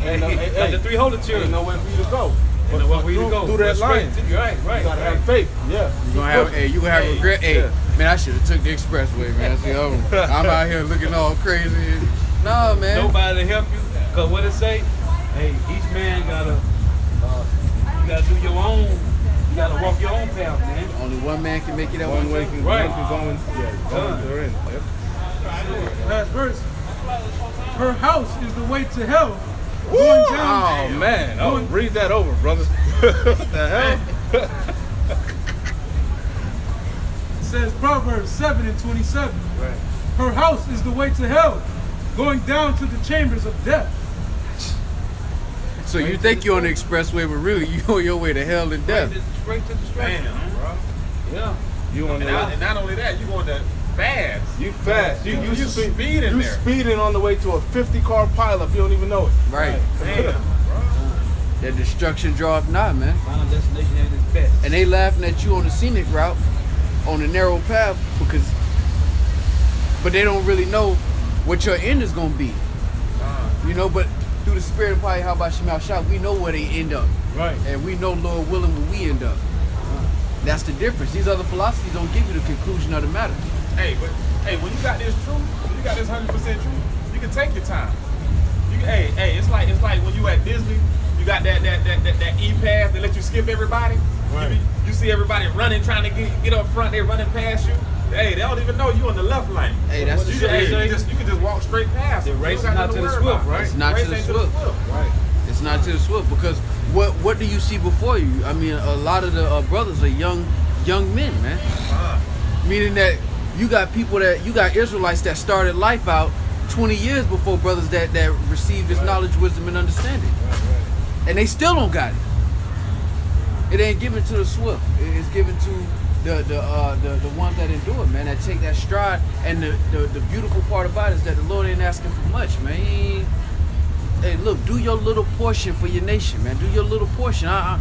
Hey, like the 3 holy children. Ain't nowhere for you to go. Ain't nowhere for you to go. Through that Straight line. to you. Right. You gotta have faith. Yeah. You gonna have, you gonna have regret. Hey, man, I should have took the expressway, man. I said, oh, I'm out here looking all crazy. Nah, man. Nobody to help you, cause what it say? Hey, each man gotta, you gotta do your own. You gotta walk your own path, man. Only one man can make it that One one way way. can Right. go in. Yeah. Done. They're in. Yep. Last verse. Her house is the way to hell. Going down. Oh man! Oh, read that over, brother. What the hell? It says Proverbs 7:27. Right. Her house is the way to hell, going down to the chambers of death. So you think you're on the expressway, but really you on your way to hell and death. Straight to destruction. Bro. Yeah. You on And not only that, you going to fast. You fast. You speeding You there. speeding on the way to a 50-car pileup. You don't even know it. Right. Damn, That destruction draweth nigh, man. Final destination at its best. And they laughing at you on the scenic route, on the narrow path, but they don't really know what your end is gonna be. You know, but through the spirit of probably how about Shemal Shah, we know where they end up. Right. And we know, Lord willing, where we end up. That's the difference. These other philosophies don't give you the conclusion of the matter. Hey, but when you got this truth, when you got this 100% truth, you can take your time. It's like when you at Disney, you got that E-pass that let you skip everybody. Right. You see everybody running, trying to get up front, they running past you. Hey, they don't even know you on the left lane. Hey, that's the you, truth. you can just walk straight past. The them. race You don't is got not to nothing the worry swift, about. right? It's not Race to the ain't swift. Right. It's not to the swift because what do you see before you? I mean, a lot of the brothers are young men, man. Meaning that you got Israelites that started life out 20 years before brothers that received this knowledge, wisdom, and understanding, and they still don't got it. It ain't given to the swift. It's given to the ones that endure, man, that take that stride. And the beautiful part about it is that the Lord ain't asking for much, man. He ain't, hey, look, do your little portion for your nation, man. Do your little portion. I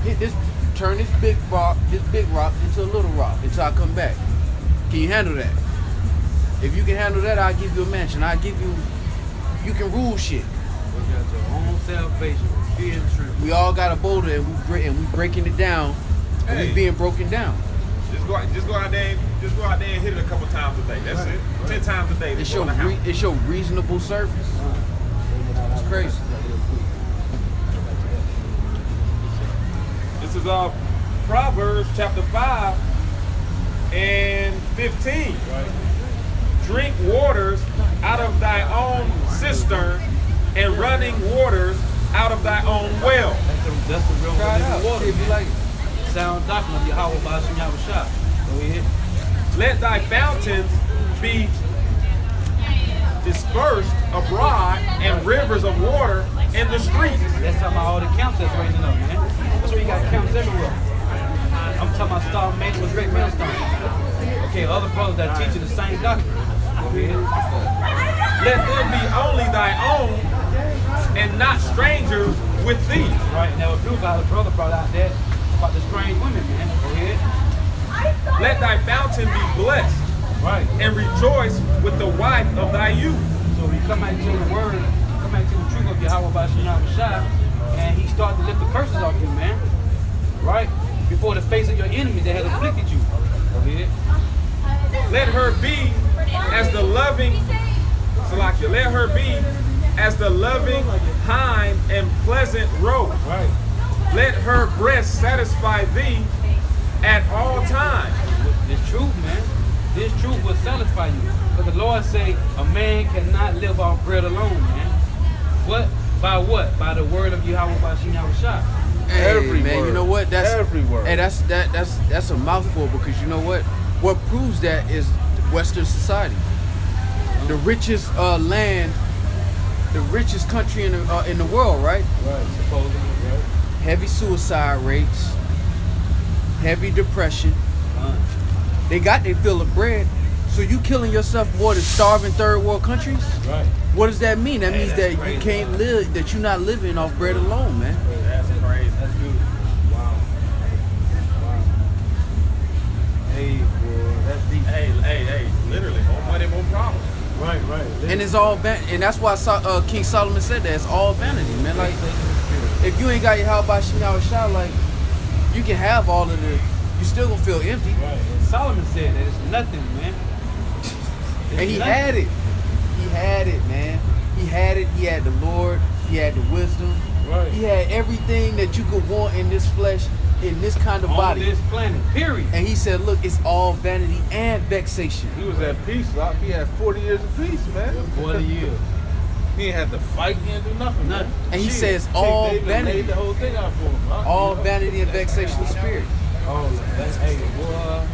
hit this, turn this big rock into a little rock until I come back. Can you handle that? If you can handle that, I'll give you a mansion. You can rule shit. We got your own salvation. Fear and truth. We all got a boulder and we breaking it down. And Hey. we being broken down. Just go out there and just go out there and hit it a couple times a day. That's it. 10 times a day. It's your reasonable service. It's crazy. This is Proverbs chapter 5 and 15. Drink waters out of thy own cistern and running waters out of thy own well. That's the real Try it out. water. See if you like it. Sound doctrine of Yahweh Bashim Yahushua. Go ahead. Let thy fountains be dispersed abroad and rivers of water in the streets. That's talking about all the camps that's raising up, man. That's where you got camps everywhere. I'm talking about Star Maiden with Great Millstone. Okay, other brothers that teach you the same doctrine. Go ahead. Let them be only thy own and not strangers with thee. Right, and that was beautiful how the brother brought out that about the strange women, man. Go ahead. Let thy fountain be blessed. Right. And rejoice with the wife of thy youth. So we come out to the word, come out to the truth of Yahweh Bashim Yahushua, and he started to lift the curses off you, man. Right? Before the face of your enemy that has afflicted you. Go ahead. Let her be as the loving, Salakia, let her be as the loving hind and pleasant roe. Right. Let her breast satisfy thee at all times. This truth, man. This truth will satisfy you. But the Lord say a man cannot live off bread alone, man. What? By what? By the word of Yahweh Bashim Yahushua. Hey, Every man, word. you know what? That's Every word. Hey, that's a mouthful, because you know what? What proves that is Western society. The richest land, the richest country in the world, right? Right, supposedly, right? Heavy suicide rates, heavy depression. They got their fill of bread. So you killing yourself more than starving third world countries? Right. What does that mean? That means that's that crazy, you can't man. live, that you're not living off bread alone, man. That's crazy. That's beautiful. Wow. Wow. Hey, boy, that's deep. Hey, literally, more money, more problems. Right. And it's all and that's why King Solomon said that it's all vanity, man. Like, if you ain't got your Yahweh Bashim Yahushua, like, you can have all of the, you still gonna feel empty. Right. And Solomon said that it's nothing, man. And he had it. He had it, man. He had it. He had the Lord. He had the wisdom. Right. He had everything that you could want in this flesh, in this kind of On body. this planet, period. And he said, look, it's all vanity and vexation. He was at peace, Doc. He had 40 years of peace, man. 40 years. He ain't had to fight. He didn't do nothing, Nothing. man. And he Shit. says King all David vanity. laid the whole thing out for him, Doc. All You know? vanity and vexation of spirit. Oh, that's, hey, boy,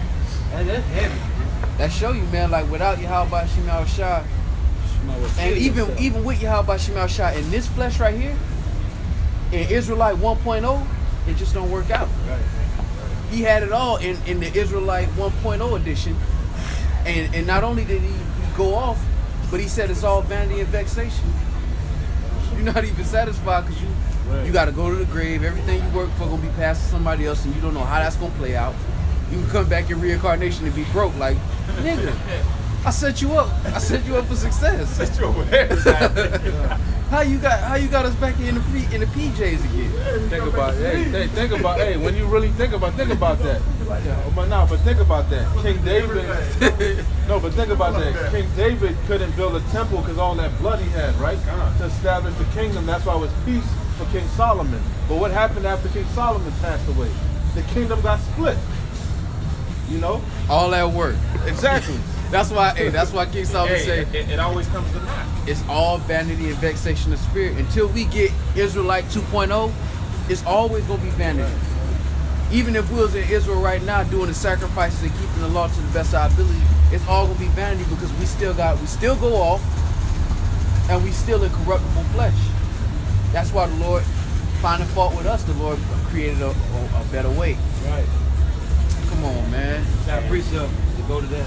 that's heavy. That show you, man, like, without Yahweh Bashim Yahushua, and even with Yahweh Bashim Yahushua in this flesh right here, in Israelite 1.0, it just don't work out. Right. He had it all in the Israelite 1.0 edition. And not only did he go off, but he said it's all vanity and vexation. You're not even satisfied because you got to go to the grave. Everything you work for going to be passed to somebody else, and you don't know how that's going to play out. You can come back in reincarnation and be broke. Like, nigga, I set you up. I set you up for success. Set you over there. How you got us back in the PJs again? Think about it. Think about when you really think about that. But think about that. King David. No, but think about that. King David couldn't build a temple because all that blood he had, right? To establish the kingdom. That's why it was peace for King Solomon. But what happened after King Solomon passed away? The kingdom got split. You know? All that work. Exactly. That's why King Solomon said it always comes to naught. it's all vanity and vexation of spirit. Until we get Israelite 2.0, it's always gonna be vanity. Even if we was in Israel right now doing the sacrifices and keeping the law to the best of our ability, it's all gonna be vanity because we still go off and we still incorruptible flesh. That's why the Lord, finding fault with us, the Lord created a better way. Right. Come on, man. Got precept to go to that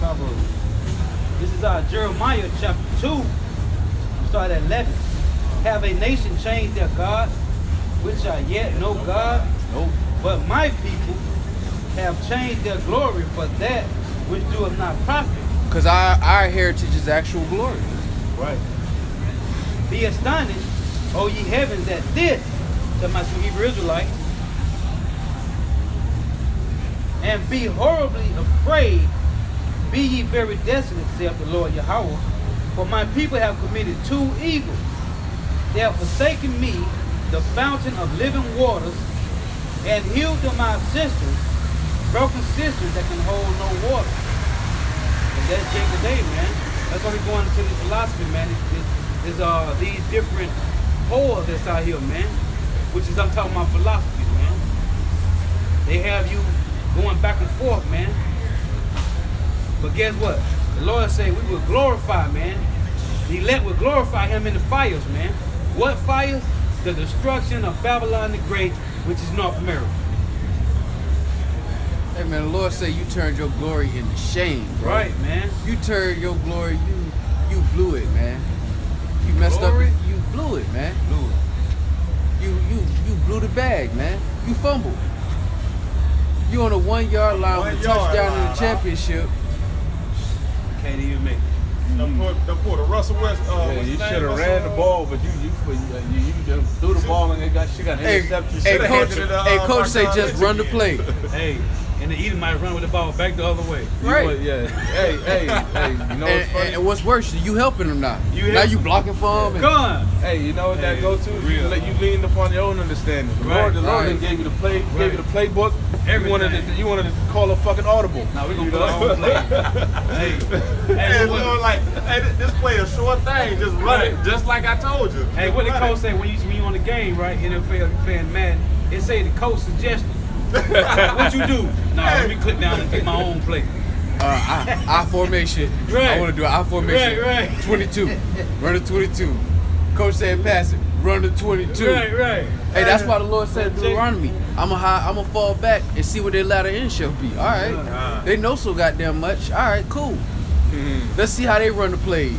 cover. This is Jeremiah chapter 2. Start at 11. Have a nation changed their God, which are yet no God? Nope. But my people have changed their glory for that which doeth not profit. Because our heritage is actual glory. Right. Be astonished, O ye heavens, at this. Tell my Hebrew Israelites. and be horribly afraid. Be ye very desolate, saith the Lord Yahweh. For my people have committed two evils. They have forsaken me, the fountain of living waters, and healed to my sisters, broken sisters that can hold no water. And that's Jake today, man. That's why we're going into this philosophy, man. It's these different whores that's out here, man. Which is, I'm talking about philosophy, man. They have you going back and forth, man. But guess what? The Lord said we will glorify, man. The elect will glorify him in the fires, man. What fires? The destruction of Babylon the Great, which is North America. Hey man, the Lord say you turned your glory into shame, bro. Right, man. You turned your glory, you blew it, man. You messed Glory? up, you blew it, man. Blew it. You blew the bag, man. You fumbled. You on a 1 yard line with a touchdown in the championship. Can't even make it. The Russell West. Yeah, you should have ran the ball, but you just threw the ball and she got intercepted. Hey, coach say just run the play. Hey, and the Edomite run with the ball back the other way. Right. Yeah. Hey, you know what's funny? And what's worse, you helping him now. Now you blocking for him. Gone. Hey, you know what that go to? You leaned upon your own understanding. The Lord then gave you the play, gave you the playbook. You wanted to call a fucking audible. Now we gonna put our own play. Hey, this play a short thing. Just run it, just like I told you. Hey, what the coach say when you on the game, right? NFL, you playing Madden. It say the coach suggested. What you do? Nah, let me click down and get my own play. I formation. Right. I want to do an I formation. Right. 22. Run the 22. Coach said pass it. Run the 22. Right. Hey, that's why the Lord said in Deuteronomy, I'm gonna fall back and see what their latter end shall be. All right. They know so goddamn much. All right, cool. Let's see how they run the plays.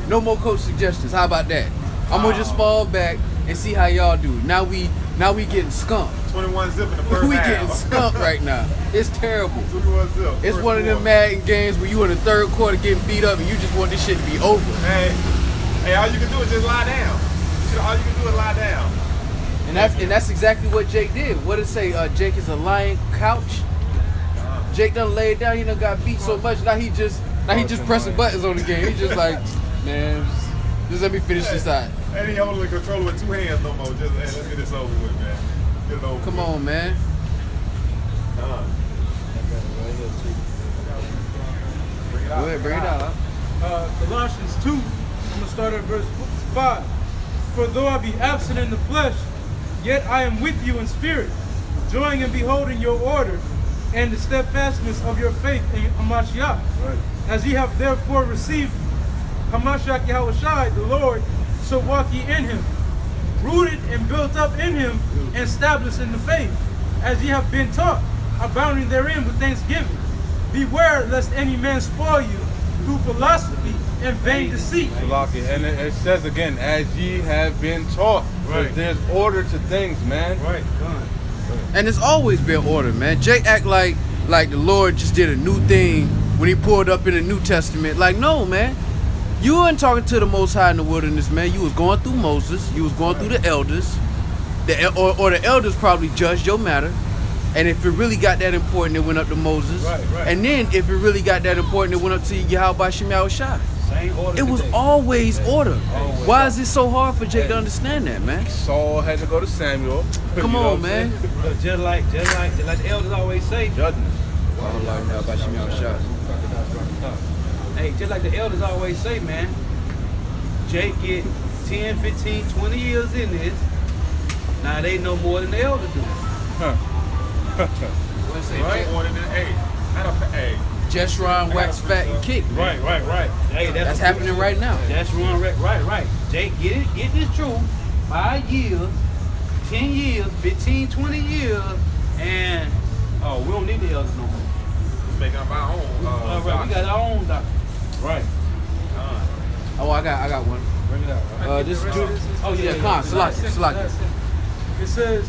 No more coach suggestions. How about that? I'm gonna just fall back and see how y'all do. Now we getting skunked. 21 zip in the first We half. getting skunked right now. It's terrible. 21 zip. It's First one of them quarter. Madden games where you in the third quarter getting beat up and you just want this shit to be over. Hey, all you can do is just lie down. All you can do is lie down. And that's exactly what Jake did. What did it say? Jake is a lying couch. Jake done laid down. He done got beat so much. Now he just pressing buttons on the game. He just like, man, just let me finish this out. And he holding the controller with two hands no more. Just let's get this over with, man. Get it over. Come on, man. Go ahead, bring it out. Colossians 2, I'm going to start at verse 5. For though I be absent in the flesh, yet I am with you in spirit, joying in beholding your order and the steadfastness of your faith in Hamashiach. Right. As ye have therefore received Hamashiach Yahushai, the Lord, so walk ye in him, rooted and built up in him, and established in the faith, as ye have been taught, abounding therein with thanksgiving. Beware lest any man spoil you through philosophy and vain deceit. And it says again, as ye have been taught. Right. There's order to things, man. Right, gone. And it's always been order, man. Jake act like the Lord just did a new thing when he pulled up in the New Testament. Like, no, man. You weren't talking to the Most High in the wilderness, man. You was going through Moses. You was going through the elders. Or the elders probably judged your matter. And if it really got that important, it went up to Moses. Right. And then if it really got that important, it went up to Yahweh Shem Yahushai. Same order. It was today. always order. Always. Why is it so hard for Jake to understand that, man? Saul had to go to Samuel. Come You know on, what I'm man. saying? But just like the elders always say. Judgment. Hey, just like the elders always say, man. Jake get 10, 15, 20 years in this. Now they know more than the elders do. Let's say Right. more than hey. Just run, wax fat, and kick. Man. Right. Hey, That's happening right now. That's right. Jake, get this true. 5 years, 10 years, 15, 20 years, and we don't need the elders no more. We're making up our own. All right, we got our own doctor. Right. Oh, I got one. Bring it out. This is Judas. Oh yeah, Come on, Salaki. It says,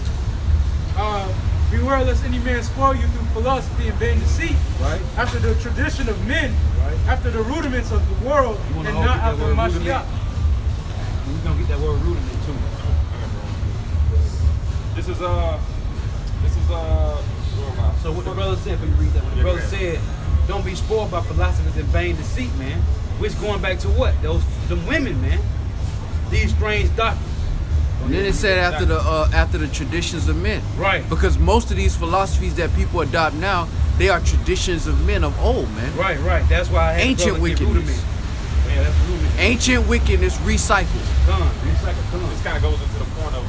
beware lest any man spoil you through philosophy and vain deceit, Right. after the tradition of men, Right. after the rudiments of the world, You wanna and hold not that after word Mashiach. We're gonna get that word rudiment too. This is So what the brother said, for you read that, what the brother said, don't be spoiled by philosophers and vain deceit, man. Which going back to what? Them women, man. These strange doctrines. And then it said after the traditions of men. Right. Because most of these philosophies that people adopt now, they are traditions of men of old, man. Right. That's why I had Ancient wickedness. Yeah, that's rudiment. Ancient wickedness recycled. Come on, recycle, come on. This kind of goes into the point of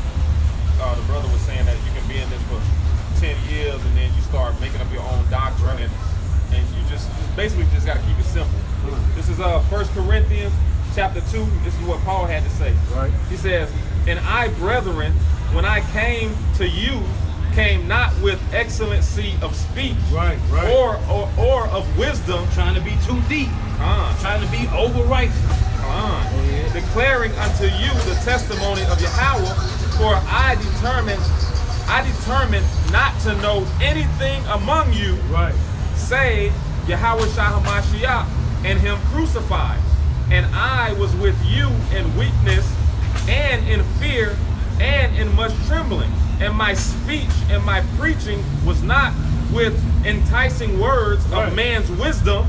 the brother was saying that you can be in this for 10 years and then you start making up your own doctrine and you just basically just got to keep it simple. This is 1 Corinthians chapter 2. This is what Paul had to say. Right. He says, "And I, brethren, when I came to you, came not with excellency of speech, Right. or of wisdom, Trying to be too deep. Trying to be over righteous. declaring unto you the testimony of Yahweh, for I determined not to know anything among you, Right. save Yahweh Shah HaMashiach and him crucified. And I was with you in weakness and in fear and in much trembling. And my speech and my preaching was not with enticing words Right. of man's wisdom,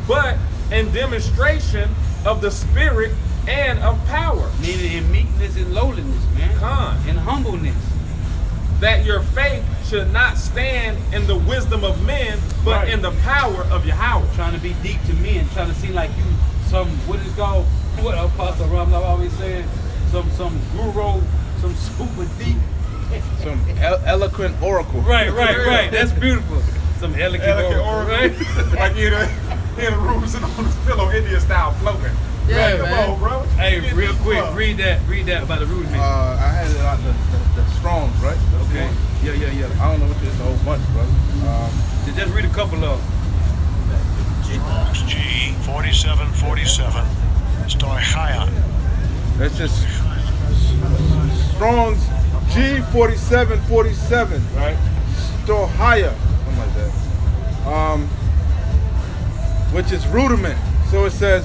but in demonstration of the Spirit and of power. Meaning in meekness and lowliness, man. Come. In humbleness. That your faith should not stand in the wisdom of men, but Right. in the power of Yahweh. Trying to be deep to men. Trying to seem like you what is called, what Apostle Ramla always saying, some guru, some super deep. Some eloquent oracle. Right. That's beautiful. Some elegant oracle, right? Like in the room sitting on this pillow, Indian style, floating. Yeah, Come man. on, bro. Hey, real quick, read that about the rudiment. I had it out the Strongs, right? That's the Okay. one. Yeah. I don't know what this is, a whole bunch, brother. Just read a couple of them. G 4747 Stoichia. That's just Strong's G4747, Right. Stoichia, something like that. Which is rudiment. So it says,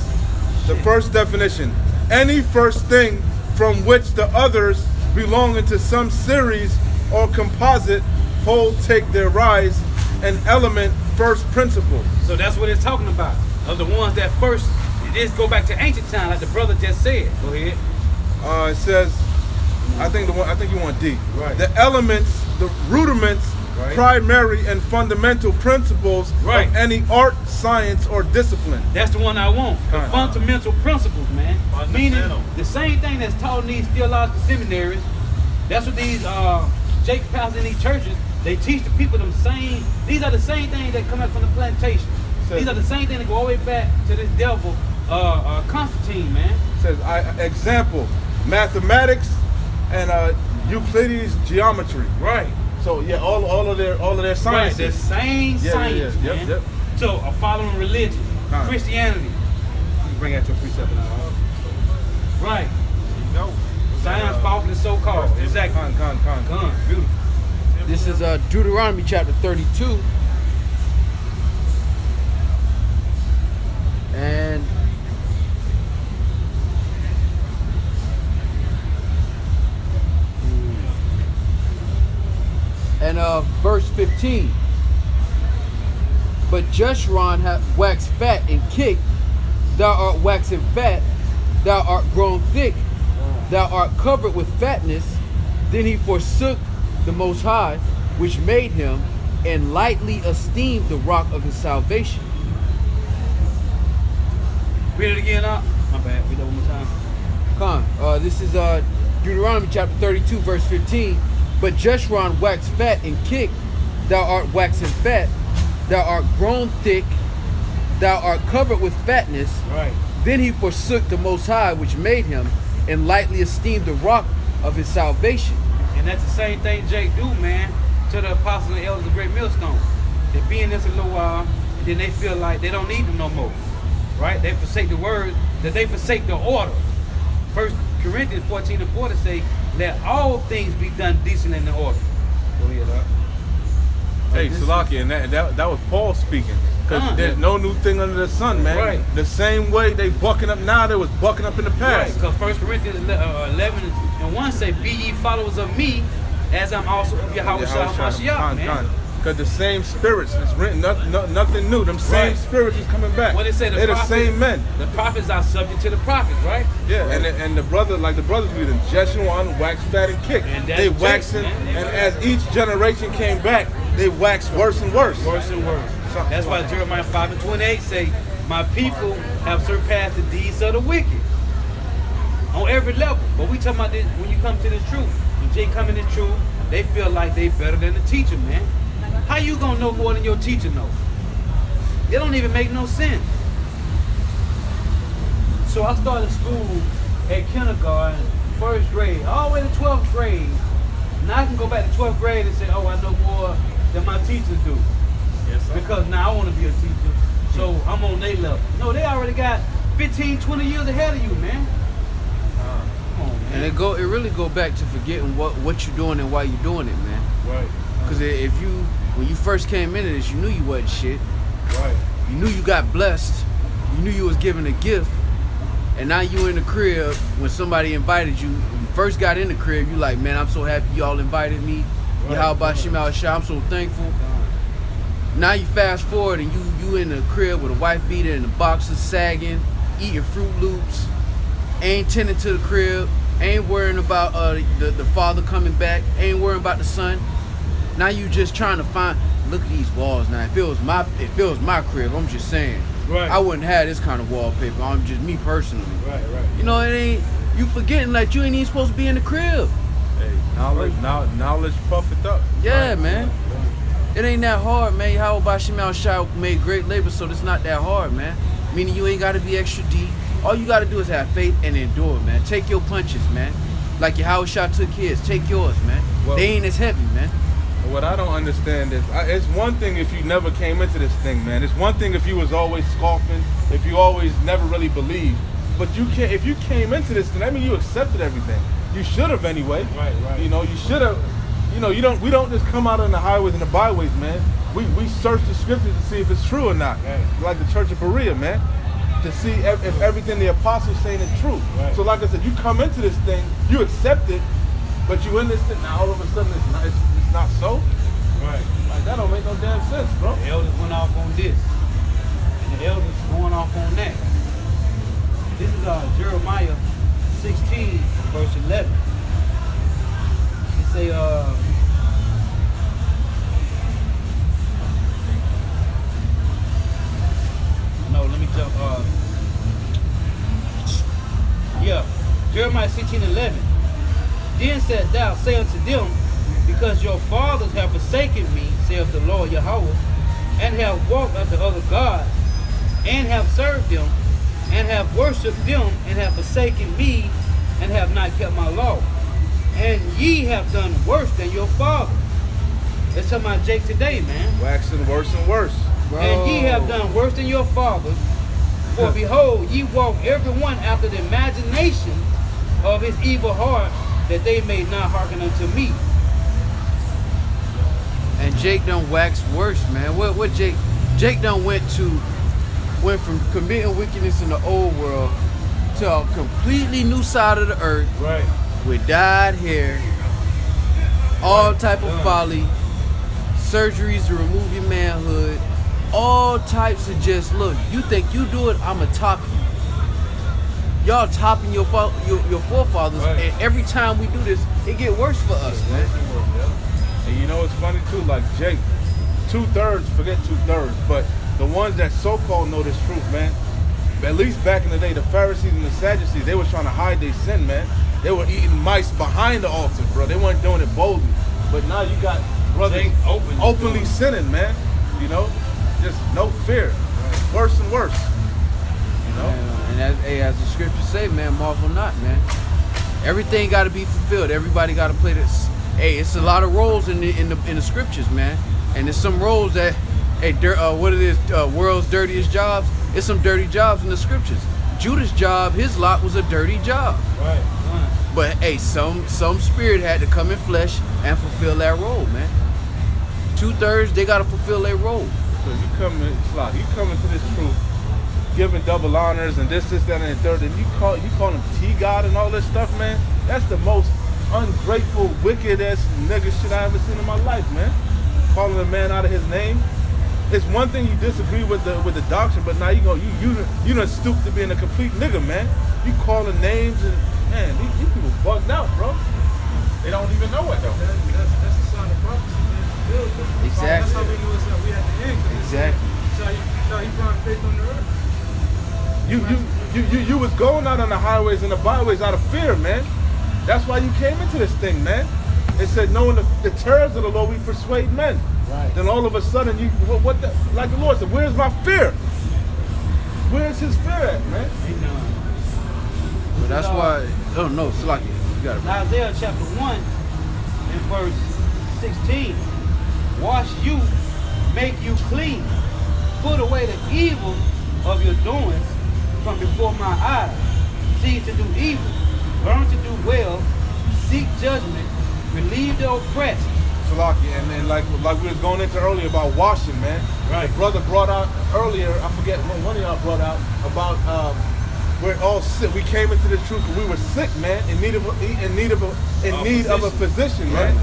the first definition, any first thing from which the others belonging to some series or composite whole take their rise, an element first principle. So that's what it's talking about. Of the ones that first, just go back to ancient time, like the brother just said. Go ahead. It says, I think you want D. Right. The elements, the rudiments, Right. primary and fundamental principles Right. of any art, science, or discipline. That's the one I want. The Right. fundamental principles, man. Meaning Fundamental. the same thing that's taught in these theological seminaries. That's what these Jake pastors in these churches, they teach the people them same. These are the same things that come up from the plantation. So- These are the same things that go all the way back to this devil, Constantine, man. It says, example, mathematics and Euclides geometry. Right. So yeah, all of their Right. The sciences. same Yeah, science, yeah, man. yep. So a following religion, Huh. Christianity. You bring out your precept now. Right. No. Science falsely so called. Exactly. Con. Gun. Beautiful. This is Deuteronomy chapter 32. And verse 15. But Jeshurun hath waxed fat and kicked, thou art waxen fat, thou art grown thick, thou art covered with fatness. Then he forsook the Most High, which made him, and lightly esteemed the rock of his salvation. Read it again, up. My bad. Read that one more time. This is Deuteronomy chapter 32, verse 15. But Jeshurun waxed fat and kicked, thou art waxen fat, thou art grown thick, thou art covered with fatness. Right. Then he forsook the Most High, which made him, and lightly esteemed the rock of his salvation. And that's the same thing Jake do, man, to the apostles and elders of Great Millstone. They be in this a little while, and then they feel like they don't need them no more. Right? They forsake the word, that they forsake the order. 1 Corinthians 14 and 40 say, let all things be done decently in the order. Go ahead, up. Hey, Salaki, and that was Paul speaking. Because there's no new thing under the sun, man. Right. The same way they bucking up now, they was bucking up in the Right, past. because 1 Corinthians 11 and 1 say, be ye followers of me, as I'm also of Yahweh Shah HaMashiach, man. Because the same spirits, it's written, nothing new. Them same Right. spirits is coming back. When they say They're the prophets, same men. the prophets are subject to the prophets, right? Yeah, and the brothers read in Jeshurun, wax, fat, and kick. And that's They Jake, waxing, man. and as each generation came back, they waxed worse and worse. Worse and worse. Something That's why like that. Jeremiah 5:28 say, my people have surpassed the deeds of the wicked. On every level. But we talking about this when you come to this truth. When Jay come in the truth, they feel like they better than the teacher, man. How you gonna know more than your teacher know? It don't even make no sense. So I started school at kindergarten, first grade, all the way to 12th grade. Now I can go back to 12th grade and say, oh, I know more than my teachers do. Yes, sir. Because now I want to be a teacher, so I'm on their level. No, they already got 15, 20 years ahead of you, man. Come on, man. And it really go back to forgetting what you're doing and why you're doing it, man. Right, Because when you first came into this, you knew you wasn't shit. right. You knew you got blessed. You knew you was given a gift. And now you in the crib when somebody invited you. When you first got in the crib, you like, man, I'm so happy y'all invited me. Right. Yahweh Shema Shah, I'm so thankful. Now you fast forward and you in the crib with a wife beater and the boxers sagging, eating Fruit Loops, ain't tending to the crib, ain't worrying about the father coming back, ain't worrying about the son. Now you just trying to find, look at these walls now. If it was my crib, I'm just saying. Right. I wouldn't have this kind of wallpaper. I'm just me personally. Right. You know, it ain't, you forgetting that you ain't even supposed to be in the crib. Hey, knowledge puffeth up. Yeah, Right. man. It ain't that hard, man. How about Shemal Shah made great labor, so it's not that hard, man. Meaning you ain't got to be extra deep. All you got to do is have faith and endure, man. Take your punches, man. Like your Howard Shah took his. Take yours, man. Well- They ain't as heavy, man. What I don't understand is, it's one thing if you never came into this thing, man. It's one thing if you was always scoffing, if you always never really believed. But you can't. If you came into this, then I mean you accepted everything. You should have anyway. Right. You know, you should have. You know, we don't just come out on the highways and the byways, man. We search the scriptures to see if it's true or not. Right. Like the Church of Berea, man. To see if everything the apostles saying is true. Right. So like I said, you come into this thing, you accept it, but you in this thing now all of a sudden it's not so. Right. Like that don't make no damn sense, bro. The elders went off on this, and the elders going off on that. This is Jeremiah 16, verse 11. It say, no, let me jump. Jeremiah 16:11. Then said thou, say unto them, because your fathers have forsaken me, saith the Lord Yahweh, and have walked after other gods, and have served them, and have worshipped them, and have forsaken me, and have not kept my law. And ye have done worse than your fathers. That's talking about Jake today, man. Waxing worse and worse. And ye have done worse than your fathers. For behold, ye walk every one after the imagination of his evil heart, that they may not hearken unto me. And Jake done waxed worse, man. What Jake done went from committing wickedness in the old world to a completely new side of the earth Right. with dyed hair, all type of folly, surgeries to remove your manhood, all types of just look. You think you do it, I'ma top you. Y'all topping your forefathers, Right. and every time we do this, it get worse for us, man. And you know what's funny too? Like Jake, 2/3, forget 2/3, but the ones that so-called know this truth, man. At least back in the day, the Pharisees and the Sadducees, they were trying to hide their sin, man. They were eating mice behind the altar, bro. They weren't doing it boldly. But now you got brothers Jake openly sinning, man. You know, just no fear. Worse and worse. You know. And as the scriptures say, man, marvel not, man. Everything got to be fulfilled. Everybody got to play this. Hey, it's a lot of roles in the scriptures, man. And there's some roles that, what it is, world's dirtiest jobs. It's some dirty jobs in the scriptures. Judas' job, his lot was a dirty job. Right. But hey, some spirit had to come in flesh and fulfill that role, man. 2/3, they got to fulfill their role. So you come into this truth, giving double honors and this, that, and the third, and you call him T-God and all this stuff, man. That's the most ungrateful, wicked ass nigga shit I ever seen in my life, man. calling a man out of his name. It's one thing you disagree with the doctrine, but now you done stoop to being a complete nigga, man. You calling names and man, these people bugged out, bro. They don't even know it though. That's the sign of prophecy, man. Exactly. That's how we know we had the end. Exactly. That's how he brought faith on the earth. You was going out on the highways and the byways out of fear, man. That's why you came into this thing, man. It said, knowing the terrors of the Lord, we persuade men. Right. Then all of a sudden, like the Lord said, where's my fear? Where's his fear at, man? But that's why. Oh no, Salaki, you got it. Isaiah chapter 1 and verse 16. Wash you, make you clean. Put away the evil of your doings from before my eyes. Cease to do evil. Learn to do well. Seek judgment. Relieve the oppressed. Salaki, and then like we was going into earlier about washing, man. Right. The brother brought out earlier, I forget what one of y'all brought out about we're all sick. We came into the truth because we were sick, man, in need of a physician, man.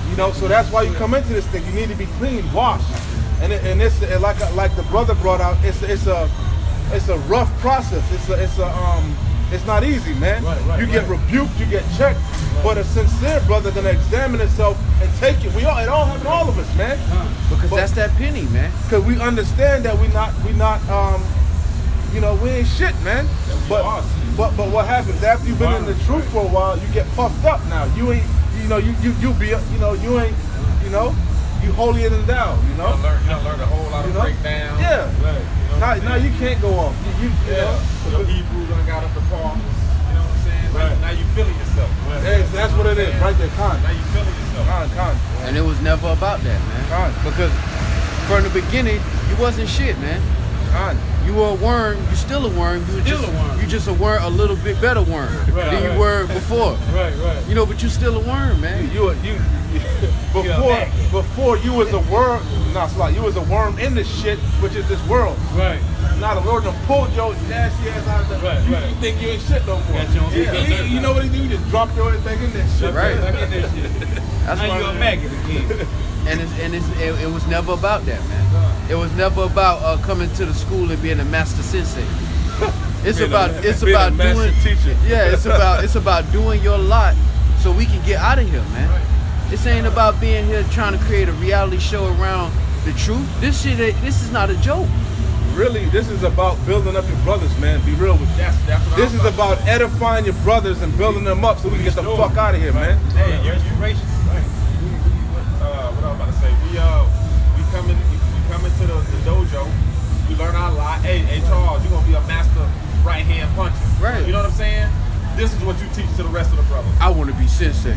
You know, so that's why you come into this thing. You need to be clean, washed, and it's like the brother brought out. It's a rough process. It's not easy, man. You get rebuked, you get checked, but a sincere brother gonna examine himself and take it. It all happened to all of us, man. Because that's that penny, man. Because we understand that we not we ain't shit, man. But what happens after you've been in the truth for a while, you get puffed up now. You ain't, you holier than thou, you know. You done learned a whole lot of breakdown. Yeah. Right. Now you can't go off. You know. Your Hebrew done got up the par. You know what I'm saying? Right. Now you feeling yourself. That's what it is, right there, con. Now you feeling yourself. Con. And it was never about that, man. Because from the beginning, you wasn't shit, man. Con. You were a worm. You still a worm. You just a worm, a little bit better worm than you were before. Right. You know, but you still a worm, man. Before you was a worm. You was a worm in this shit, which is this world. Right. Now the Lord done pulled your nasty ass out of the. Right. You think you ain't shit no more. You know what he do? You just drop your everything in this shit. Right. Back in this shit. That's Now why. you're a maggot again. It was never about that, man. It was never about coming to the school and being a master sensei. It's about doing. Teacher. Yeah, it's about doing your lot so we can get out of here, man. This ain't about being here trying to create a reality show around the truth. This is not a joke. Really, this is about building up your brothers, man. Be real with you. That's what This is about edifying your brothers and building them up so we can get the fuck out of here, man. Hey, your inspiration. What I was about to say, we come into the dojo, we learn our lot. Hey Charles, you're gonna be a master right hand puncher. Right. You know what I'm saying? This is what you teach to the rest of the brothers. I want to be sensei.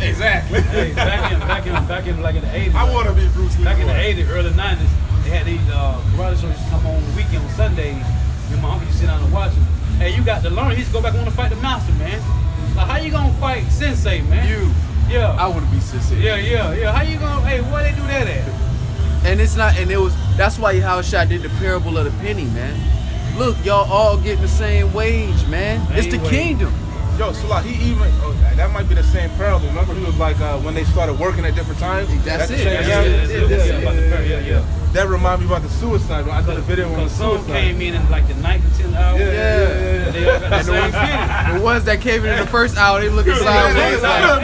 Exactly. Hey, back in like in the 80s. I want to be Bruce Lee. Back in the 80s, early 90s, they had these karate shows come on the weekend on Sundays. And my uncle used to sit down and watch them. Hey, you got to learn. He used to go back and want to fight the master, man. Like, how you gonna fight sensei, man? Yeah. I want to be sensei. Yeah. How you gonna? Hey, where they do that at? And it's not. And it was. That's why Yahushua did the parable of the penny, man. Look, y'all all getting the same wage, man. It's the kingdom. Yo, Salah, that might be the same parable. Remember, he was like, when they started working at different times? That's the it. same time? Yeah. That reminded me about the suicide. I did a video on the Because some suicide. came in like the 9th to 10th hour. Yeah. They all got the same penny. The ones that came in the first hour, they looking sideways. Like,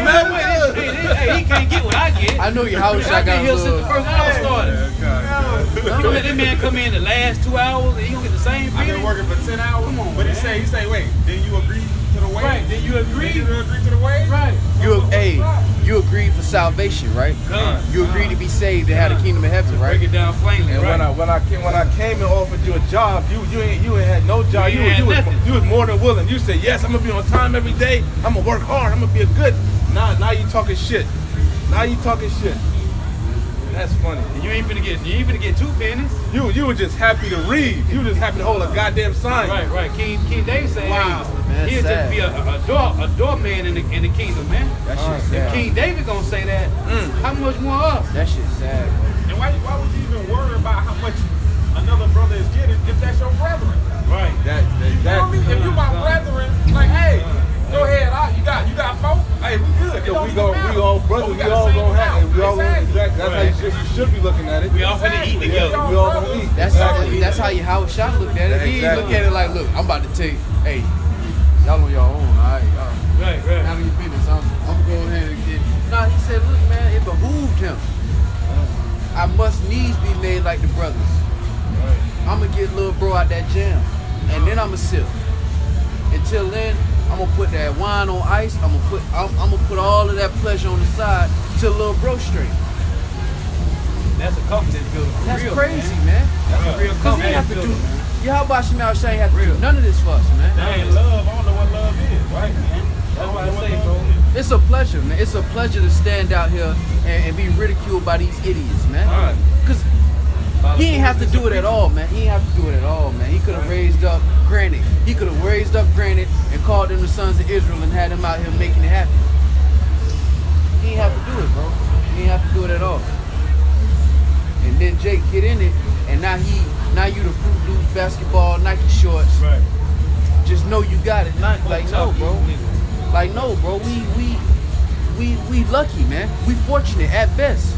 Hey, he can't get what I get. I know Yahushua I've got been a here since the little. first hour started. You gonna let that man come in the last 2 hours and he gonna get the same I've penny? been working for 10 hours. Come on, but man. he say, wait, then you agree to the wage? Right, then you agree. Then you agree to the wage? Right. You agreed for salvation, right? Come. You agreed to be saved and have the kingdom of heaven, Break right? it down plainly, And right? when I came and offered you a job, you ain't had no job. You ain't had nothing. You was more than willing. You said, yes, I'm gonna be on time every day. I'm gonna work hard. I'm gonna be a good. Now you talking shit. That's funny. And you ain't finna get 2 pennies. You were just happy to read. You were just happy to hold a goddamn sign. Right. King David said, Wow. Man, he'll sad. just be a doorman in the kingdom, man. That shit's If sad. King David gonna say that, how much more us? That shit's sad. And why would you even worry about how much another brother is getting if that's your brethren? Right. You feel me? If you my brethren, like, hey, go ahead, you got folk. Hey, we good. It don't We even matter. all brothers. But We got all the same gonna have. amount. We all Exactly. That's how you should be looking at it. We all finna eat together. Yeah, we all gonna eat. That's how you Howard Shot looked at it. He didn't look at it like, look, I'm about to take, hey, y'all on your own, all right? Right. Handle your business. I'm going ahead and get. Nah, he said, look, man, it behooved him. I must needs be made like the brothers. I'm gonna get little bro out that jam, and then I'ma sip. Until then, I'm gonna put that wine on ice. I'm gonna put all of that pleasure on the side till little bro straight. That's a confidence builder for That's real, crazy, man. man. That's a real Cause he confidence have to builder, do. man. Yahweh Shemel Shai have to do none of this for us, man. That ain't love. I don't know what love is, right, man? That's why I say, bro. It's a pleasure, man. It's a pleasure to stand out here and be ridiculed by these idiots, man. Right. Cause he ain't have to do it at all, man. He ain't have to do it at all, man. He could have raised up Granite. He could have raised up Granite and called them the sons of Israel and had them out here making it happen. He ain't have to do it, bro. He ain't have to do it at all. And then Jake get in it, and now you the Fruit Loops basketball Nike shorts. Right. Just know you got it. Like no, bro. Like no, bro. We lucky, man. We fortunate at best.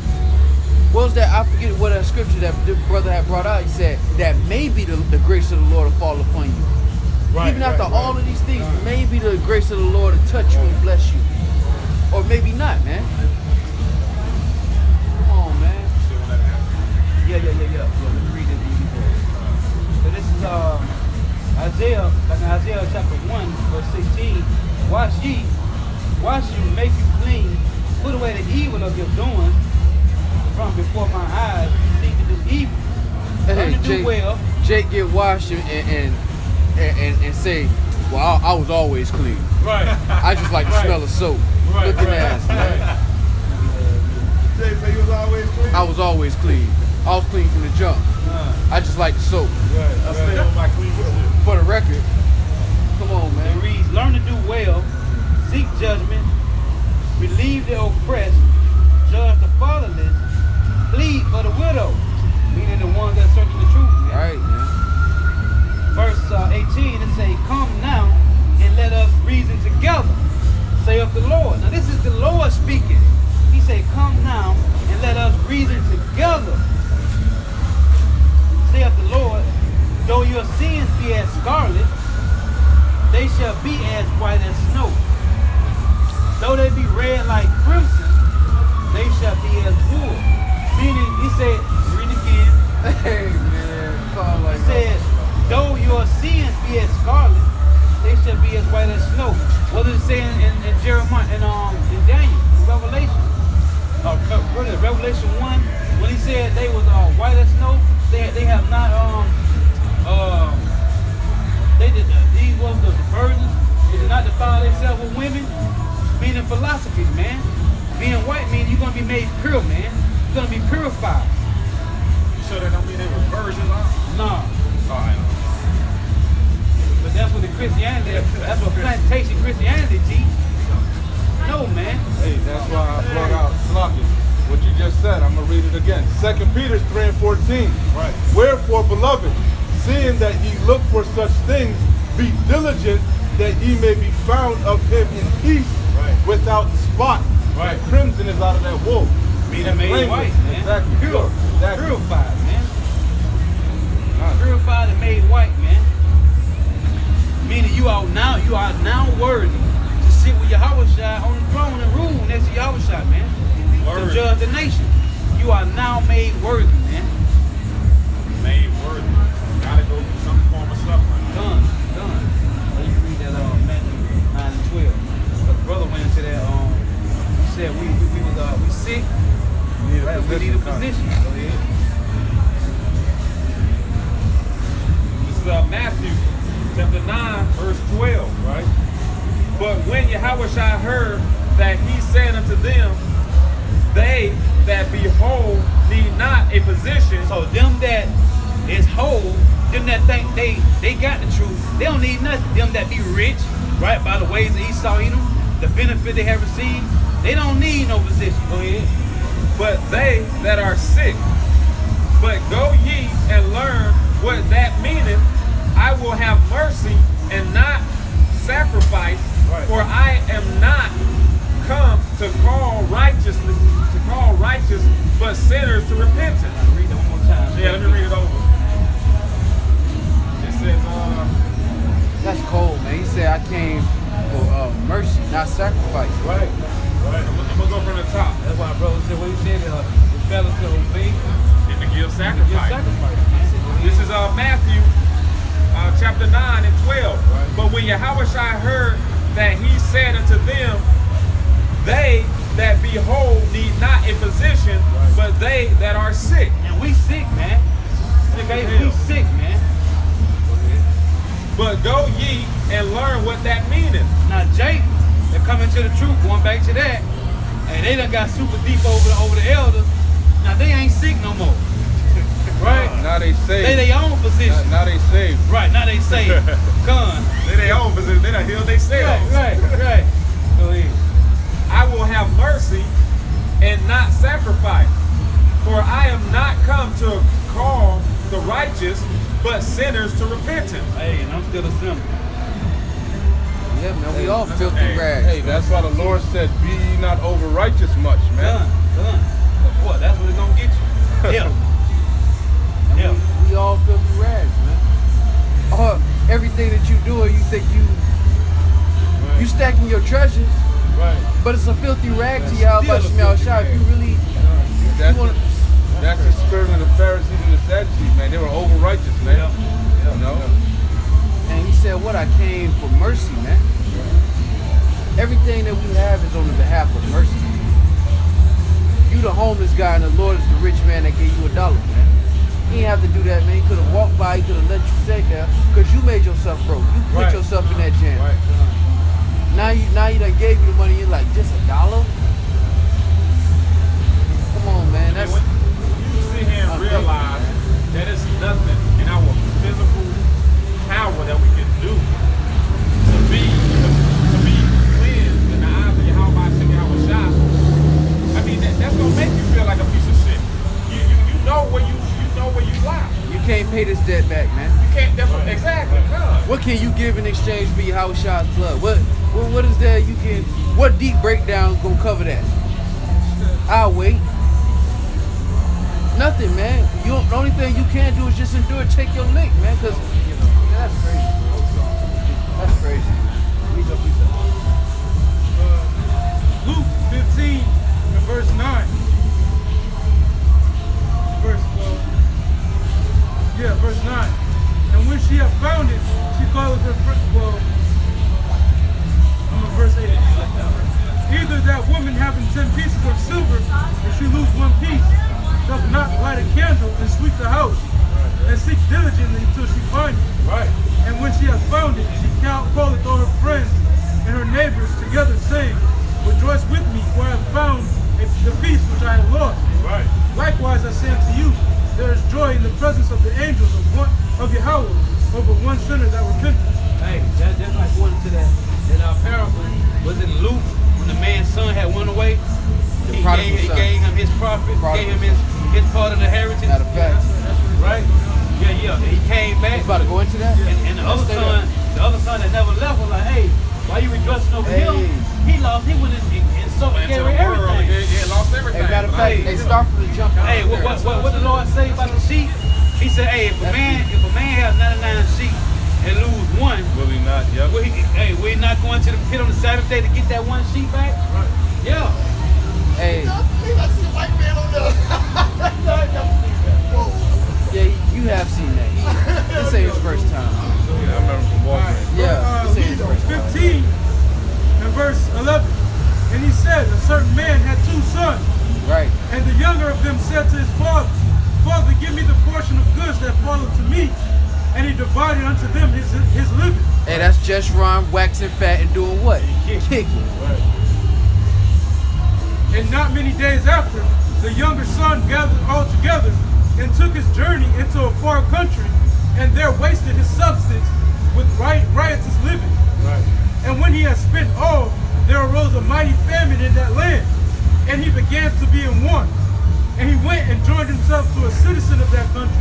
What was that? I forget what a scripture that the brother had brought out. He said that maybe the grace of the Lord will fall upon you. Right, Even after right, all of these things, maybe the grace of the Lord will touch you and bless you. Or maybe not, man. Come on, man. Yeah. Let me read this before. So this is Isaiah, like in Isaiah chapter 1, verse 16. Wash you, make you clean, put away the evil of your doing from before my eyes. You seek to do evil. Hey, Learn to do well. Jake get washed and say, well, I was always clean. Right. I just like the smell of soap. Looking ass, man. Jay say he was always clean. I was always clean. I was clean from the jump. I just like the soap. I stay on my clean shit. For the record, come on, It man. reads, learn to do well, seek judgment, relieve the oppressed, judge the fatherless, plead for the widow, meaning the ones that searching the truth. Man. Right, man. Verse 18, it say, come now and let us reason together, saith the Lord. Now this is the Lord speaking. He said, come now and let us reason together, saith the Lord. Though your sins be as scarlet, they shall be as white as snow. Though they be red like crimson, they shall be as wool. Meaning, he said, read again. Hey, man. Call like He said, though your sins be as scarlet, they shall be as white as snow. What does it say in Jeremiah, in Daniel, in Revelation? Revelation 1, when he said they was white as snow, they have not, these was the virgins, they did not defile themselves with women, meaning philosophies, man. Being white means you're going to be made pure, man. You're going to be purified. So that don't mean they were virgins, huh? No. Alright. But that's what the Christianity, that's what plantation Christianity teach. No, man. Hey, that's why I brought out Slocky. What you just said, I'm going to read it again. 2 Peter 3 and 14. Right. Wherefore, beloved, seeing that ye look for such things, be diligent that ye may be found of him in peace, without spot. Right. The crimson is out of that wool. Being made white, man. Exactly. Pure. Exactly. Purified, man. Purified and made white, man. Meaning you are now worthy to sit with Yahweh on the throne and rule next to Yahweh, man. To judge the nation. You are now made worthy, man. Made worthy. Gotta go through some form of suffering. Done. So you read that Matthew 9 and 12. But the brother went into that, he said we sick. We need a position. Go ahead. This is Matthew chapter 9, verse 12, right? But when Yahweh heard that he said unto them, they that be whole need not a physician. So them that is whole, them that think they got the truth, they don't need nothing. Them that be rich, right, by the ways that Esau eat them, the benefit they have received, they don't need no physician. Go ahead. But they that are sick. But go ye and learn what that meaneth. I will have mercy and not sacrifice, for I am not come to call righteous, but sinners to repentance. Read that one more time. Yeah, let me read it over. It says, That's cold, man. He said I came for mercy, not sacrifice. Right. I'm gonna go from the top. That's why brother said what he said. It's better to obey And to give than sacrifice. give sacrifice. Man. This is Matthew chapter 9 and 12. But when Yahushua heard that, he said unto them, they that be whole need not a physician, but they that are sick. And we sick, man. Okay, we sick, man. But go ye and learn what that meaneth. Now Jake, they're coming to the truth, going back to that, and they done got super deep over the elders. Now they ain't sick no more. Right? Now they saved. They their own physician. Now they saved. Right, now they saved. Come. They their own physician. They done healed themselves. Right. Go ahead. I will have mercy and not sacrifice. For I am not come to call the righteous, but sinners to repentance. Hey, and I'm still a sinner. Yeah, man. We all filthy Hey, rags. Hey, that's why the Lord said, "Be ye not over righteous much, man." Done. Boy, that's what it's gonna get you. Yeah. Yeah. We all filthy rags, man. Everything that you do, you think you stacking your treasures, Right. but it's a filthy rag to y'all. Still a But filthy Shah, if rag. you really, That's, you wanna, that's the spirit of the Pharisees and the Sadducees, man. They were over righteous, man. Yeah. You know? and he said, "What I came for mercy, man. Everything that we have is on the behalf of mercy. You the homeless guy, and the Lord is the rich man that gave you $1, man. He didn't have to do that, man. He could have walked by, he could have let you sit there, because you made yourself broke. You put Right. yourself in that jam. Right. Now you done gave you the money, you're like, just $1? Come on, man. That's When you sit here and realize that it's nothing in our physical power that we can do to be cleansed in the eyes of Yahushua. I mean, that's gonna make you feel like a piece of shit. You know where you lie. you can't pay this debt back, man. You can't. That's what, exactly. God. What can you give in exchange for Yahushua's blood? What is there you can? What deep breakdown gonna cover that? I'll wait. Nothing, man. The only thing you can do is just endure, take your lick, man. Cause that's crazy. That's crazy. Luke 15 and verse 9. Verse 9. And when she had found it, she called her friend. I'm in verse 8. Either that woman having 10 pieces of silver, if she lose 1 piece, doth not light a candle and sweep the house, and seek diligently until she find it. Right. And when she hath found it, she calleth all her friends and her neighbors together, saying, Rejoice with me, for I have found the piece which I had lost. Right. Likewise I say unto you, there is joy in the presence of the angels of Yahweh over one sinner that repenteth. Hey, that's like going to that parable. Was in Luke when the man's son had went away? He gave him his profit, gave him his part of the inheritance. Matter of fact, Right? Yeah. And he came back. you about to go into that? And the other son that never left was like, hey, why you rejoicing over him? He lost. He went and so Into the carried world, everything. yeah, lost everything. Hey, matter of fact, Hey, they start from the jump. Hey, what the Lord say about the sheep? He said, hey, if a man has 99 sheep and lose one, Will he not? Yep. we're not going to the pit on the Sabbath day to get that one sheep back? Right. Yeah. Hey, I see a white man on there. yeah, you have seen that. This ain't his first time. Yeah, I remember from Walgreens. Yeah, this ain't his Luke first time. 15 and verse 11. And he said, a certain man had 2 sons, Right. and the younger of them said to his father, Father, give me the portion of goods that falleth to me. And he divided unto them his living. Hey, that's just Ron waxing fat and doing what? Kicking. And not many days after, the younger son gathered all together and took his journey into a far country, and there wasted his substance with riotous living. Right. And when he had spent all, there arose a mighty famine in that land, and he began to be in want. And he went and joined himself to a citizen of that country,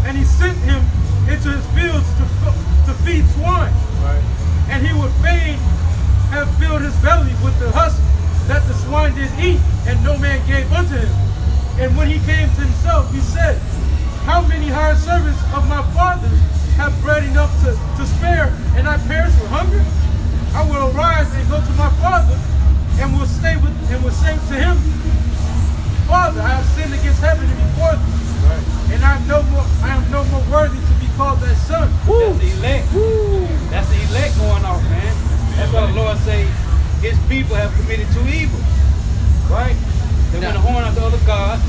and he sent him into his fields to feed swine. Right. And he would fain have filled his belly with the husk that the swine did eat, and no man gave unto him. And when he came to himself, he said, how many hired servants of my father's have bread enough to spare, and I perish with hunger? I will arise and go to my father, and will say to him, Father, I have sinned against heaven and before thee, and I am no more worthy to be called thy son. That's the elect. That's the elect going off, man. That's why the Lord say his people have committed two evils. Right? They went a horn after other gods.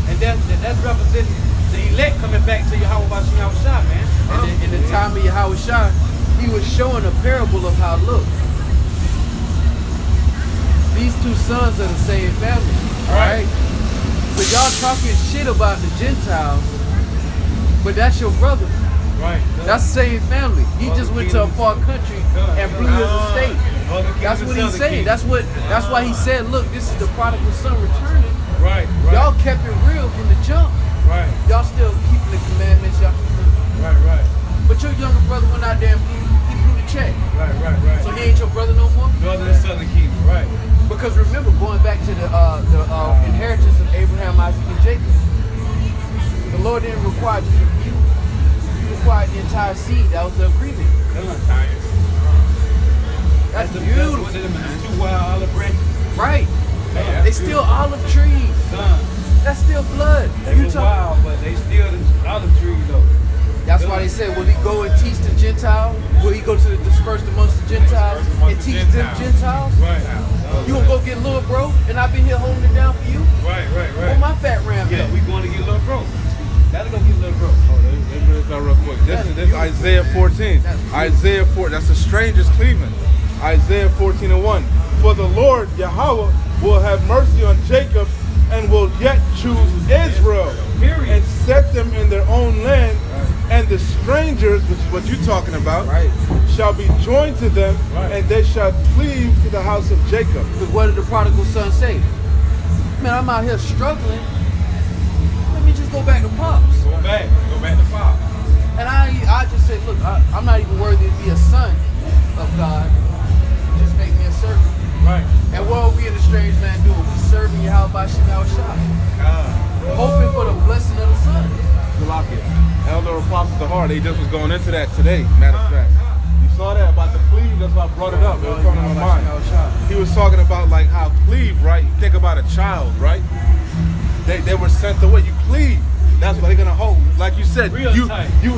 And that's representing the elect coming back to Yahweh Shah, man. And in the time of Yahweh Shah, he was showing a parable of how, look, these two sons are the same family. Alright? So y'all talking shit about the Gentiles, but that's your brother. Right. That's the same family. He just went to a far country and blew his estate. That's what he's saying. That's why he said, look, this is the prodigal son returning. Right. Y'all kept it real from the jump. Right. Y'all still keeping the commandments. Y'all keeping Right. But your younger brother went out there and blew the check. Right. So he ain't your brother no more? Northern and Southern Kingdom. Right. Because remember, going back to the inheritance of Abraham, Isaac, and Jacob, the Lord didn't require just a few. He required the entire seed. That was the agreement. That's beautiful. Two wild olive branches. Right. Man, they still olive trees. Son. That's still blood. They was wild, but they still the olive tree though. That's why they said, will he go and teach the Gentiles? Will he go to the dispersed amongst the Gentiles and teach them Gentiles? Right. You gonna go get little bro, and I've been here holding it down for you? Right. Where my fat ram Yeah, go? we going to get little bro. Gotta go get little bro. Oh, let me read that real quick. This is Isaiah 14. Isaiah 4. That's the strangest cleaving. Isaiah 14:1. For the Lord Yahweh will have mercy on Jacob and will yet choose Israel and set them in their own land. And the strangers, which is what you're talking about, shall be joined to them, and they shall cleave to the house of Jacob. Because what did the prodigal son say? Man, I'm out here struggling. Let me just go back to Pops. Go back to Pop. And I just say, look, I'm not even worthy to be a son of God. Just make me a servant. Right. And what are we in the strange land doing? We serving Yahweh Shah. Hoping for the blessing of the son. Elder Apostle the Heart, they just was going into that today, matter of fact. You saw that about the cleave, that's why I brought it up. It was coming to my mind. He was talking about like how cleave, right? You think about a child, right? They were sent away. You cleave. That's what they're gonna hold. Like you said, you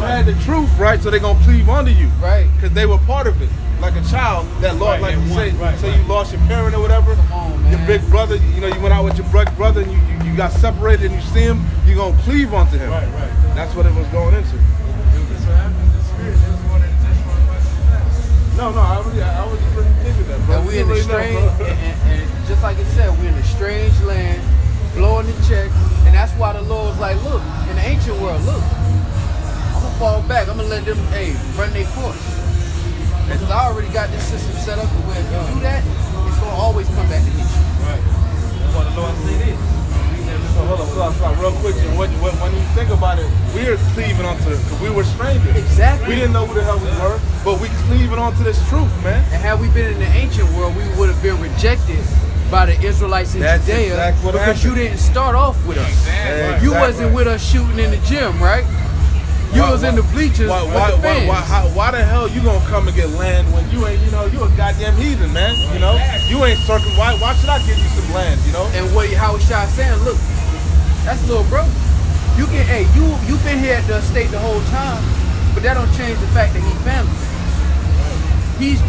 had the truth, right? So they're gonna cleave onto you. Right. Because they were part of it. Like a child that lost, like you say you lost your parent or whatever. Come on, man. Your big brother, you went out with your brother and you got separated and you see him, you're gonna cleave onto him. Right. That's what it was going into. No, I was just really thinking that, bro. And we in the strange, and just like it said, we're in a strange land, blowing the check, and that's why the Lord was like, look, in the ancient world, look, I'm gonna fall back, I'm gonna let them, run their course. Because I already got this system set up where if you do that, it's gonna always come back to hit you. Right. That's why the Lord said this. So hold on, real quick. And when you think about it, we are cleaving onto it because we were strangers. Exactly. We didn't know who the hell we were, but we cleaving onto this truth, man. And had we been in the ancient world, we would have been rejected by the Israelites in That's Judea exactly what because you happened. didn't start off with us. Exactly. You wasn't with us shooting in the gym, right? You was in the bleachers with the fans. Why the hell you gonna come and get land when you ain't, you a goddamn heathen, man? You ain't why should I give you some land, And what Howard Shah saying, look, that's little bro. You can, you been here at the estate the whole time, but that don't change the fact that he family. He's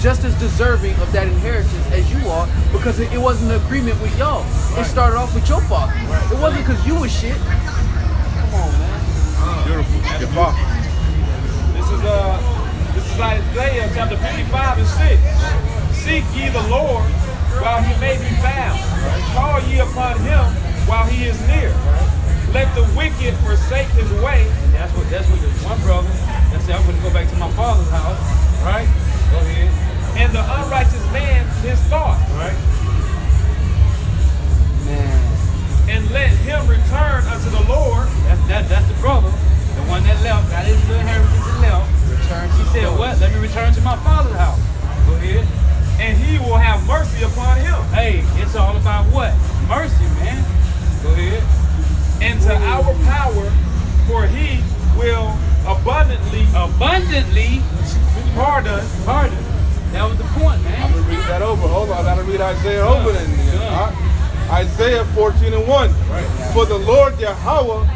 just as deserving of that inheritance as you are because it wasn't an agreement with y'all. It started off with your father. It wasn't because you was shit. Come on, man. Beautiful. Your father. This is Isaiah chapter 55 and 6. Seek ye the Lord while he may be found. Call ye upon him while he is near. Let the wicked forsake his way. And that's what the one brother that said, I'm going to go back to my father's house. Right? Go ahead. And the unrighteous man his thought. Right? Man. And let him return unto the Lord. That's the brother. The one that left, got his little inheritance and left. He said, what? Let me return to my father's house. Go ahead. And he will have mercy upon him. Hey, it's all about what? Mercy, man. Go ahead. into our power, for he will abundantly pardon. That was the point, I'm man. gonna read that over. Hold on, I gotta read Isaiah over then. All right? Isaiah 14:1. Right. For the Lord Yahweh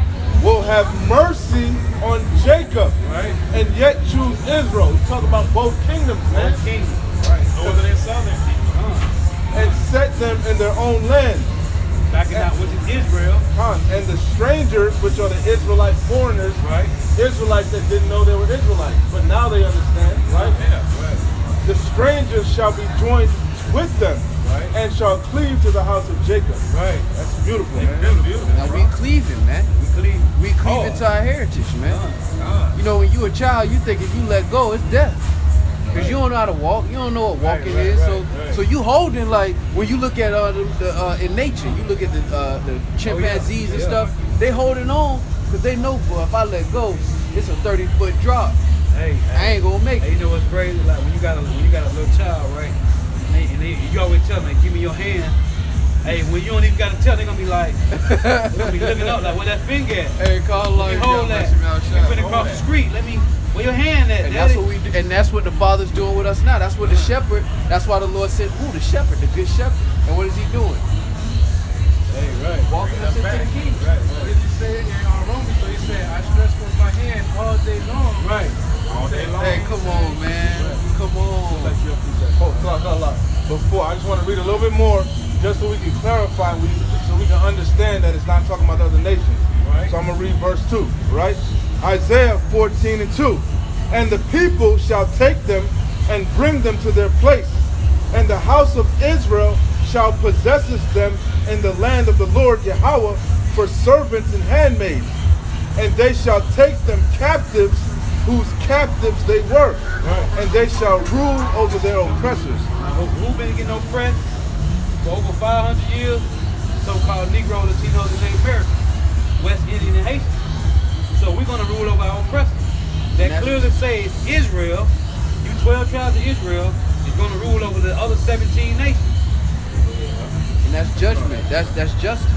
will have mercy on Jacob, Right. and yet choose Israel. We talk about both kingdoms, man. Both kingdoms. Right. Northern and southern kingdom. And set them in their own land. Backing out, which is Israel. And the strangers, which are the Israelite foreigners, Right. Israelites that didn't know they were Israelites, but now they understand, right? Yeah. Right. The strangers shall be joined with them, Right. and shall cleave to the house of Jacob. Right. That's beautiful, man. Beautiful. Now we cleaving, man. We cleaving to our heritage, man. You know, when you a child, you think if you let go, it's death. Because you don't know how to walk. You don't know what walking is. So you holding, like, when you look at in nature, you look at the chimpanzees and stuff, they holding on because they know, boy, if I let go, it's a 30-foot drop. Hey, I ain't gonna make Hey, it. you know what's crazy? Like when you got a little child, right? You always tell them, give me your hand. Hey, when you don't even gotta tell, they gonna be like, they gonna be looking up like, where that finger at? Hey, call Let me hold that. You finna cross the street. Where your hand at, And Daddy? that's what we do, and that's what the Father's doing with us now. That's what the shepherd. That's why the Lord said, "Who the shepherd, the good shepherd?" And what is he doing? Hey, right. Walking us into the kingdom. Right. What did he say in Romans? So he said, I stretch forth my hand all day long. Right. All day long. Hey, come on, man. Come on. Before, I just want to read a little bit more, just so we can clarify, so we can understand that it's not talking about the other nations. Right. So I'm gonna read verse 2, right? Isaiah 14:2. And the people shall take them and bring them to their place, and the house of Israel shall possess them in the land of the Lord Yahweh for servants and handmaids. And they shall take them captives, whose captives they were, and they shall rule over their oppressors. Who been getting oppressed for over 500 years? So-called Negro, Latinos, and Native Americans, West Indian and Haitian. So we're gonna rule over our oppressors. That clearly says Israel, you 12 tribes of Israel, is gonna rule over the other 17 nations. And that's judgment. That's justice.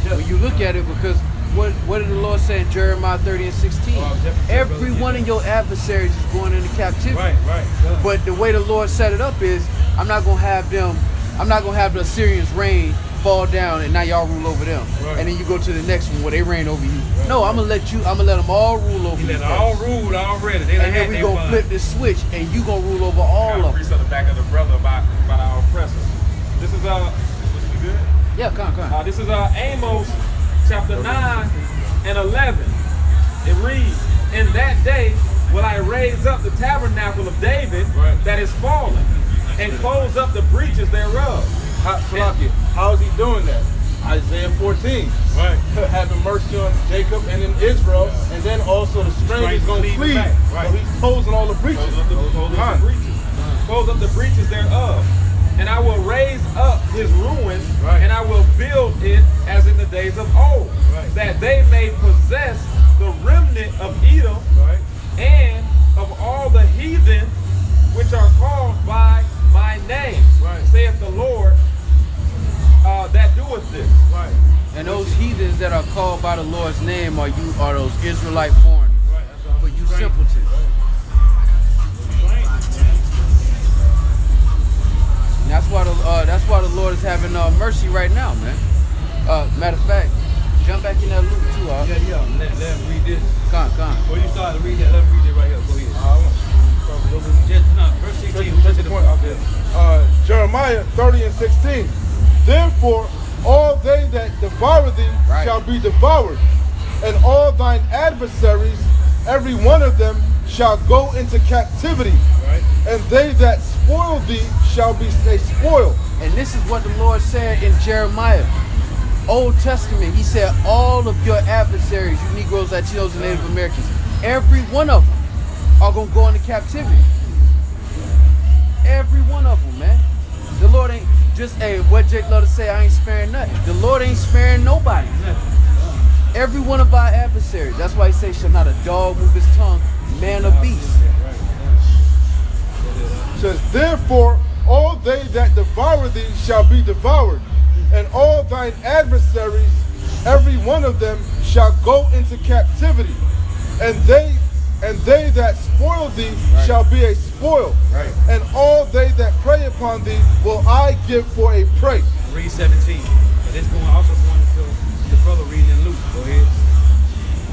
When you look at it, because what did the Lord say in Jeremiah 30:16? Every one of your adversaries is going into captivity. Right. But the way the Lord set it up is, I'm not gonna have the Assyrians reign, fall down, and now y'all rule over them. Right. And then you go to the next one where they reign over you. No, I'm gonna let them all rule over He you. let all rule already. They And then we gonna flip this switch, and you gonna rule over all of them. Priest on the back of the brother about our oppressors. This is was we good? Yeah, come on. This is Amos chapter 9 and 11. It reads, "In that day will I raise up the tabernacle of David that is fallen, and close up the breaches thereof." How is he doing that? Isaiah 14. Right. Having mercy on Jacob and in Israel, and then also the strangers gonna Cleave flee. back. Right. So he's closing all the breaches. Close up the breaches thereof. And I will raise up his ruins, Right. and I will build it as in the days of old, that they may possess the remnant of Edom, and of all the heathen which are called by my name, saith the Lord, that doeth this. And those heathens that are called by the Lord's name are those Israelite foreigners. For you simpletons. And that's why the Lord is having mercy right now, man. Matter of fact, jump back in that Luke too. Yeah. Let him read this. Come. Before you start to read that, let him read it right here. Go ahead. Verse 16. Take the point out there. Jeremiah 30:16. Therefore, all they that devour thee shall be devoured, and all thine adversaries, every one of them, shall go into captivity. And they that spoil thee shall be spoiled. And this is what the Lord said in Jeremiah, Old Testament. He said, all of your adversaries, you Negroes, Latinos, and Native Americans, every one of them are going to go into captivity. Every one of them, man. The Lord ain't just, what Jake love to say, I ain't sparing nothing. The Lord ain't sparing nobody. Every one of our adversaries. That's why he says, shall not a dog move his tongue, man or beast. Says, therefore, all they that devour thee shall be devoured, and all thine adversaries, every one of them, shall go into captivity, and they that spoil thee shall be a spoil, and all they that prey upon thee will I give for a prey. Read 17. But this also going to the brother reading in Luke. Go ahead.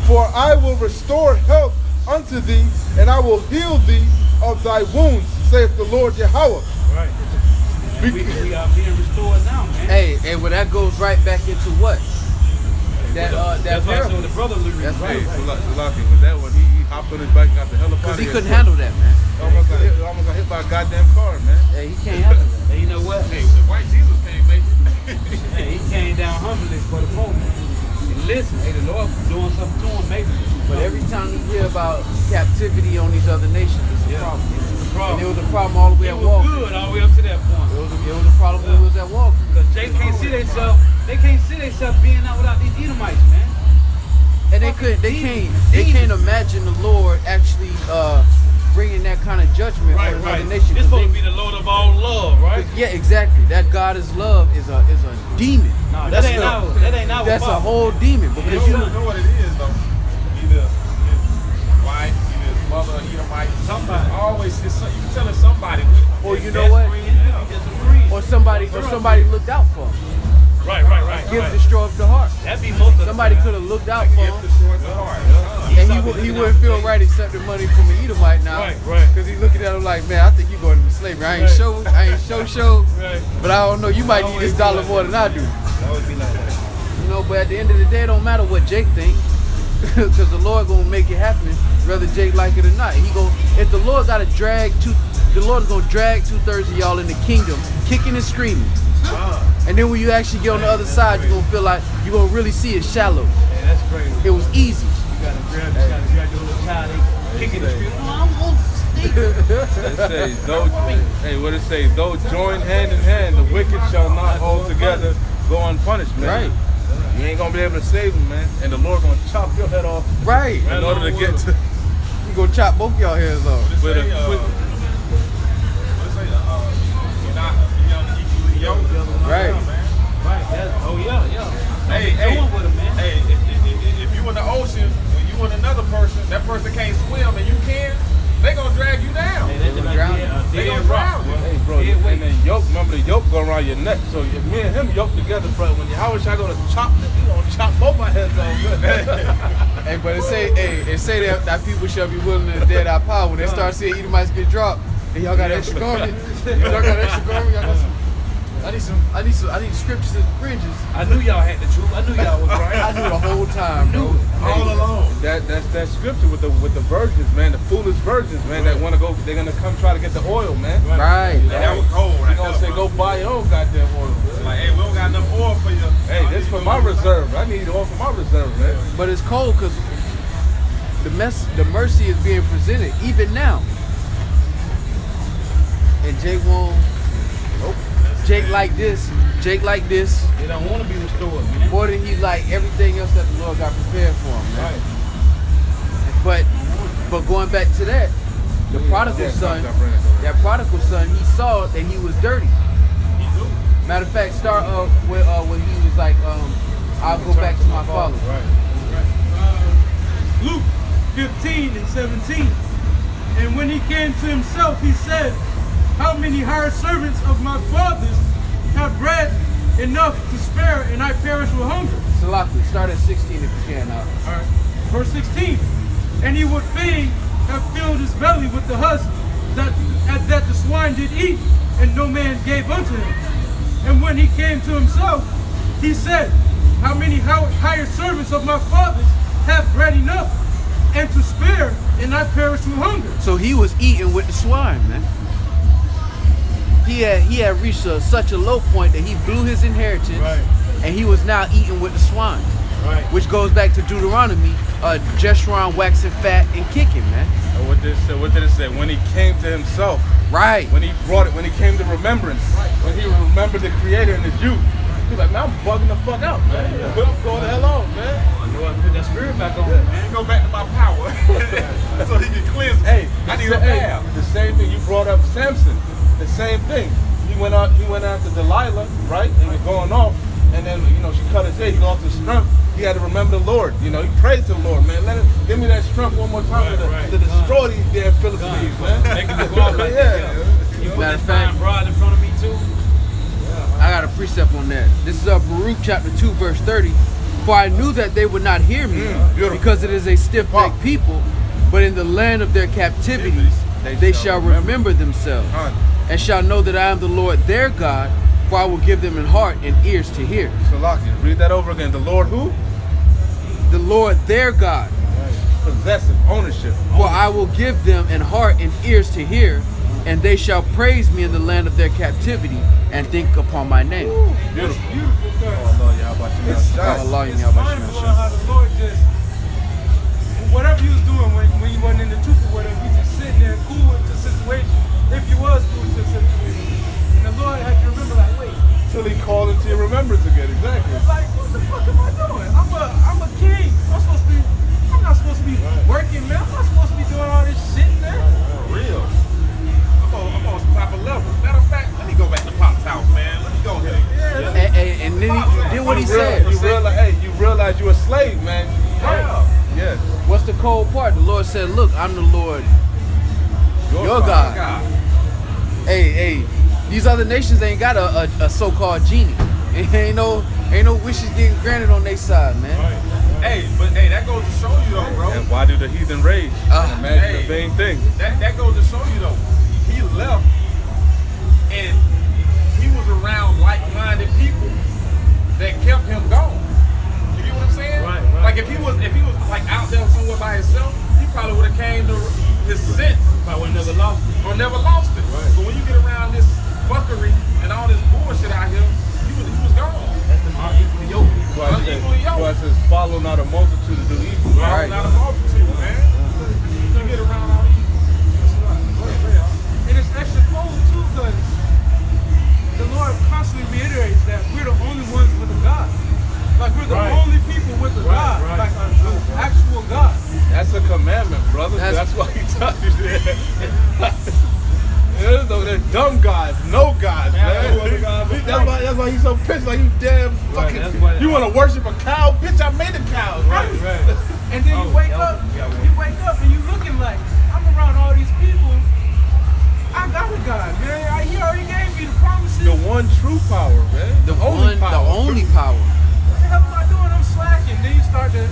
For I will restore health unto thee, and I will heal thee of thy wounds, saith the Lord Yahweh. Right. And we are being restored now, man. Hey, and well, that goes right back into what? That That's why I parable. said the brother reading. That's Hey, right. Salaki, with that one, he hopped on his bike and got the hell up out Because of he here. couldn't handle that, man. Almost got hit by a goddamn car, man. Hey, he can't handle that. Hey, you know what? Hey, the white Jesus can't make it. Hey, he came down humbly for the moment. And listen, hey, the Lord doing something to him, maybe. But every time you hear about captivity on these other nations, it's a problem. It's a problem. And it was a problem all the way It at was Walker. good all the way up to that point. It was a problem when it was at Walker. Because they can't see themselves being out without these Edomites, man. And they can't imagine the Lord actually bringing that kind of judgment on another nation. It's supposed to be the Lord of all love, right? Yeah, exactly. That God is love is a demon. No, that ain't our That's a fault. whole demon because You know what it is, though? Either his wife, either his mother, Edomite. Somebody. Always, you can tell it's somebody with him. Or you His know best what? friend, yeah. Just agreeing. or somebody looked out for him. Right. Gift destroyed the heart. That'd be most of Somebody could have looked out for Gift him. destroyed the heart. And he wouldn't feel right accepting money from an Edomite now. Right. Because he's looking at him like, man, I think you're going into slavery. I ain't show, Right. but I don't know. You might need this dollar more than I do. That would be like that. You know, but at the end of the day, it don't matter what Jake think, because the Lord gonna make it happen, whether Jake like it or not. If the Lord gotta the Lord's gonna drag 2/3 of y'all in the kingdom, kicking and screaming. And then when you actually get on the other side, you're gonna feel like you're gonna really see it shallow. Yeah, that's crazy. It was easy. You gotta grab your little child, kicking the street. Oh, I'm on It say, what it say? Though joined hand in hand, the wicked shall not altogether go unpunished, man. Right. You ain't gonna be able to save them, man. And the Lord gonna chop your head off Right. in order to get to. You gonna chop both y'all heads off. With a, Right. Right. Oh yeah. Hey, Going with him, man. hey, if you in the ocean, when you and another person, that person can't swim and you can, they gonna drag you down. Hey, that's like They gonna dead rock, drown you. hey, bro, Dead weight. and then yoke. Remember the yoke going around your neck. So if me and him yoked together, bro, when how is y'all gonna chop? You gonna chop both our heads off. Hey, but it say that people shall be willing to dead our power. When they start seeing Edomites get dropped, and y'all got extra garment. Y'all got extra garment. Y'all got some. I need scriptures in the fringes. I knew y'all had the truth. I knew y'all was right. I knew the whole time, bro. All along. That's that scripture with the virgins, man, the foolish virgins, man, that wanna go. They're gonna come try to get the oil, man. Right. That was cold. They're gonna say go buy your own goddamn oil. Like, hey, we don't got enough oil for you. Hey, this for my reserve. I need oil for my reserve, man. But it's cold because the mercy is being presented even now. And Jake won't. Jake like this. They don't want to be restored, man. More than he like everything else that the Lord got prepared for him, man. Right. But going back to that, the prodigal son, he saw that he was dirty. Matter of fact, start when he was like, I'll go back to my father. Luke 15 and 17. And when he came to himself, he said, how many hired servants of my father's have bread enough to spare, and I perish with hunger? Salaki, start at 16 if you can. All right. Verse 16. And he would fain have filled his belly with the husk that the swine did eat, and no man gave unto him. And when he came to himself, he said, how many hired servants of my father's have bread enough and to spare, and I perish with hunger? So he was eating with the swine, man. He had reached such a low point that he blew his inheritance, and he was now eating with the swine. Right. Which goes back to Deuteronomy, Jeshurun waxing fat and kicking, man. And what did it say? When he came to himself. Right. When he brought it, when he came to remembrance. When he remembered the Creator in his youth. He's like, man, I'm bugging the fuck out, man. I'm going the hell on, man. You know, put that spirit back on, man. Go back to my power. So he can cleanse me. Hey, I need a bath. the same thing you brought up, Samson. The same thing. He went after Delilah, right? And was going off. and then she cut his hair. He lost his strength. He had to remember the Lord. He prayed to the Lord, man. Give me that strength one more time to destroy these damn Philistines, man. Making me go out like that. You put Matter this of fact- fine broad in front of me too. I got a precept on that. This is Baruch chapter 2, verse 30. For I knew that they would not hear me, beautiful. because it is a stiff-necked people, but in the land of their captivity they shall remember themselves, and shall know that I am the Lord their God, for I will give them an heart and ears to hear. Salakia, read that over again. The Lord who? The Lord their God, Possessive ownership. for I will give them an heart and ears to hear, and they shall praise me in the land of their captivity, and think upon my name. Beautiful. Beautiful, cuz. Oh, Lord, Yahweh Shemel Shai. Allah, It's Yahweh Shemel mindful Shai. of how the Lord just, whatever you was doing when you wasn't in the truth or whatever, you just sitting there cool with the situation. If you was cool with the situation, and the Lord had you remember, like, wait, Till he called into your remembrance again. Exactly. it's like, what the fuck am I doing? I'm a king. I'm not supposed to be working, man. I'm not supposed to be doing all this shit, man. For real. I'm on some type of level. Matter of fact, let me go back to Pop's house, man. Let me go there. And then what he said. You realize you're a slave, man. Yeah. Yes. What's the cold part? The Lord said, look, I'm the Lord, your God. Hey, these other nations ain't got a so-called genie. Ain't no wishes getting granted on their side, man. Hey, but that goes to show you though, bro. And why do the heathen rage? Imagine a vain thing. That goes to show you though. He left and he was around like-minded people that kept him going. You get what I'm saying? Right. Like if he was like out there somewhere by himself, he probably would have came to his sense. Probably never lost it. Or never lost it. Right. But when you get around this fuckery and all this bullshit out here, he was gone. That's the unequally yoked. Unequally yoked. Why it says, follow not a multitude to do evil. Right. Not a multitude, man. You get around all these. And it's extra cold too, because the Lord constantly reiterates that we're the only ones with a God. Like we're the only people with a God, like an actual God. That's a commandment, brother. That's why he tells you that. They're dumb gods, no gods, man. That's why he's so pissed. Like, you damn fucking. You want to worship a cow? Bitch, I made a cow. Right. And then you wake up and you looking like, I'm around all these people. I got a God, man. He already gave me the promises. The one true power, man. The only power. What the hell am I doing? I'm slacking. Then you start the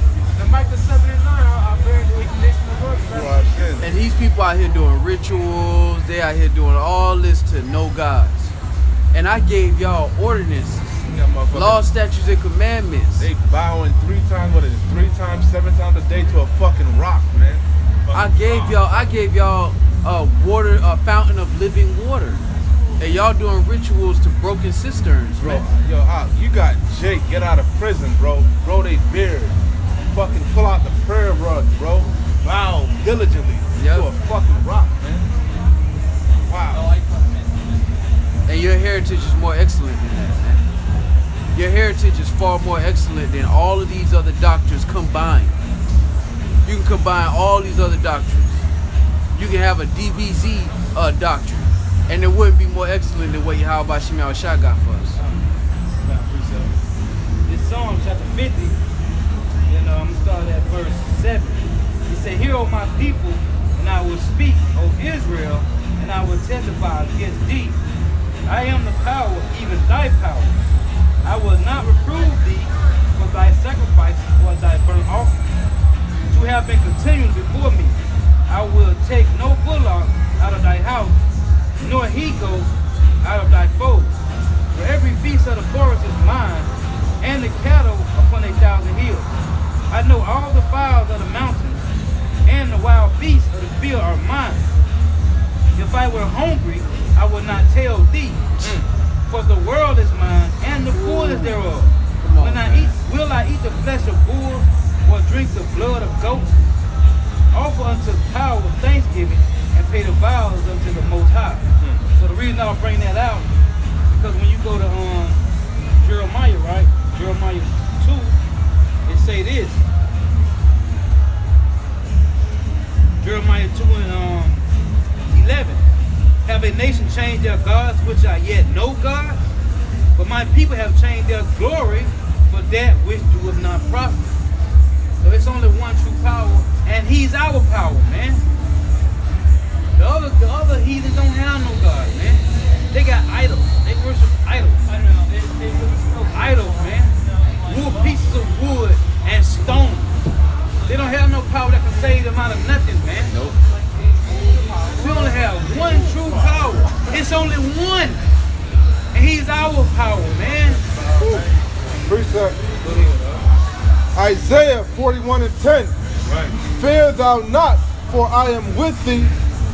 Micah 7 and 9. I bear the indignation of the Lord. And these people out here doing rituals, they out here doing all this to no gods. And I gave y'all ordinances, laws, statutes, and commandments. They bowing 3 times, 3 times, 7 times a day to a fucking rock, man. I gave y'all water, a fountain of living water. And y'all doing rituals to broken cisterns, Bro, man. yo, you got Jake get out of prison, bro. Grow they beard. Fucking pull out the prayer rug, bro. Bow diligently to a fucking rock, man. Wow. And your heritage is more excellent than that, man. Your heritage is far more excellent than all of these other doctrines combined. You can combine all these other doctrines. You can have a DBZ doctrine, and it wouldn't be more excellent than what Yahweh Shemel Shai got for us. This Psalm chapter 50, and I'm going to start at verse 7. He said, "Hear, O my people, and I will speak, O Israel, and I will testify against thee. I am the power, even thy power. I will not reprove thee for thy sacrifices or thy burnt offerings. You have been continuing before me. I will take no bullock out of thy house, nor he-goat out of thy fold. For every beast of the forest is mine, and the cattle upon 1,000 hills. I know all the fowls of the mountains, and the wild beasts of the field are mine. If I were hungry, I would not tell thee. For the world is mine, and the fullness thereof. Will I eat the flesh of bulls, or drink the blood of goats? Offer unto the power of thanksgiving, and pay the vows unto the Most High." So the reason I'll bring that out, because when you go to Jeremiah, right? Jeremiah 2, it say this. Jeremiah 2 and 11. "Have a nation changed their gods, which are yet no gods? But my people have changed their glory for that which doeth not profit. So it's only one true power, and he's our power, man. The other heathens don't have no God, man. They got idols. They worship idols. Idols, man. Wood, pieces of wood and stone. They don't have no power that can save them out of nothing, man. Nope. We only have one true power. It's only one. And he's our power, man. Precept. Isaiah 41:10. Right. Fear thou not, for I am with thee.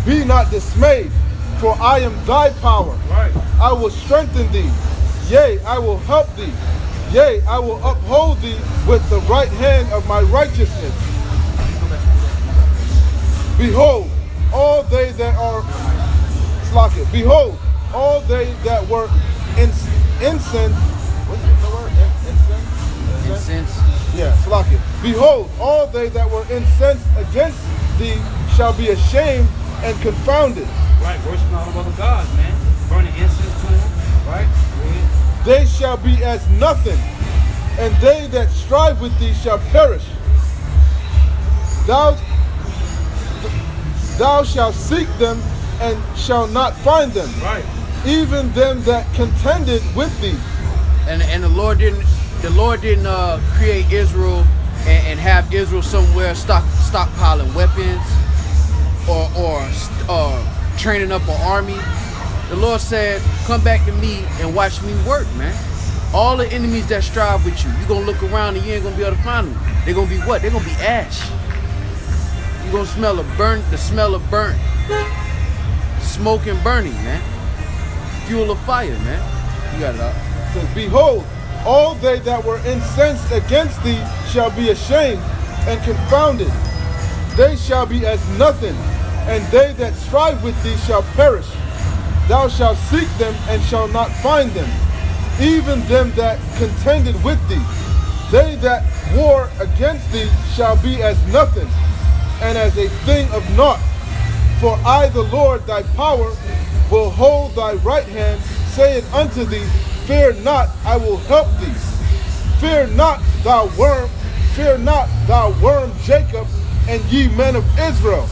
Be not dismayed, for I am thy power. Right. I will strengthen thee. Yea, I will help thee. Yea, I will uphold thee with the right hand of my righteousness. Behold, all they that are behold, all they that were incensed. What's the word? Incense. Yeah, Slakia. Behold, all they that were incensed against thee shall be ashamed and confounded. Right, worshiping all the other gods, man. Burning incense to them, right? They shall be as nothing, and they that strive with thee shall perish. Thou shalt seek them and shall not find them. Right. Even them that contended with thee. And the Lord didn't create Israel and have Israel somewhere stockpiling weapons or training up an army. The Lord said, come back to me and watch me work, man. All the enemies that strive with you, you're going to look around and you ain't going to be able to find them. They're going to be what? They're going to be ash. You're going to smell the smell of burnt. Smoke and burning, man. Fuel of fire, man. You got it out. So behold, all they that were incensed against thee shall be ashamed and confounded. They shall be as nothing, and they that strive with thee shall perish. Thou shalt seek them and shall not find them, even them that contended with thee. They that war against thee shall be as nothing, and as a thing of naught. For I, the Lord, thy power, will hold thy right hand, saying unto thee, fear not, I will help thee. Fear not, thou worm Jacob, and ye men of Israel.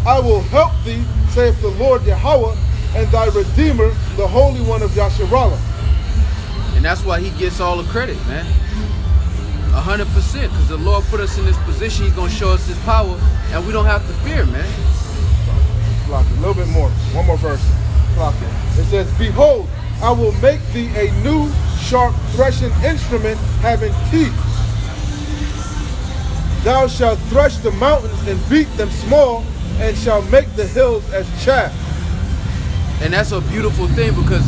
I will help thee, saith the Lord Yahweh, and thy Redeemer, the Holy One of Yasharallah. And that's why he gets all the credit, man. 100%, because the Lord put us in this position. He's going to show us his power, and we don't have to fear, man. A little bit more. One more verse. It says, behold, I will make thee a new sharp threshing instrument having teeth. Thou shalt thresh the mountains and beat them small, and shall make the hills as chaff. And that's a beautiful thing, because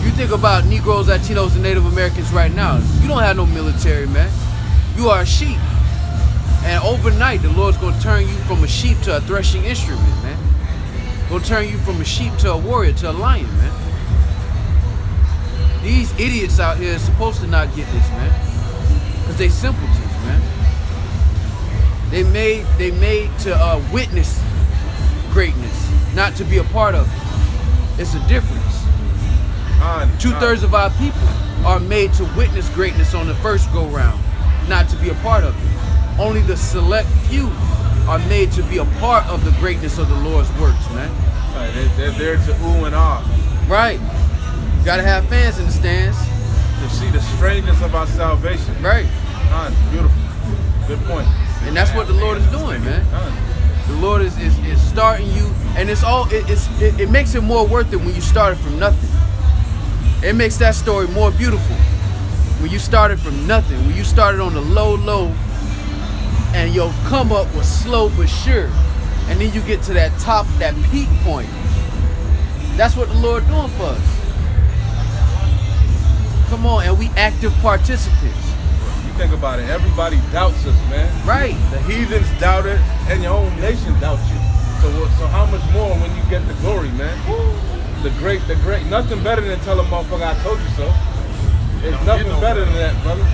you think about Negroes, Latinos, and Native Americans right now. You don't have no military, man. You are a sheep. And overnight, the Lord's going to turn you from a sheep to a threshing instrument, man. Going to turn you from a sheep to a warrior, to a lion, man. These idiots out here are supposed to not get this, man. Because they simpletons, man. They made to witness greatness, not to be a part of it. It's a difference. 2/3 of our people are made to witness greatness on the first go round, not to be a part of it. Only the select few are made to be a part of the greatness of the Lord's works, man. Right. They're there to ooh and ah. Right. You gotta have fans in the stands. To see the strangeness of our salvation. Right. Beautiful. Good point. And that's what the Lord is doing, man. The Lord is starting you, and it makes it more worth it when you started from nothing. It makes that story more beautiful when you started from nothing, when you started on the low, and your come up was slow but sure, and then you get to that top, that peak point. That's what the Lord doing for us. Come on, and we active participants. You think about it, everybody doubts us, man. Right. The heathens doubt it, and your own nation doubts you. So how much more when you get the glory, man? The great, nothing better than tell a motherfucker, I told you so. There's nothing better than that, brother.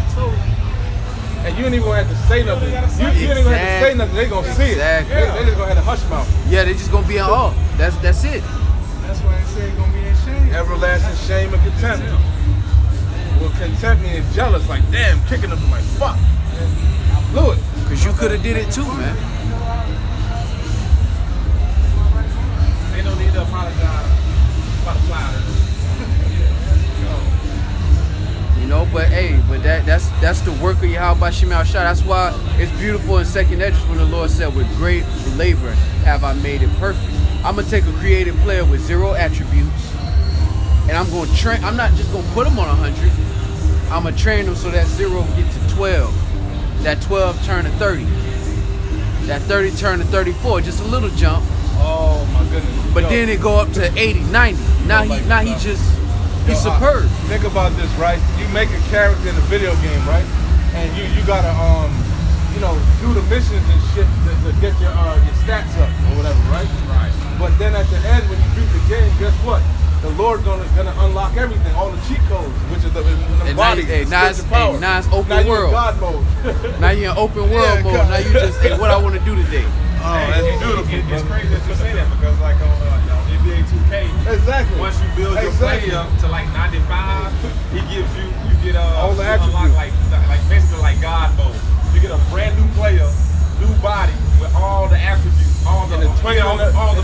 And you ain't even gonna have to say nothing. You ain't even gonna have to say nothing, they gonna see it. They just gonna have to hush mouth. Yeah, they just gonna be in awe. That's it. That's why I say it's gonna be in shame. Everlasting shame and contempt. contempt me and jealous, like, damn, kicking them, like, fuck. I blew it. Cause you could have did it too, man. Ain't no need to apologize about the flyers. You know, but hey, but that's the work of Yahweh Shema Shah. That's why it's beautiful in second Esdras when the Lord said, with great labor have I made it perfect. I'm gonna take a creative player with 0 attributes, and I'm gonna train. I'm not just gonna put them on 100. I'm gonna train them so that 0 get to 12, that 12 turn to 30, that 30 turn to 34, just a little jump. Oh my goodness. But then it go up to 80, 90. Now he's superb. Think about this, right? You make a character in a video game, right? And you gotta do the missions and shit to get your stats up or whatever, right? Right. But then at the end, when you beat the game, guess what? The Lord's gonna unlock everything, all the cheat codes, which is the body, now it's open now world. You're in God mode. Now you're in open world mode. Now you just, hey, what I want to do today. Oh, that's beautiful. It's crazy that you say that because, like, on NBA 2K, exactly. Once you build your play up to like 95, he gives you get all the attributes, like basically like God mode. You get a brand new player, new body with all the attributes, all the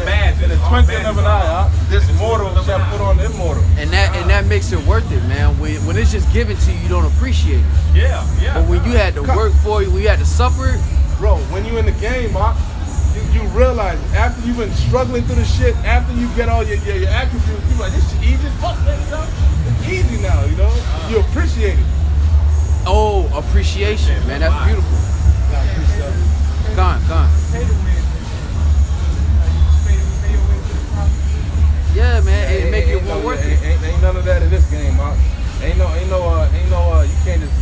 badges, in the twinkling of an eye. This mortal shall put on the immortal. And that makes it worth it, man. When it's just given to you, you don't appreciate it. Yeah. But when you had to work for it, when you had to suffer it, bro, when you in the game, you realize after you've been struggling through the shit, after you get all your attributes, you're like, this shit easy as fuck, man. It's easy now, you know? You appreciate it. Oh, appreciation, man. That's beautiful. Gone. Yeah, man. It make it more worth it. Ain't none of that in this game, man. Ain't no, you can't just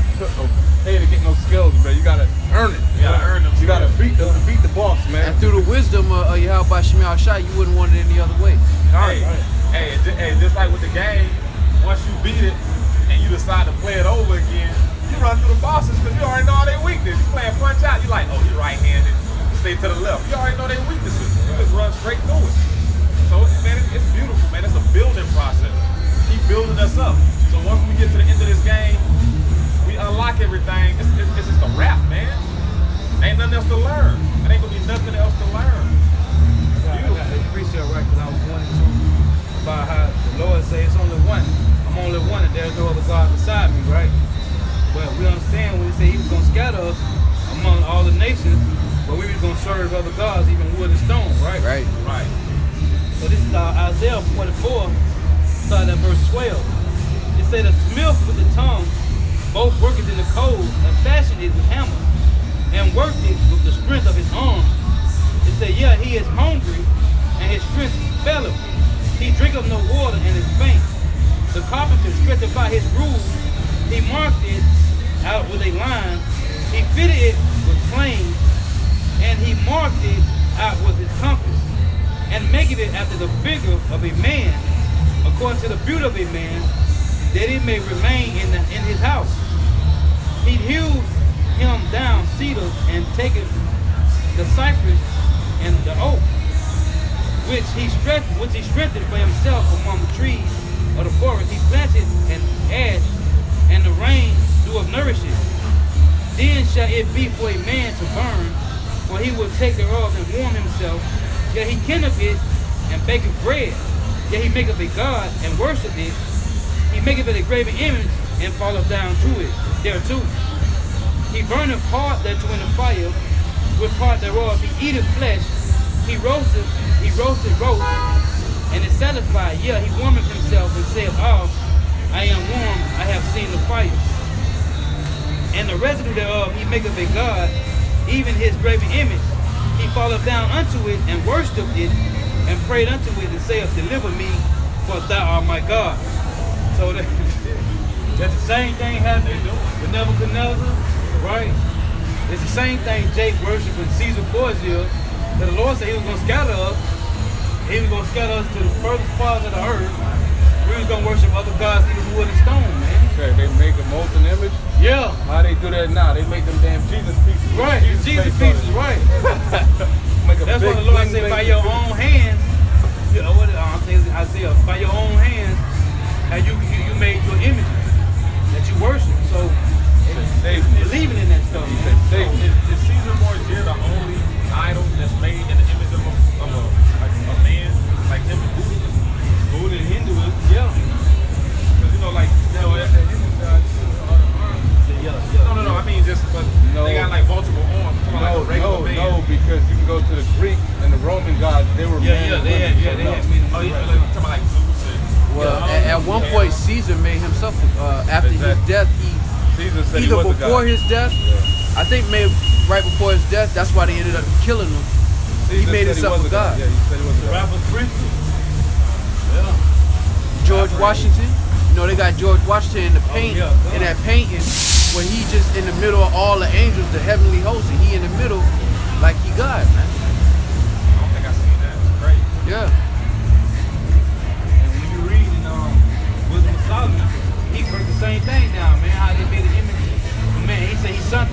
pay to get no skills, man. You gotta earn it. You gotta earn them. You gotta beat the boss, man. And through the wisdom of Yahweh Shema Shah, you wouldn't want it any other way. Hey, just like with the game, once you beat it and you decide to play it over again, you run through the bosses because you already know all their weaknesses. You playing punch out, you like, oh, you're right-handed, stay to the left. You already know their weaknesses. You just run straight through it. So, man, it's beautiful, man. It's a building process. Keep building us up. So once we get to the end of this game, we unlock everything. It's just a wrap, man. Ain't nothing else to learn. It ain't gonna be nothing else to learn. I got the precept right because I was going into about how the Lord says it's only one. I'm only one and there's no other God beside me, right? But we understand when he said he was going to scatter us among all the nations, but we was going to serve other gods, even wood and stone, right? Right. So this is Isaiah 44, starting at verse 12. It said, a smith with the tongue both worketh in the coals and fashioned it with hammer, and worked it with the strength of his arm. It said, yeah, he is hungry, and his strength faileth. He drinketh no water, and is faint. The carpenter stretched about his rule. He marked it out with a line. He fitted it with planes, and he marked it out with his compass, and making it after the figure of a man, according to the beauty of a man, that it may remain in his house. He hewed him down cedars, and taketh the cypress and the oak, which he strengthened for himself among the trees of the forest. He planted an ash, and the rain doeth nourish it. Then shall it be for a man to burn, for he will take thereof and warm himself. Yet he kenneth it, and baketh bread. Yet he maketh a god, and worshipeth it. He maketh it a graven image, and falleth down to it thereto. He burneth part thereto in the fire, with part thereof he eateth flesh. He roasted roast, and is satisfied. Yeah, he warmeth himself, and saith, oh, I am warm, I have seen the fire. And the residue thereof he maketh a god, even his graven image. He falleth down unto it, and worshipped it, and prayed unto it, and saith, deliver me, for thou art my God. So that's the same thing happened with Nebuchadnezzar, right? It's the same thing Jake worshiping Caesar Borgia, that the Lord said he was going to scatter us. He was going to scatter us to the furthest parts of the earth. We was going to worship other gods, even wood and stone, man. Okay, they make a molten image? Yeah. How they do that now? They make them damn Jesus pieces. Right, Jesus pieces, right. That's what the Lord said, by your own hands, I'm saying Isaiah, by your own hands, how you made your images that you worship. So Save they're leaving in that stuff. Man. Is Caesar Borgia the only idol that's made in the image of a man like him and Buddha? Buddha and Hinduism, yeah. Because No, I mean just, but they got like multiple arms. No, because you can go to the Greek and the Roman gods. They were they had Oh, yeah, like, talking about like Zeus and Well, at one point, Caesar made himself, after his death, Caesar said he either was a before god. his death, I think maybe right before his death, that's why they ended up killing him. He made said himself was a god. Yeah, he said he was a god. Rapper Prince. George Washington, you know, they got George Washington in the paint, in that painting, where he just in the middle of all the angels, the heavenly hosts, and he in the middle, like he God, man. I don't think I seen that. It's crazy. Yeah. And when you read in Wisdom of Solomon, he broke the same thing down, man. How they made an image. Man, he said he sent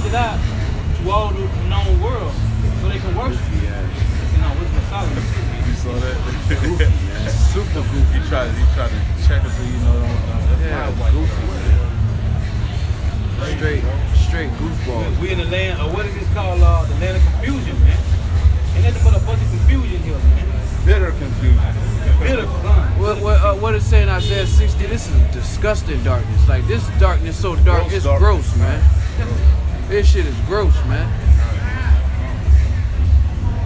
it out to all the known world so they can worship you. You know, Wisdom of Solomon. You saw that? Super goofy. He tried to check us so you know. Straight goofball. We in the land, or what is this called? The land of confusion, man. Ain't nothing but a bunch of confusion here, man. Bitter confusion. Bitter fun. What it say in Isaiah 60? This is disgusting darkness. Like this darkness so dark, Gross it's darkness. gross, man. This shit is gross, man.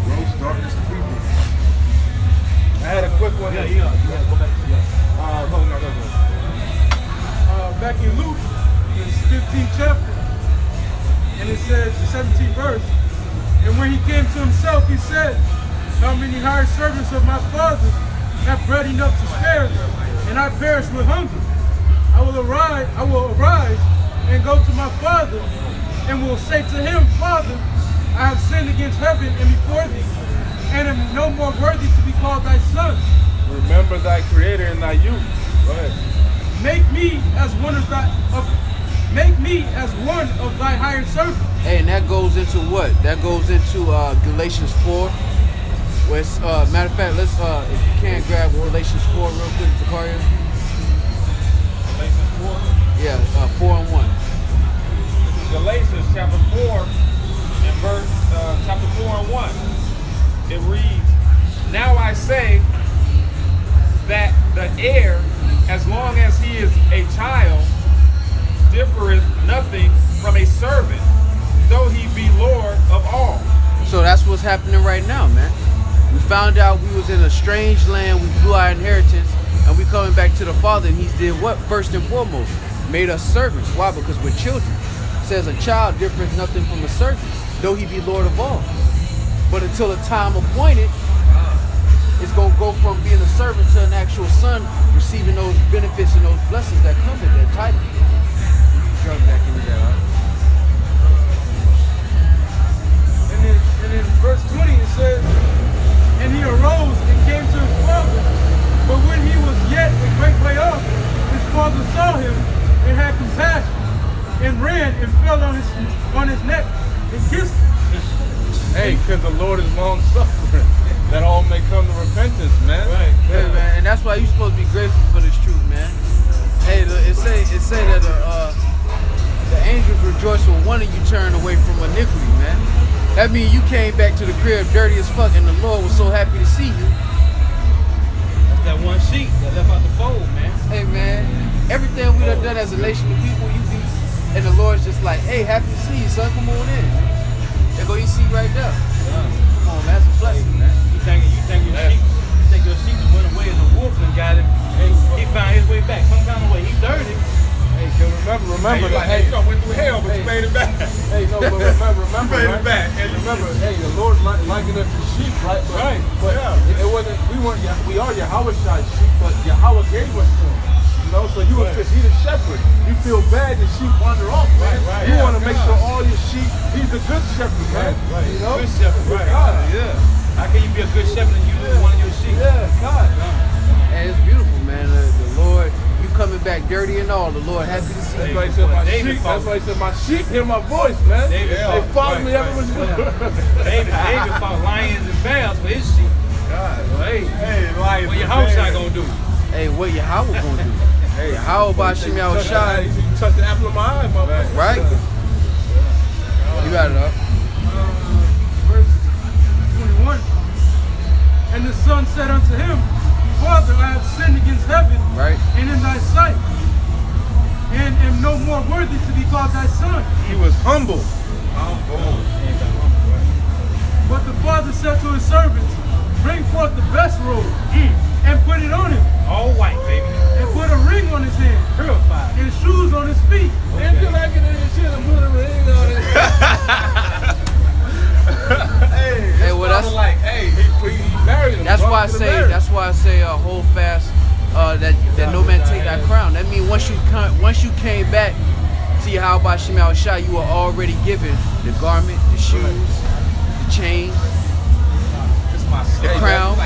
Gross darkness to people. I had a quick one. Yeah, go back to Back in Luke, in the 15th chapter, and it says, the 17th verse, and when he came to himself, he said, how many hired servants of my father have bread enough to spare, and I perish with hunger? I will arise and go to my father, and will say to him, Father, I have sinned against heaven and before thee, and am no more worthy to be called thy son. Remember thy creator in thy youth. Go ahead. Make me as one of thy hired servants. Hey, and that goes into what? That goes into Galatians 4. Where it's, matter of fact, let's if you can grab Galatians 4 real quick, Zakaria. Galatians 4. Yeah, 4 and 1. Galatians chapter 4 and verse chapter 4 and 1. It reads, now I say that the heir, as long as he is a child, differeth nothing from a servant, though he be Lord of all. So that's what's happening right now, man. We found out we was in a strange land, we blew our inheritance, and we coming back to the Father, and He's did what? First and foremost, made us servants. Why? Because we're children. It says a child differeth nothing from a servant, though he be Lord of all. But until a time appointed, it's gonna go from being a servant to an actual son, receiving those benefits and those blessings that come with that title. Jump back into that, huh? And in verse 20 it says, and he arose and came to his father, but when he was yet a great way off, his father saw him and had compassion, and ran and fell on his neck and kissed him. Hey, because the Lord is long suffering, that all may come to repentance, man. Right. Yeah, man, and that's why you're supposed to be grateful for this truth, man. Hey, it say that the angels rejoice when one of you turn away from iniquity, man. That means you came back to the crib dirty as fuck, and the Lord was so happy to see you. That's that one sheep that left out the fold, man. Hey, man, everything we done as a nation of people, and the Lord's just like, hey, happy to see you, son. Come on in. There go your seat right there. Come on, man, that's a blessing, man. You think your sheep went away as a wolf and got him, and he found his way back some kind of way. He dirty. Hey, remember, Hey, hey, you went through hell, but you made it back. hey, no, but remember, made it right? back. Remember, hey, the Lord likened us to sheep, right? But it wasn't. We are Yahweh's sheep, but Yahweh gave us to him. You know, so you he the shepherd. You feel bad the sheep wander off, man. Right. You want to make sure all your sheep. He's a good shepherd, man. Right. You know, Good shepherd, right. God. Yeah. How can you be a good shepherd and you lose one of your sheep? Yeah, God. Hey, it's beautiful, man. The Lord, you coming back dirty and all. The Lord happy to see That's you. why he said my David sheep. fought- That's why he said my sheep hear my voice, man. David They fought- follow me right, everywhere. David fought lions and bears for his sheep. God. Well, hey, Hey, lions. what your and house bears. not gonna do? Hey, what Yahweh gonna do? Hey, Hey, How about Shimei Shai? You touch the apple of my eye, motherfucker. Right? You got it up. Verse 21. And the son said unto him, Father, I have sinned against heaven Right? and in thy sight, and am no more worthy to be called thy son. He was humble. But the father said to his servants, Bring forth the best robe and put it on him, All white, baby. and put a ring on his hand Purified. and shoes on his feet. If you like it in your shit, I'm putting a ring on it. Hey, well that's Like, hey, he married him. that's brought why I him to the say marriage. hold fast that no man take that crown. That means once you came back to Yahweh Shemel Shai, you were already given the garment, the shoes, the chain, the crown.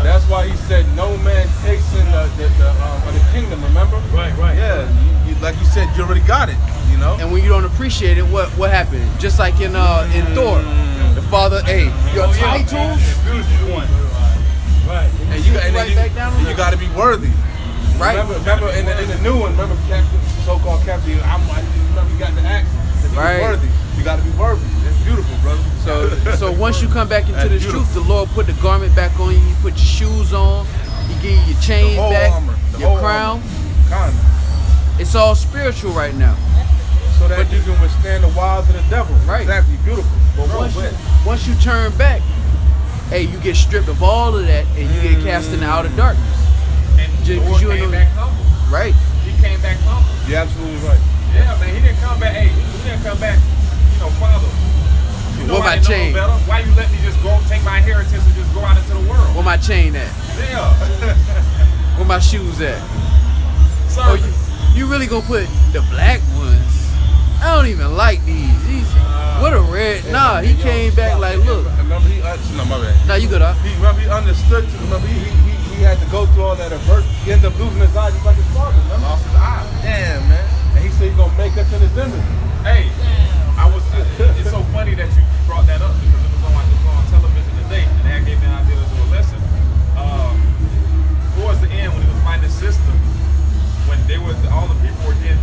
That's why he said no man takes in the kingdom, remember? Right. Yeah, you, like you said, you already got it, you know? And when you don't appreciate it, what happened? Just like in Thor, the father, hey, your titles, Right. And you, right back down on you got to be worthy. right? Remember in the new one, remember Captain, so-called Captain, remember you got the act to be Right. worthy. You got to be worthy. It's beautiful, brother. So once you come back into That's this beautiful. truth, the Lord put the garment back on you. He put your shoes on. He give you your chain whole back, armor, the your whole crown. Kind It's all spiritual right now. so that you can withstand the wiles of the devil. Right. Exactly, beautiful. But Once you turn back, hey, you get stripped of all of that and you get cast into outer darkness. And the Just 'cause Lord you came ain't back humble. Right? He came back humble. you're absolutely right. Yeah, man, he didn't come back. Hey, he didn't come back. Father. You know What I my know chain? better. Why you let me just go take my inheritance and just go out into the world? Where my chain at? Yeah. Where my shoes at? Sir, Oh, you really gonna put the black ones? I don't even like these. What a red. Nah, he came back like, look. Remember no, my bad. Nah, you good, huh? He understood. Remember he had to go through all that adversity. He ended up losing his eye just like his father. Remember? lost his eye. Damn, man. And he said he's gonna make us in his image. Hey, it's so funny that you brought that up because it was on television today, and that gave me an idea to do a lesson. Towards the end, when he was fighting his sister, when all the people were getting,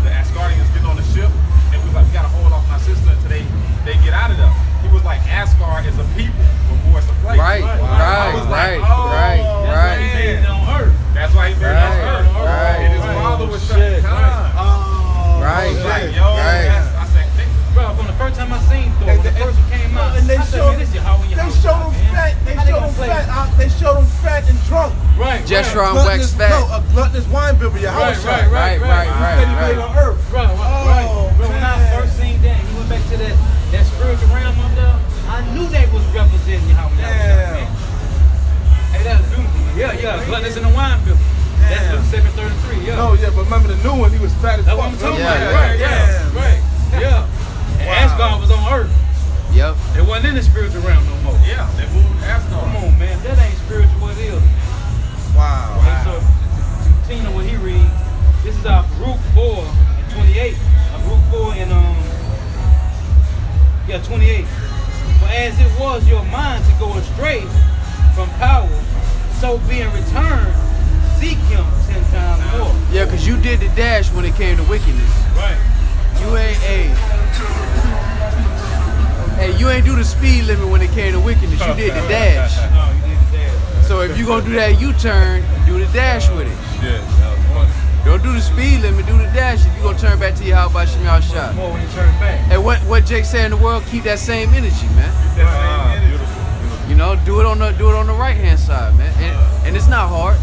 the Asgardians getting on the ship, and we was like, we gotta hold off my sister until they get out of there. He was like, Asgard is a people before it's a place. Right, I was like, oh, man. That's why he married on earth. Right. And his father was such a kind. Right, Like, yo, right. I said, Bro, from the first time I seen Thor, when the first one came out, And they I said, showed man, this is how when you they showed him fat. They showed him fat and drunk. Right, Jeshurun Gluttonous- wax fat. No, a gluttonous wine bibber. Right, Yahweh. Right. Said he made on earth. Bro, when I first seen that, he went back to that spiritual realm up there. I knew they was representing how we man. Hey, that was beautiful. Yeah, gluttonous in the wine bill. That's Luke 7:33. Yeah. No, yeah, but remember the new one, he was fat as That's fuck. what I'm talking Yeah, about. yeah. Right. Yeah. And Asgard was on Earth. Yep. It wasn't in the spiritual realm no more. yeah, they moved Asgard. Come on, man. That ain't spiritual. What is? Wow. And so, Tina, when he reads, this is Baruch 4 and 28. Baruch 4 and 28. For as it was your mind to go astray from power, so being returned, seek him 10 times more. Yeah, because you did the dash when it came to wickedness. Right. You ain't you ain't do the speed limit when it came to wickedness. You did the dash. No, you did the dash. So if you gonna do that U-turn, do the dash with it. Yeah, that was funny. Don't do the speed limit, do the dash if you gonna turn back to Yahweh Shemel Shai. More when you turn back. And what Jake said in the world, keep that same energy, man. Beautiful. You know, do it on the right hand side, man. And it's not hard.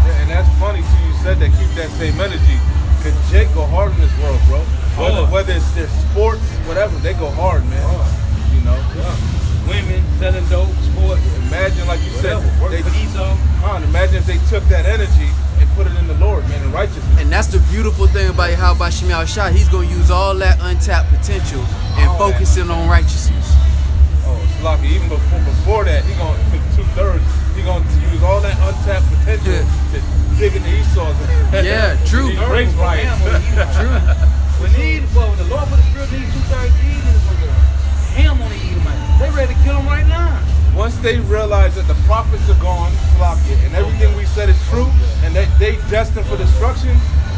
Yeah, and that's funny too. You said that keep that same energy. Cause Jake go hard in this world, bro. Whether it's their sports, whatever, they go hard, man. You know. Women, selling dope, sports, Imagine, like you said, whatever. Working for Esau. imagine if they took that energy and put it in the Lord, man, in righteousness. And that's the beautiful thing about Yahweh Shemel Shai. He's gonna use all that untapped potential and focus in on righteousness. Oh, Sloppy, even before that, he gonna 2/3. He gonna use all that untapped potential to dig into Esau's. Yeah, true. He breaks right. True. When the Lord put the spirit in 2/3 Eden was a ham on the Edomite. They ready to kill him right now. Once they realize that the prophets are gone, Sloppy, destined for destruction,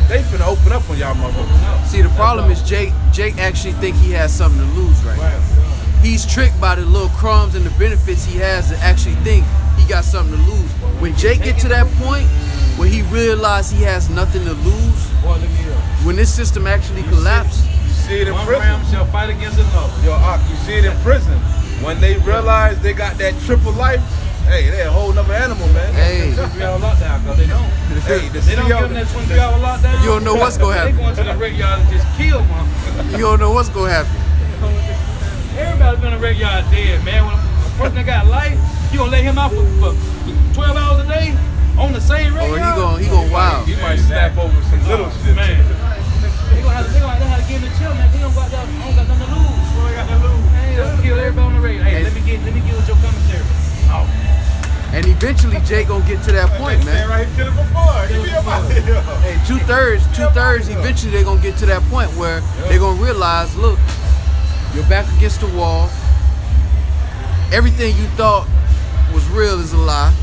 they finna open up on y'all motherfuckers. See, the problem is Jake actually think he has something to lose right now. He's tricked by the little crumbs and the benefits he has to actually think he got something to lose. When Jake get to that point where he realized he has nothing to lose, when this system actually collapses, You see it in One prison. ram shall fight against another. Yo, Ak, you see it in prison. When they realize they got that triple life, hey, they a whole nother animal, man. hey, 23-hour lockdown, because they don't. Hey, the They don't give them that 23-hour lockdown. you don't know what's gonna They happen. going to the rig yard and just kill motherfuckers. You don't know what's gonna happen. Everybody's been in a rig yard dead, man. When a person that got life, you gonna let him out for 12 hours a day on the same rig Or yard? he gon' wild. He might snap over some little shit. Man, they gonna have to give him the chill, man. They don't got nothing to lose. Boy, got nothing to lose. Hey, they'll kill everybody on the rig. Hey, let me get with your commentary. Oh. And eventually Jake gonna get to that point, man. Right, kill it for fun. Give me a body. Hey, two-thirds, eventually they're gonna get to that point where they're gonna realize, look, you're back against the wall. Everything you thought was real is a lie.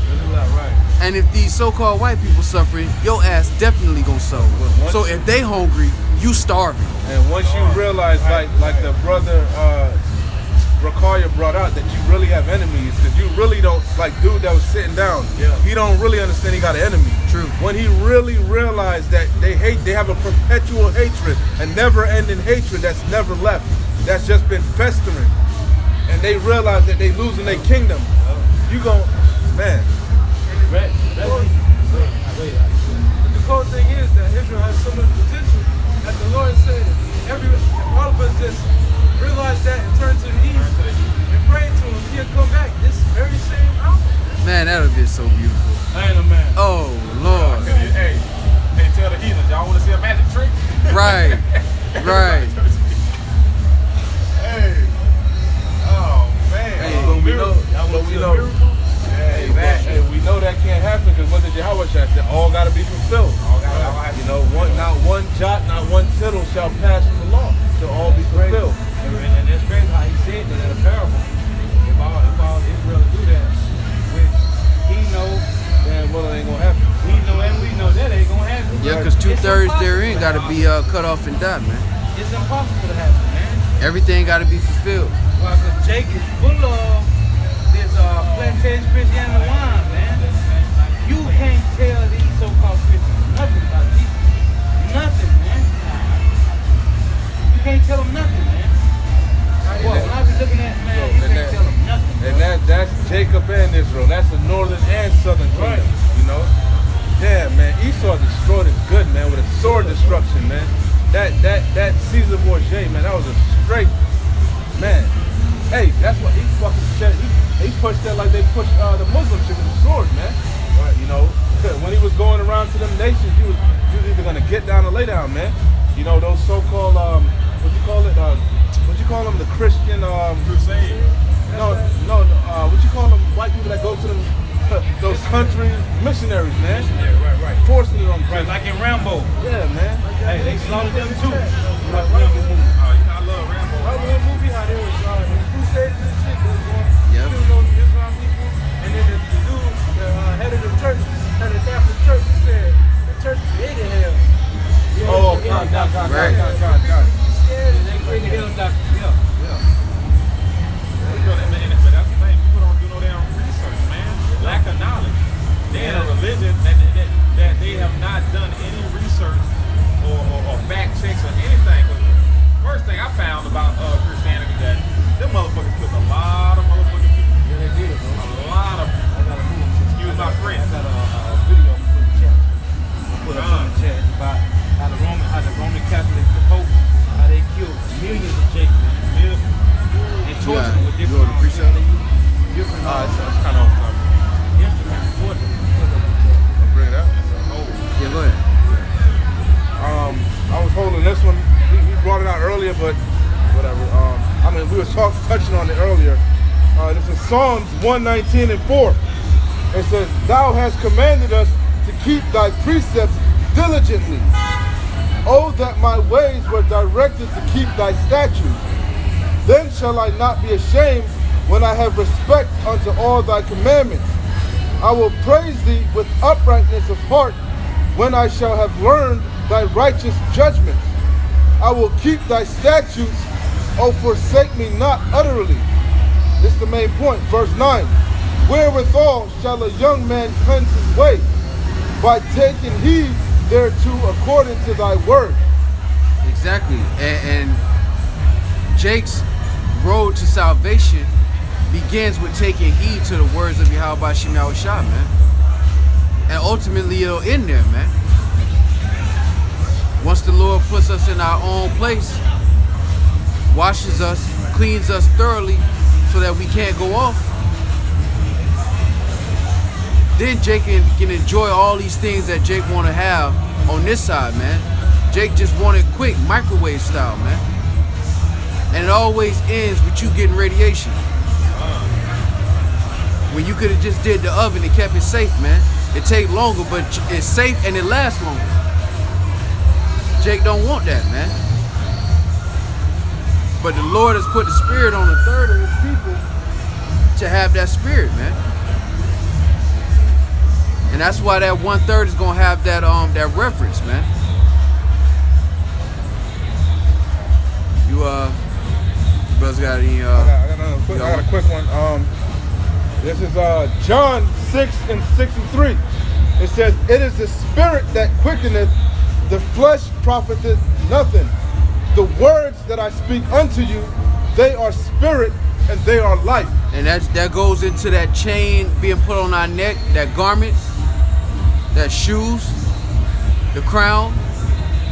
And if these so-called white people suffering, your ass definitely gonna suffer. So if they hungry, you starving. And once you realize, like the brother Rakaya brought out, that you really have enemies, because you really don't, like dude that was sitting down, he don't really understand he got an enemy. True. When he really realized that they have a perpetual hatred, a never-ending hatred that's never left, that's just been festering, and they realize that they losing their kingdom, you gon', man. But the cool thing is that Israel has so much potential that the Lord said, if all of us just realize that and turn to the east and pray to him, he'll come back this very same hour. Man, that would be so beautiful. I ain't a man. Oh Lord. Hey, tell the heathens, y'all want to see a magic trick? Right. Right. Hey. Oh, man. But we know that can't happen, because what did Yahweh say? All got to be fulfilled. You know, not one jot, not one tittle shall pass from the law. Shall all be fulfilled. And that's crazy how he said that in a parable. If all Israel do that, which he know Man, well, it ain't gonna happen. he know and we know that ain't gonna happen. Yeah, because two-thirds therein gotta be cut off and die, man. It's impossible to happen, man. Everything gotta be fulfilled. Well, because Jake is full of this plantation Christianity line, man. You can't tell these so-called Christians nothing about Jesus. Nothing, man. You can't tell them nothing, man. Well, when I be looking at, man, you can't tell them nothing. And that's Jacob and Israel. That's the northern and southern kingdom. You know? Yeah, man. Esau destroyed his good, man, with a sword destruction, man. That Caesar Borgia, man, that was a straight, man. Hey, that's what he fucking said. He pushed that like they pushed the Muslim shit with a sword, man. You know, when he was going around to them nations, he was either gonna get down or lay down, man. You know, those so-called what you call it? What you call them? The Christian Crusade. No, what you call them? White people that go to them those countries, missionaries, man. Right. Forcing it on Right, Christ. like in Rambo. Yeah, man. Hey, they slaughtered them too. I love Rambo. That movie, how they was in crusades and shit, they was going Yep. killing those Islam people, and then the dude, the head of the church, had a after the church, he said, the church created hell. Oh, God. They created hell doctor. Yeah. But that's the thing, people don't do no damn research, man. Lack of knowledge. They're in a religion that they have not done any research or fact checks or anything. First thing I found about Christianity, that them motherfuckers took a lot of motherfucking people. Yeah, they did, bro. A lot of people. I got a movie. Excuse my friend. I got a video I'm gonna put in the chat. I'll put up in the chat about how the Roman Catholics, the Pope, how they killed millions of Jacobs, and tortured them with You different want to precept? different It's kind of off topic. instruments. Put it up in the chat. I'll bring it up. Yeah, go ahead. I was holding this one. He brought it out earlier, but whatever. I mean, we were touching on it earlier. This is Psalms 119 and 4. It says, "Thou hast commanded us to keep thy precepts diligently. Oh, that my ways were directed to keep thy statutes. Then shall I not be ashamed when I have respect unto all thy commandments. I will praise thee with uprightness of heart when I shall have learned thy righteous judgments. I will keep thy statutes, O forsake me not utterly. This is the main point. Verse 9. Wherewithal shall a young man cleanse his way? By taking heed thereto according to thy word. Exactly. And Jake's road to salvation begins with taking heed to the words of Yahweh Shem Yahushua, man. And ultimately it'll end there, man. Once the Lord puts us in our own place, washes us, cleans us thoroughly so that we can't go off, then Jake can enjoy all these things that Jake want to have on this side, man. Jake just want it quick, microwave style, man. And it always ends with you getting radiation. When you could have just did the oven and kept it safe, man. It take longer, but it's safe and it lasts longer. Jake don't want that, man. But the Lord has put the spirit on a third of his people to have that spirit, man. And that's why that 1/3 is gonna have that that reference, man. You brothers got any I got a quick one. This is John 6:63. It says, "It is the spirit that quickeneth, the flesh profiteth nothing. The words that I speak unto you, they are spirit and they are life." And that goes into that chain being put on our neck, that garment, that shoes, the crown.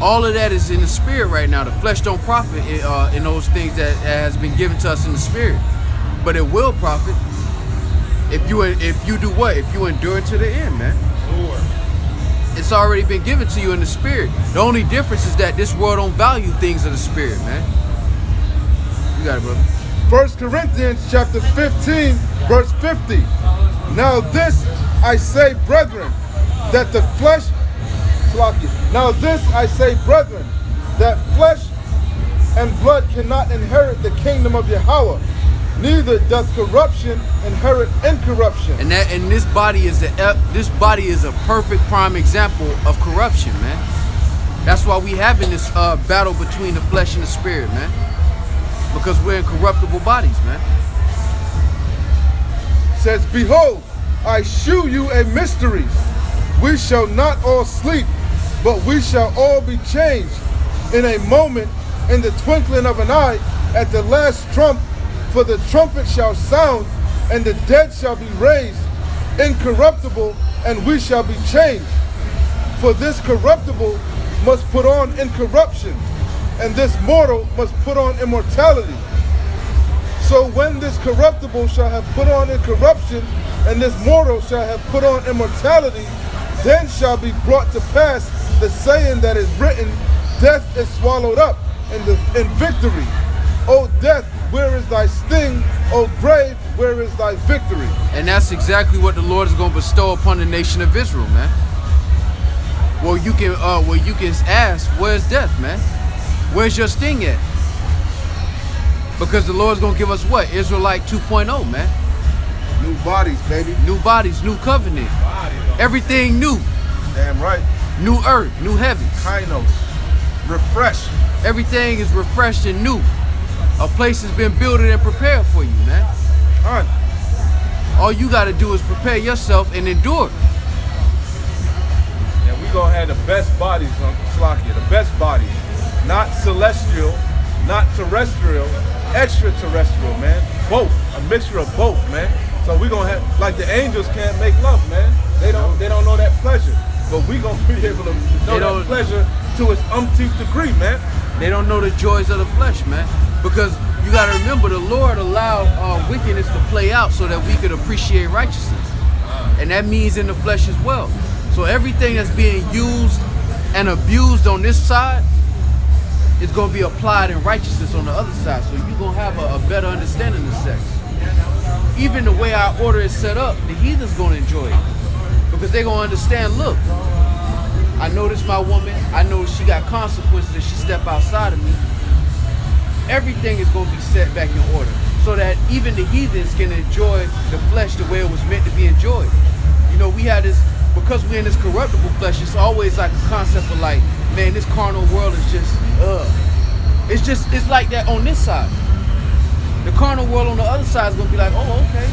All of that is in the spirit right now. The flesh don't profit in those things that has been given to us in the spirit, but it will profit if you do what? If you endure to the end, man. Lord. It's already been given to you in the spirit. The only difference is that this world don't value things of the spirit, man. You got it, brother. 1 Corinthians chapter 15, verse 50. Now this I say, brethren, that the flesh, now this I say, brethren, that flesh and blood cannot inherit the kingdom of Yahweh, neither doth corruption inherit incorruption. And this body is a perfect prime example of corruption, man. That's why we having this battle between the flesh and the spirit, man. Because we're in corruptible bodies, man. It says, "Behold, I shew you a mystery. We shall not all sleep, but we shall all be changed in a moment, in the twinkling of an eye, at the last trump. For the trumpet shall sound, and the dead shall be raised incorruptible, and we shall be changed. For this corruptible must put on incorruption, and this mortal must put on immortality. So when this corruptible shall have put on incorruption, and this mortal shall have put on immortality, then shall be brought to pass the saying that is written, death is swallowed up in victory. O death, where is thy sting? O grave, where is thy victory?" And that's exactly what the Lord is going to bestow upon the nation of Israel, man. Well, you can ask, where's death, man? Where's your sting at? Because the Lord's going to give us what? Israelite 2.0, man. New bodies, baby. New bodies, new covenant. Everything new. Damn right. New earth, new heavens. Kainos. Refreshed. Everything is refreshed and new. A place has been built and prepared for you, man. Hun. All you got to do is prepare yourself and endure. And we gonna have the best bodies on Slakia, the best bodies. Not celestial, not terrestrial, extraterrestrial, man. Both, a mixture of both, man. So we gonna have, like the angels can't make love, man. They don't know that pleasure. But we gonna be able to know that pleasure to its umpteenth degree, man. They don't know the joys of the flesh, man. Because you got to remember, the Lord allowed wickedness to play out so that we could appreciate righteousness. And that means in the flesh as well. So everything that's being used and abused on this side is going to be applied in righteousness on the other side. So you're going to have a better understanding of sex. Even the way our order is set up, the heathen's going to enjoy it. Because they're going to understand, look, I know this my woman. I know she got consequences if she step outside of me. Everything is going to be set back in order so that even the heathens can enjoy the flesh the way it was meant to be enjoyed. You know, we had this, because we're in this corruptible flesh, it's always like a concept of like, man, this carnal world is just, it's like that on this side. The carnal world on the other side is gonna be like, oh, okay.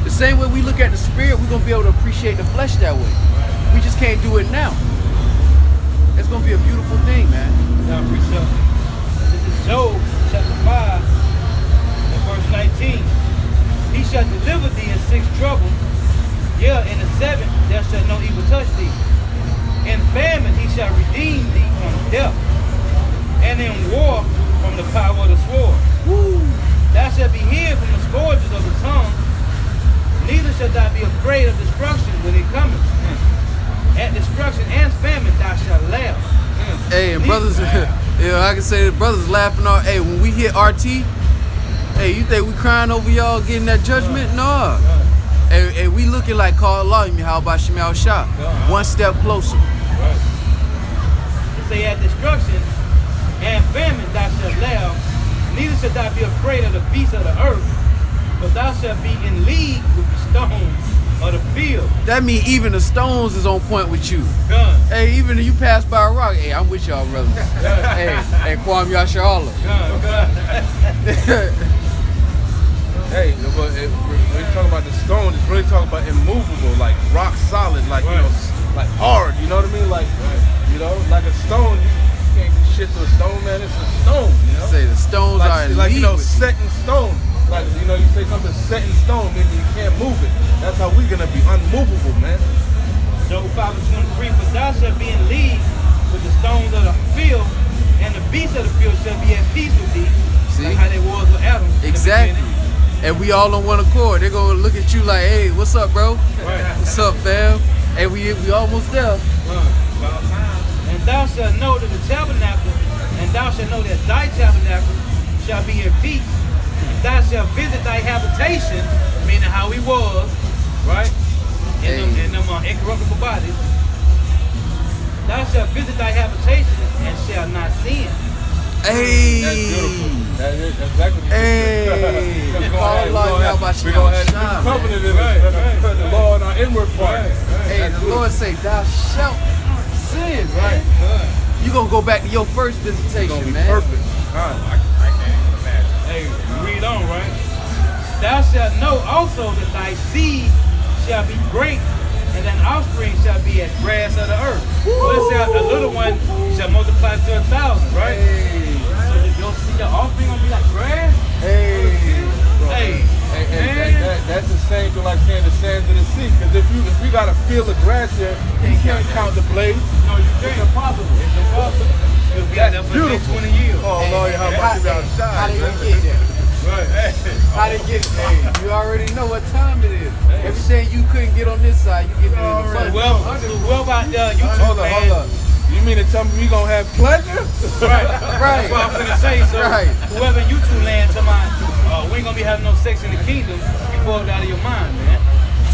The same way we look at the spirit, we're gonna be able to appreciate the flesh that way. We just can't do it now. It's gonna be a beautiful thing, man. Now, precept. This is Job chapter 5 and verse 19. He shall deliver thee in 6 troubles. Yeah, in the 7th there shall no evil touch thee. In famine he shall redeem thee from death, and in war from the power of the sword. Woo. Thou shalt be hid from the scourges of the tongue, neither shalt thou be afraid of destruction when it cometh. At destruction and famine thou shalt laugh. Hey, and brothers, I can say the brothers laughing all. Hey, when we hit RT, hey, you think we crying over y'all getting that judgment? No. Hey, we looking like call Allah, how about Shemal Shah? One step closer. It say at destruction and famine thou shalt laugh, neither shalt thou be afraid of the beasts of the earth, but thou shalt be in league with the stones of the field. That mean even the stones is on point with you. Gun. Hey, even if you pass by a rock, hey, I'm with y'all, brothers. hey, Kwam Yasha Allah. Gun. Hey, but when you talk about the stone, it's really talking about immovable, like rock solid, like, you know, like hard, you know what I mean? Like, you know, like a stone, you can't do shit to a stone, man, it's a stone, you know? Say the stones are in like, you know, league with set in stone. Like, you know, you say something set in stone, meaning you can't move it. That's how we're gonna be unmovable, man. Job 5:23, for thou shalt be in league with the stones of the field, and the beasts of the field shall be at peace with thee. See? Like how they was with Adam. in the Exactly. beginning. And we all on one accord. They're gonna look at you like, hey, what's up, bro? Right. What's up, fam? Hey, we almost there. And thou shalt know that the tabernacle, and thou shalt know that thy tabernacle shall be in peace. And thou shalt visit thy habitation, meaning how he was, right? In them incorruptible bodies. Thou shalt visit thy habitation and shall not sin. Hey. That's beautiful. That's exactly what Hey. Call Allah, how about we're you? gonna have new covenant in us. The law in our inward part. Hey, the Lord say, thou shalt sin, right? You gonna go back to your first visitation, It's gonna be man. perfect. I can't imagine. Hey, read on, right? Thou shalt know also that thy seed shall be great, and thine offspring shall be as grass of the earth. Well, it said a little one shall multiply to 1,000, right? Hey. So that your offspring gonna be like grass? Hey. Hey, And that's the same thing like saying the sands of the sea. Because if we got a field of grass here, you can't count the blades. no, you can't. It's impossible. It's impossible. You'll be out there for the next 20 years. Oh, Lord, how much you got How they shine, gonna man. get there? Right. How they get there? Hey, you already know what time it is. Everything you couldn't get on this side, you get it in the front. Well, about YouTube, Hold up, man. hold up. You mean to tell me we gonna have pleasure? Right. Right. That's what I'm gonna say. So Right. whoever in YouTube land to we ain't gonna be having no sex in the kingdom, you bugged out of your mind, man.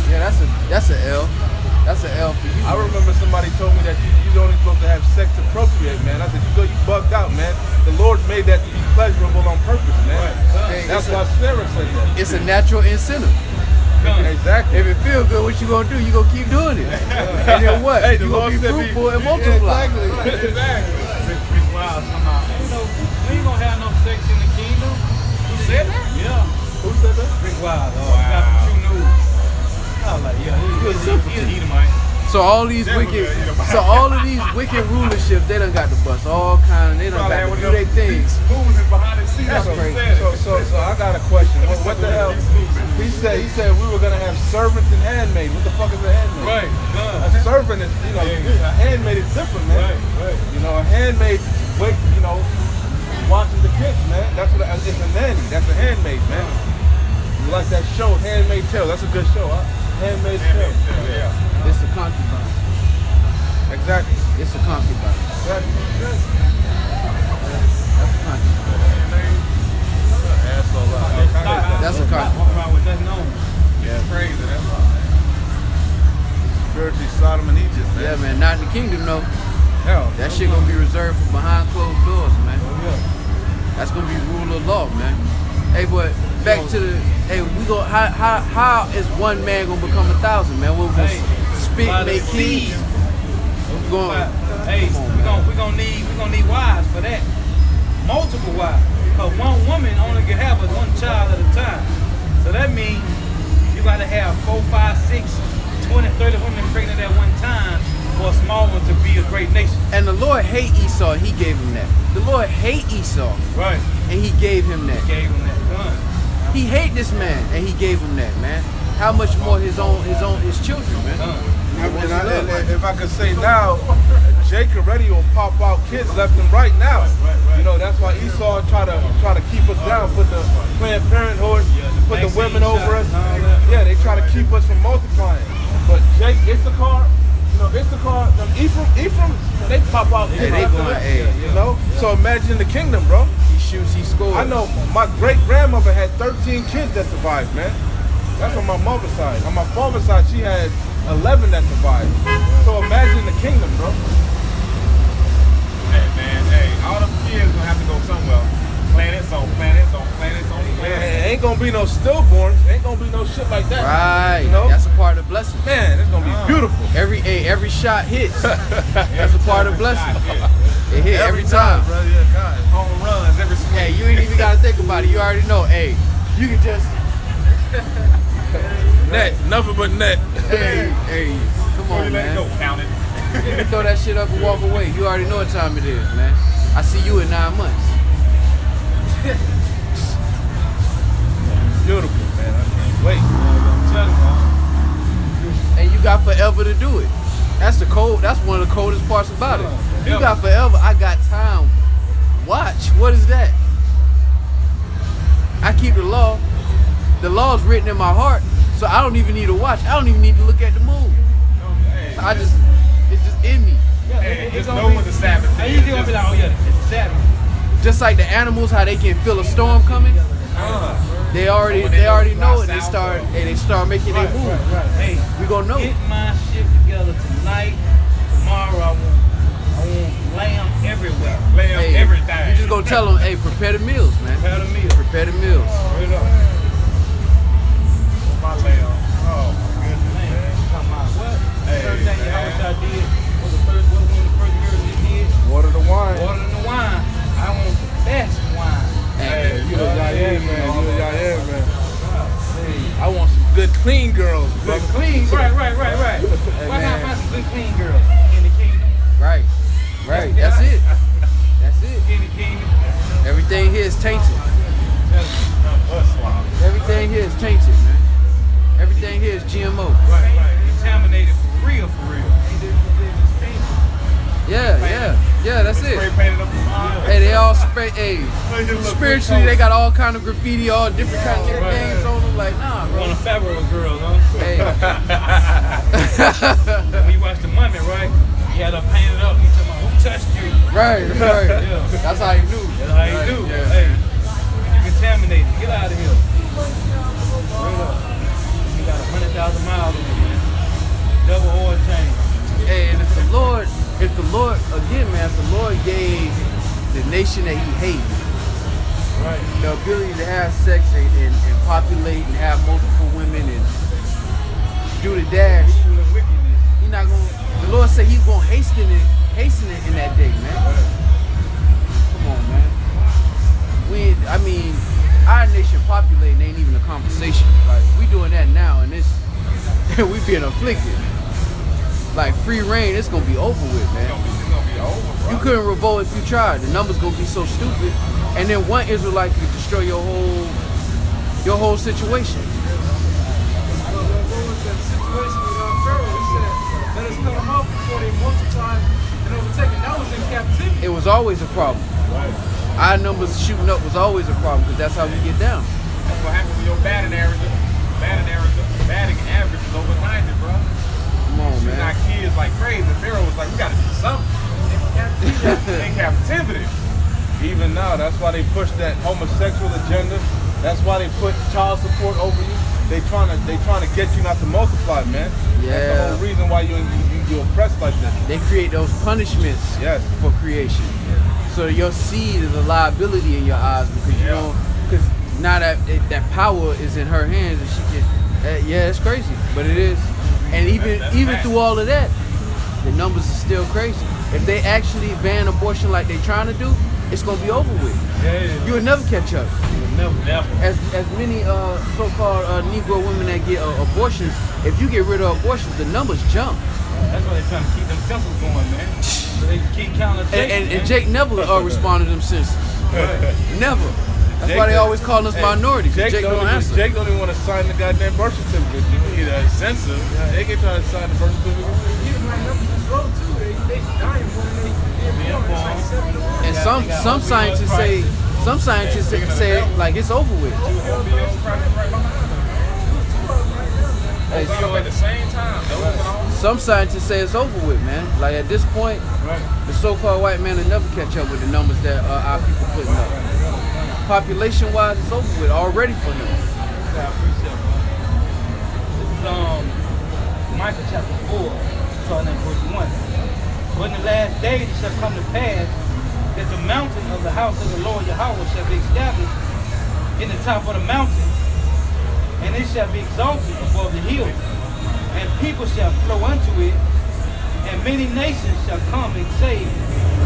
Yeah, that's a L. That's an L for you. I remember somebody told me that you're only supposed to have sex to procreate, man. I said, you bugged out, man. The Lord made that to be pleasurable on purpose, man. Hey, That's it's why Sarah said that. It's a natural incentive. Exactly. If it feels good, what you gonna do? You gonna keep doing it. And then what? Hey, the you Lord gonna be said fruitful and multiply. Exactly. Wow, somehow. We ain't gonna have no sex in the kingdom. Who said that? Yeah. Who said that? Rick Wild, got the true news. I was like, yeah, he'll eat him, right? So all these wicked, so all of these wicked rulerships, they done got the bust all kind. They done got to do their things. That's crazy. So I got a question. What the hell? He said we were gonna have servants and handmaids. What the fuck is a handmaid? Right. A servant is, a handmaid is different, man. Right. You know, a handmaid wait, watching the kids, man. That's what it's a nanny. That's a handmaid, man. You like that show, Handmaid's Tale? That's a good show, huh? Handmaid's Tale. Yeah. It's a concubine. Exactly. It's a concubine. Exactly. That's a concubine. Asshole out. That's a concubine. Walk around with nothing on. Yeah, crazy. That's Spiritually Sodom and Egypt, man. Yeah, man. Not in the kingdom, though. Hell, That shit gonna be reserved for behind closed doors, man. yeah. That's gonna be rule of law, man. Hey, but back to the. Hey, we go. How is one man gonna become 1,000, man? We're gonna spit, by the make seed. kids. Going. Hey, we gonna need wives for that. Multiple wives. Because one woman only can have one child at a time. So that means you gotta have 4, 5, 6, 20, 30 women pregnant at one time for a small one to be a great nation. And the Lord hate Esau, he gave him that. The Lord hate Esau, Right. and he gave him that. Gave him that gun. He hate this man, and he gave him that, man. How much more his children, man. And if I could say now, Jake already will pop out kids left and right now. You know, that's why Esau try to keep us down, put the Planned Parenthood, put the women over us. Yeah, they try to keep us from multiplying. But Jake, Issachar, them Ephraim, they pop out kids they left and going, right. hey. You know? So imagine the kingdom, bro. He shoots, he scores. I know my great-grandmother had 13 kids that survived, man. That's on my mother's side. On my father's side, she had 11 that survived. So imagine the kingdom, bro. Hey, man, hey, all them kids gonna have to go somewhere. Planets on planets on planets on Man, planets. ain't gonna be no stillborns. Ain't gonna be no shit like that. Right, You know? that's a part of the blessing. Man, it's gonna be beautiful. Every shot hits. That's a part of the blessing. It hit every time. bro. Yeah, God. Home runs every swing. Hey, you ain't even gotta think about it. You already know. Hey, you can just. Net, nothing but net. Hey, come on, You let it go, man. count it. You can throw that shit up and walk away. You already know what time it is, man. I see you in 9 months. Beautiful, man. I can't wait. And you got forever to do it. That's one of the coldest parts about it. You got forever. I got time. Watch. What is that? I keep the law. The law's written in my heart, so I don't even need to watch. I don't even need to look at the moon. It's just in me. Hey, just know when the Sabbath And is. you gonna be like, oh yeah, it's a Sabbath. Just like the animals, how they can feel a storm coming. They already know it. They start making their move. Hey, We gonna know. get my shit together tonight. Tomorrow I want lamb everywhere. Lay up Hey, everything. you just gonna tell them, hey, prepare the meals, man. Prepare the meal. Prepare the meals. Straight up. my lay on. Oh, my goodness, Man, man. talking about what? Hey, First thing you man. I did was one of the first years we did. Water the wine. Water than the wine. I want the best wine. Hey, You a Yayan, man. You a Yayan, man. I want some good, clean girls, Good brother. clean, right. Why not find some good clean girls in the kingdom? Right. That's it. That's it. In the kingdom. Everything here is tainted. Right. Everything here is tainted, man. Everything here is GMO. Contaminated for real. Yeah, that's Spray it. painted them. Hey, they all spray. Hey, Look, spiritually, they got all kind of graffiti, all different kind of names on them. Like, nah, One bro. of Pharaoh's girls, huh? Hey, When you watch the mummy, right? He had her painted up. He talking about who touched you? right. Yeah. That's how you knew. That's how you do. Yeah. Hey, you contaminated. Get out of here. Straight up. You got 100,000 miles on it, man. Double oil change. Hey, and if the Lord, again, man, if the Lord gave the nation that He hates the ability to have sex and populate and have multiple women and do the dash, Evil and wickedness. He not gonna. The Lord said He's gonna hasten it in that day, man. Come on, man. Our nation populating ain't even a conversation. Like, we doing that now, and it's we being afflicted. Like, free reign, it's gonna be over with, man. It's gonna be over, bro. You couldn't revolt if you tried. The numbers gonna be so stupid, and then one Israelite could destroy your whole situation. It was always a problem. Our numbers shooting up was always a problem because that's how we get down. That's what happens when your batting average is over 90, bro. Come on, Shooting our man. kids like crazy. Pharaoh was like, we gotta do something. In captivity. Even now, that's why they push that homosexual agenda. That's why they put child support over you. They trying to get you not to multiply, man. That's the Yeah. whole reason why you oppressed like this. They create those punishments Yes. for creation. So your seed is a liability in your eyes because you don't. Because now that power is in her hands and she can. Yeah, it's crazy, but it is. And even through all of that, the numbers are still crazy. If they actually ban abortion like they're trying to do, it's gonna be over with. Yeah. You will never catch up. Never. As many so-called Negro women that get abortions, if you get rid of abortions, the numbers jump. That's why they're trying to keep them census going, man. So they can keep counting Jake. And Jake never responded to them census. Never. That's Jake why they don't- always call us minorities. Jake don't answer. Jake don't even want to sign the goddamn birth certificate. You need a census. They can try to sign the birth certificate. And some scientists say like it's over with. Hey, At the same time, some scientists say it's over with, man. Like at this point, the so-called white man will never catch up with the numbers that our people putting up. Population-wise, it's over with already for him. This is Micah chapter 4, starting at verse 1. But in the last days it shall come to pass that the mountain of the house of the Lord Yahweh shall be established in the top of the mountain, and it shall be exalted above the hills, and people shall flow unto it, and many nations shall come and say,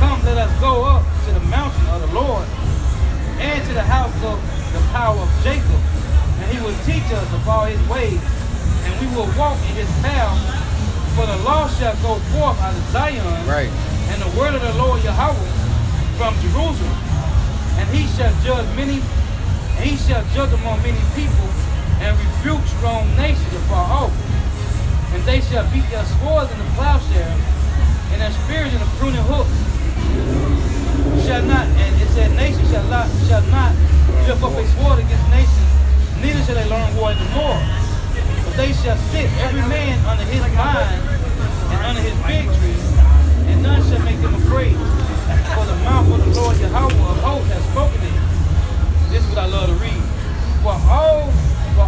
Come, let us go up to the mountain of the Lord, and to the house of the power of Jacob, and he will teach us of all his ways, and we will walk in his paths. For the law shall go forth out of Zion, Right. and the word of the Lord Yahweh from Jerusalem, and he shall judge among many people, and rebuke strong nations afar off. And they shall beat their swords in the plowshare, and their spears in the pruning hooks. Shall not, and it said, nation shall not lift up a sword against nation, neither shall they learn war anymore. But they shall sit every man under his vine and under his fig tree, and none shall make them afraid. For the mouth of the Lord Yahweh of hosts has spoken it. This is what I love to read. For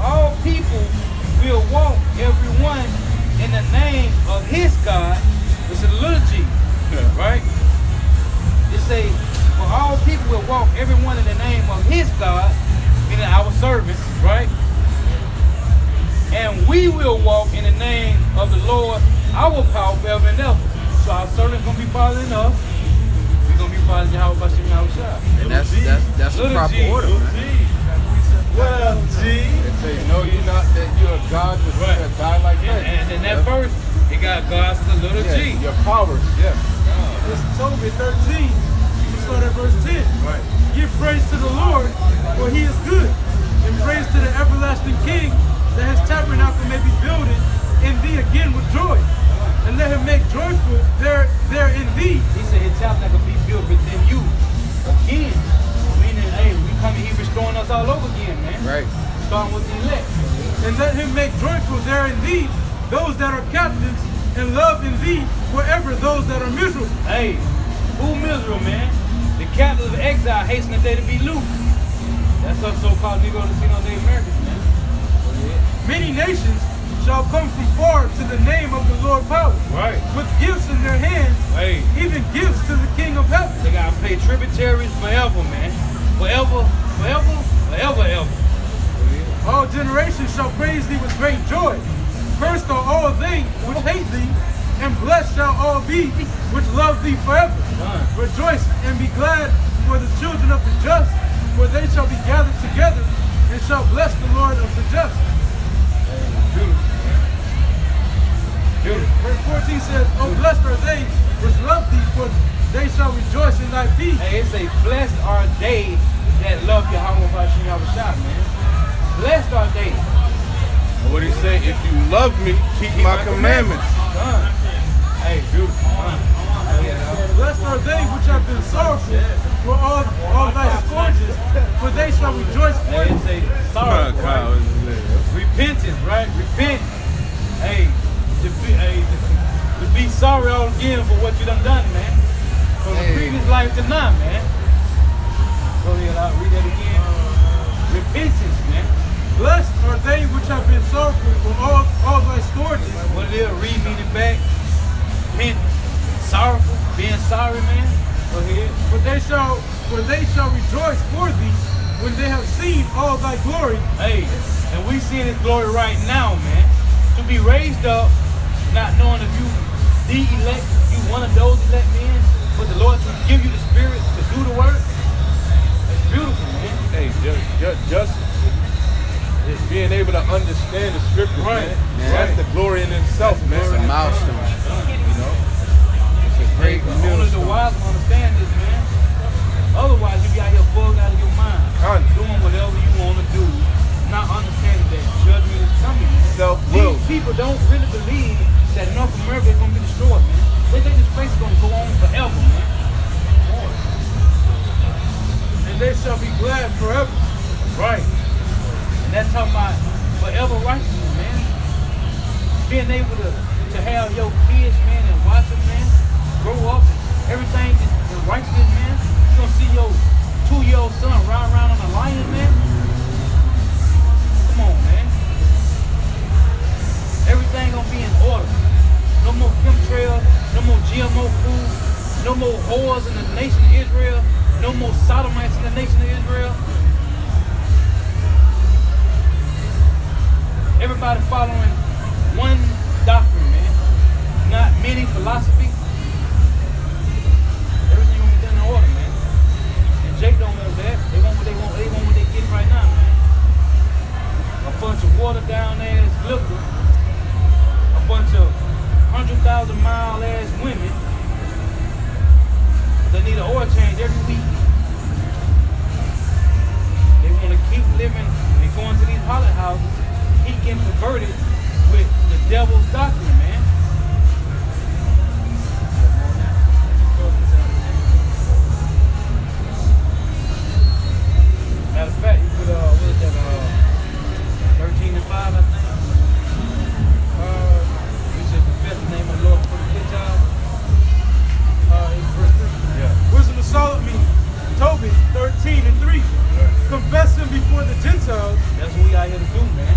all people will walk everyone in the name of his God. It's a little G, right? It say, for all people will walk everyone in the name of his God, meaning our servants, right? And we will walk in the name of the Lord, our power forever and ever. So our servants gonna be following us. We're gonna be following Yahweh Bashim Yahushua. And that's the Little proper G, order, little man. G. Well, G. They say, no, you're not, that you're a God that die like that. And in that verse, it got God's the little G. Your powers, yeah. It's Tobit 13. We start at verse 10. Right. Give praise to the Lord, for he is good, and praise to the everlasting King that his tabernacle may be builded in thee again with joy. And let him make joyful there in thee. He said his tabernacle be built within you again. Meaning, hey, we coming here restoring us all over again, man. Right. Starting with the elect. And let him make joyful there in thee those that are captives, and love in thee forever those that are miserable. Hey, who miserable, man? The captives of exile hasten the day to be loose. That's us so-called Negro Latino Day Americans, man. Many nations shall come from far to the name of the Lord power, Right. with gifts in their hands, Hey, even gifts to the King of heaven. they gotta pay tributaries forever, man. Forever, forever, forever, ever. All generations shall praise thee with great joy. Cursed are all they which hate thee, and blessed shall all be which love thee forever. Rejoice and be glad for the children of the just, for they shall be gathered together, and shall bless the Lord of the just. Beautiful. Verse 14 says, Oh, blessed are they which love thee, for they shall rejoice in thy peace. Hey, it say, blessed are they that love Yahweh Bashim Yahushua, man. Blessed are they. And what he say? If you love me, keep my commandments. Hey, beautiful. Blessed are they which have been sorrowful for all thy scourges, for they shall rejoice for Hey, thee. it say, sorrow, right? Repentance, right? Repent. Hey, to be sorry all again for what you done, man. From the previous life to now, man. Go ahead, I'll read that again. Repentance, man. Blessed are they which have been sorrowful for all thy scourges. What it is, read meaning back. Repent, sorrowful, being sorry, man. Go ahead. For they shall rejoice for thee when they have seen all thy glory. Hey, and we seeing his glory right now, man. To be raised up not knowing if you the elect, you one of those elect men, but the Lord will give you the spirit to do the work. It's beautiful, man. Hey, just is being able to understand the scriptures, Right. man. That's the glory in itself, man. It's a milestone. You know? It's a great Only the milestone. wise will understand this, man. Otherwise, you be out here bugged out of your mind, doing whatever you want to do, not understanding that judgment is coming. Self-will. These people don't really believe that North America is going to be destroyed, man. They think this place is going to go on forever, man. And they shall be glad forever. Right. And that's talking about forever righteousness, man. Being able to have your kids, man, and watch them, man, grow up, everything is righteousness, man. You gonna see your 2-year-old son ride around on a lion, man? Come on, man. Everything gonna be in order. No more chemtrails, no more GMO food, no more whores in the nation of Israel, no more sodomites in the nation of Israel. Everybody following one doctrine, man. Not many philosophy. Everything gonna be done in order, man. And Jake don't know that. They want what they want. They want what they getting right now, man. A bunch of watered down ass glitter. A bunch of 100,000-mile ass women. They need an oil change every week. They want to keep living and going to these holiday houses. Keep getting converted with the devil's doctrine, man. Matter of fact, you put what is that? 13 and 5, I think. You should confess the name of the Lord for the Gentiles. It's verse 3. Yeah. Wisdom of Solomon, Tobit 13 and 3. Confessing before the Gentiles. That's what we out here to do, man.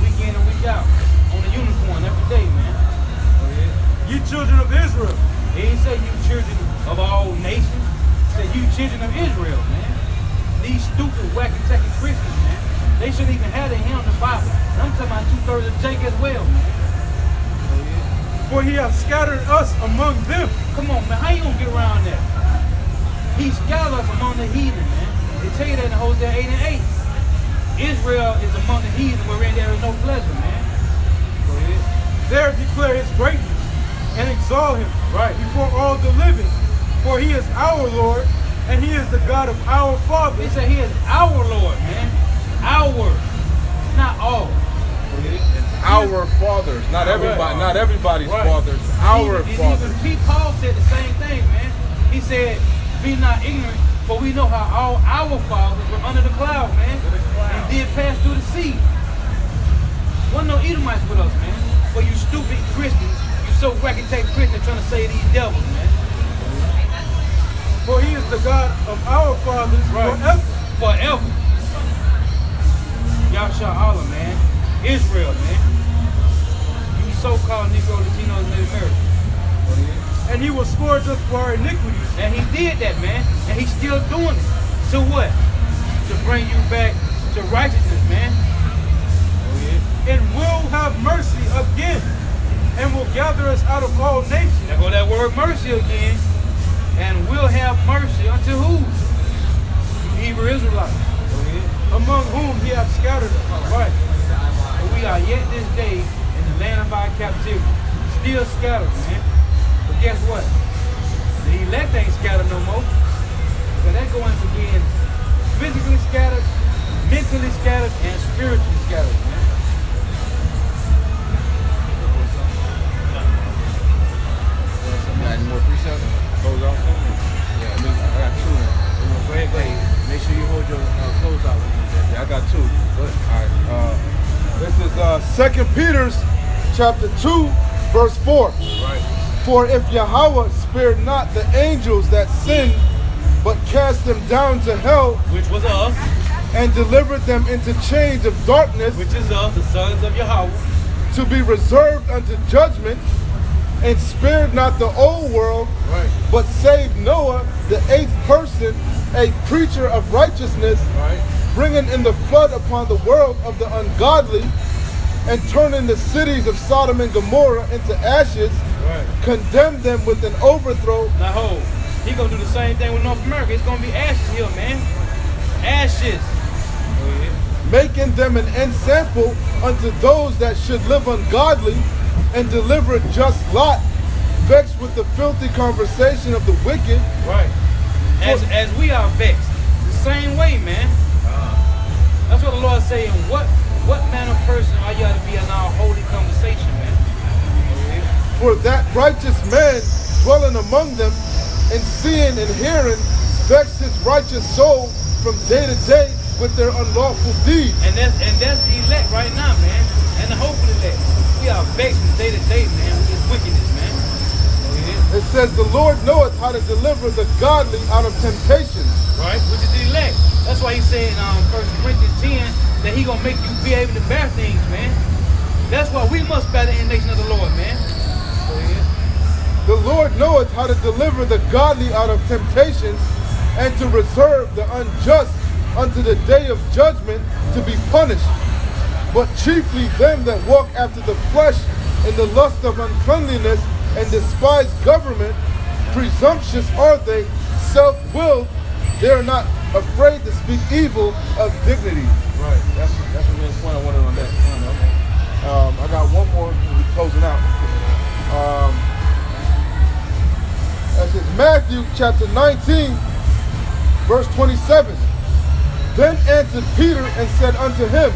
Week in and week out. On the unicorn every day, man. Ye children of Israel. He ain't say you children of all nations. He said you children of Israel, man. These stupid, wacky, tacky Christians, man. They shouldn't even have their hand on the Bible. And I'm talking about 2/3 of Jake as well, man. For he hath scattered us among them. Come on, man. How you gonna get around that? He scattered us among the heathen, man. They tell you that in Hosea 8 and 8. Israel is among the heathen wherein there is no pleasure, man. Go ahead. There declare his greatness and exalt him Right. before all the living. For he is our Lord, and he is the God of our They fathers. say he is our Lord, man. Our. Not all. Our fathers, not everybody, not everybody's Right. fathers. Our And fathers. even Pete Paul said the same thing, man. He said, be not ignorant, for we know how all our fathers were under the cloud, man. And did pass through the sea. Wasn't no Edomites with us, man. For you stupid Christians, you so wacky-tack Christians trying to say these devils, man. For he is the God of our fathers forever. Forever. Yahshua Allah, man. Israel, man. You so-called Negro, Latinos, and Native Americans. And he will scourge us for our iniquities. And he did that, man. And he's still doing it. To what? To bring you back to righteousness, man. And will have mercy again. And will gather us out of all nations. There go that word mercy again. And will have mercy unto who? You Hebrew Israelites. Among whom he hath scattered us. Right. But we are yet this day in the land of our captivity. Still scattered, man. But guess what? The elect ain't scattered no more. So that go into being physically scattered, mentally scattered, and spiritually scattered, man. Got any more precepts? Close out. Yeah, I got two. Go ahead. Make sure you hold your clothes out. Yeah, I got two. Good. All right. This is 2 Peter's chapter 2, verse 4. Right. For if Yahweh spared not the angels that sinned, but cast them down to hell, Which was us, and delivered them into chains of darkness, which is us, the sons of Yahweh. to be reserved unto judgment, and spared not the old world, Right. but saved Noah, the 8th person, a preacher of righteousness, Right. bringing in the flood upon the world of the ungodly, and turning the cities of Sodom and Gomorrah into ashes, Right. condemn them with an overthrow, Now hold. He gonna do the same thing with North America. It's gonna be ashes here, man. Ashes. Go ahead. making them an ensample unto those that should live ungodly, and deliver just Lot, vexed with the filthy conversation of the wicked. Right. As we are vexed. The same way, man. That's what the Lord is saying. What manner of person are you to be in our holy conversation, man? For that righteous man dwelling among them, and seeing and hearing, vex his righteous soul from day to day with their unlawful deeds. And that's the elect right now, man. And the hope of the elect. We are vexed from day to day, man, with this wickedness, man. Go ahead. It says, the Lord knoweth how to deliver the godly out of temptations. Right? Which is the elect. That's why he said in 1 Corinthians 10 that he gonna make you be able to bear things, man. That's why we must bear the indignation of the Lord, man. Go ahead. The Lord knoweth how to deliver the godly out of temptations, and to reserve the unjust unto the day of judgment to be punished. But chiefly them that walk after the flesh in the lust of uncleanliness, and despise government, presumptuous are they, self-willed, they are not afraid to speak evil of dignity. Right. That's the main point I wanted on that. I got one more. We're closing out. That's in Matthew chapter 19, verse 27. Then answered Peter and said unto him,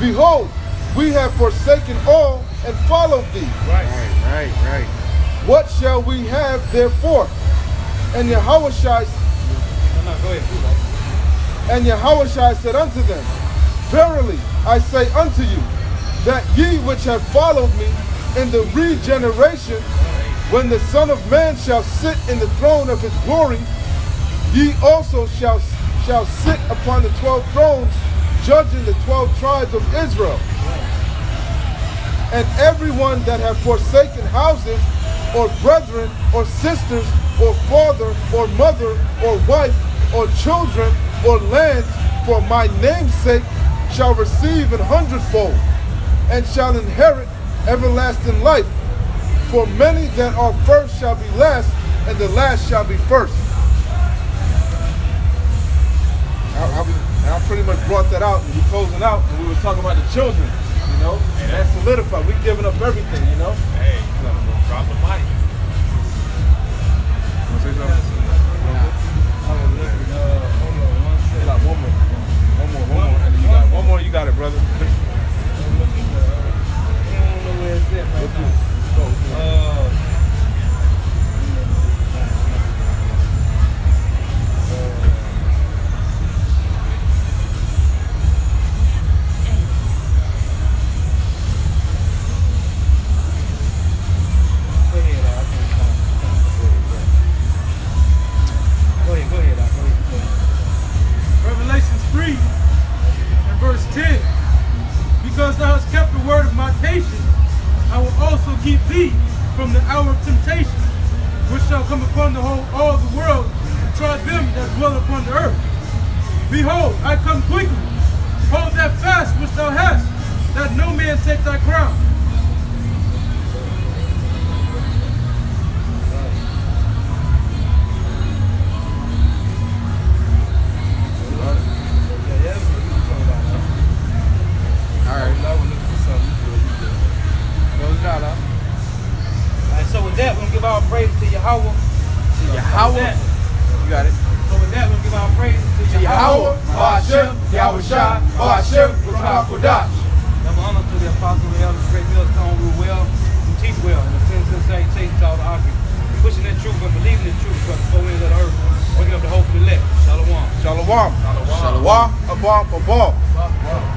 Behold, we have forsaken all and followed thee. Right. What shall we have therefore? And Yahushua Go ahead. And Yahushua said unto them, Verily I say unto you, that ye which have followed me in the regeneration, when the Son of Man shall sit in the throne of his glory, ye also shall sit upon the 12 thrones, judging the 12 tribes of Israel. And everyone that hath forsaken houses, or brethren, or sisters, or father, or mother, or wife, or children, or lands, for my name's sake, shall receive an hundredfold, and shall inherit everlasting life. For many that are first shall be last, and the last shall be first. I pretty much brought that out, and we're closing out, and we were talking about the children, you know, and that's solidified. We're giving up everything, you know. Hey, drop the mic. Want to say something? One more. You got it, brother. I don't know where it's at right now. Go ahead. Revelations 3 and verse 10. Because thou hast kept the word of my patience, I will also keep thee from the hour of temptation, which shall come upon all the world to try them that dwell upon the earth. Behold, I come quickly. Hold that fast which thou hast, that no man take thy crown. So with that, we're going to give our praise to Yahweh. Yahweh. You got it. So with that, we're going to give our praise to Yahweh. Hashem, Yahushua, Hashem, Ruach Kodash. Double honor to the apostle, the elders, great millstone, rule well, and teach well, and the sins and salutations to all the archives. Pushing that truth and believing the truth from the four winds of the earth. Waking up the hope of the elect. Shalom. Shalom. Shalom. Abba, Abba.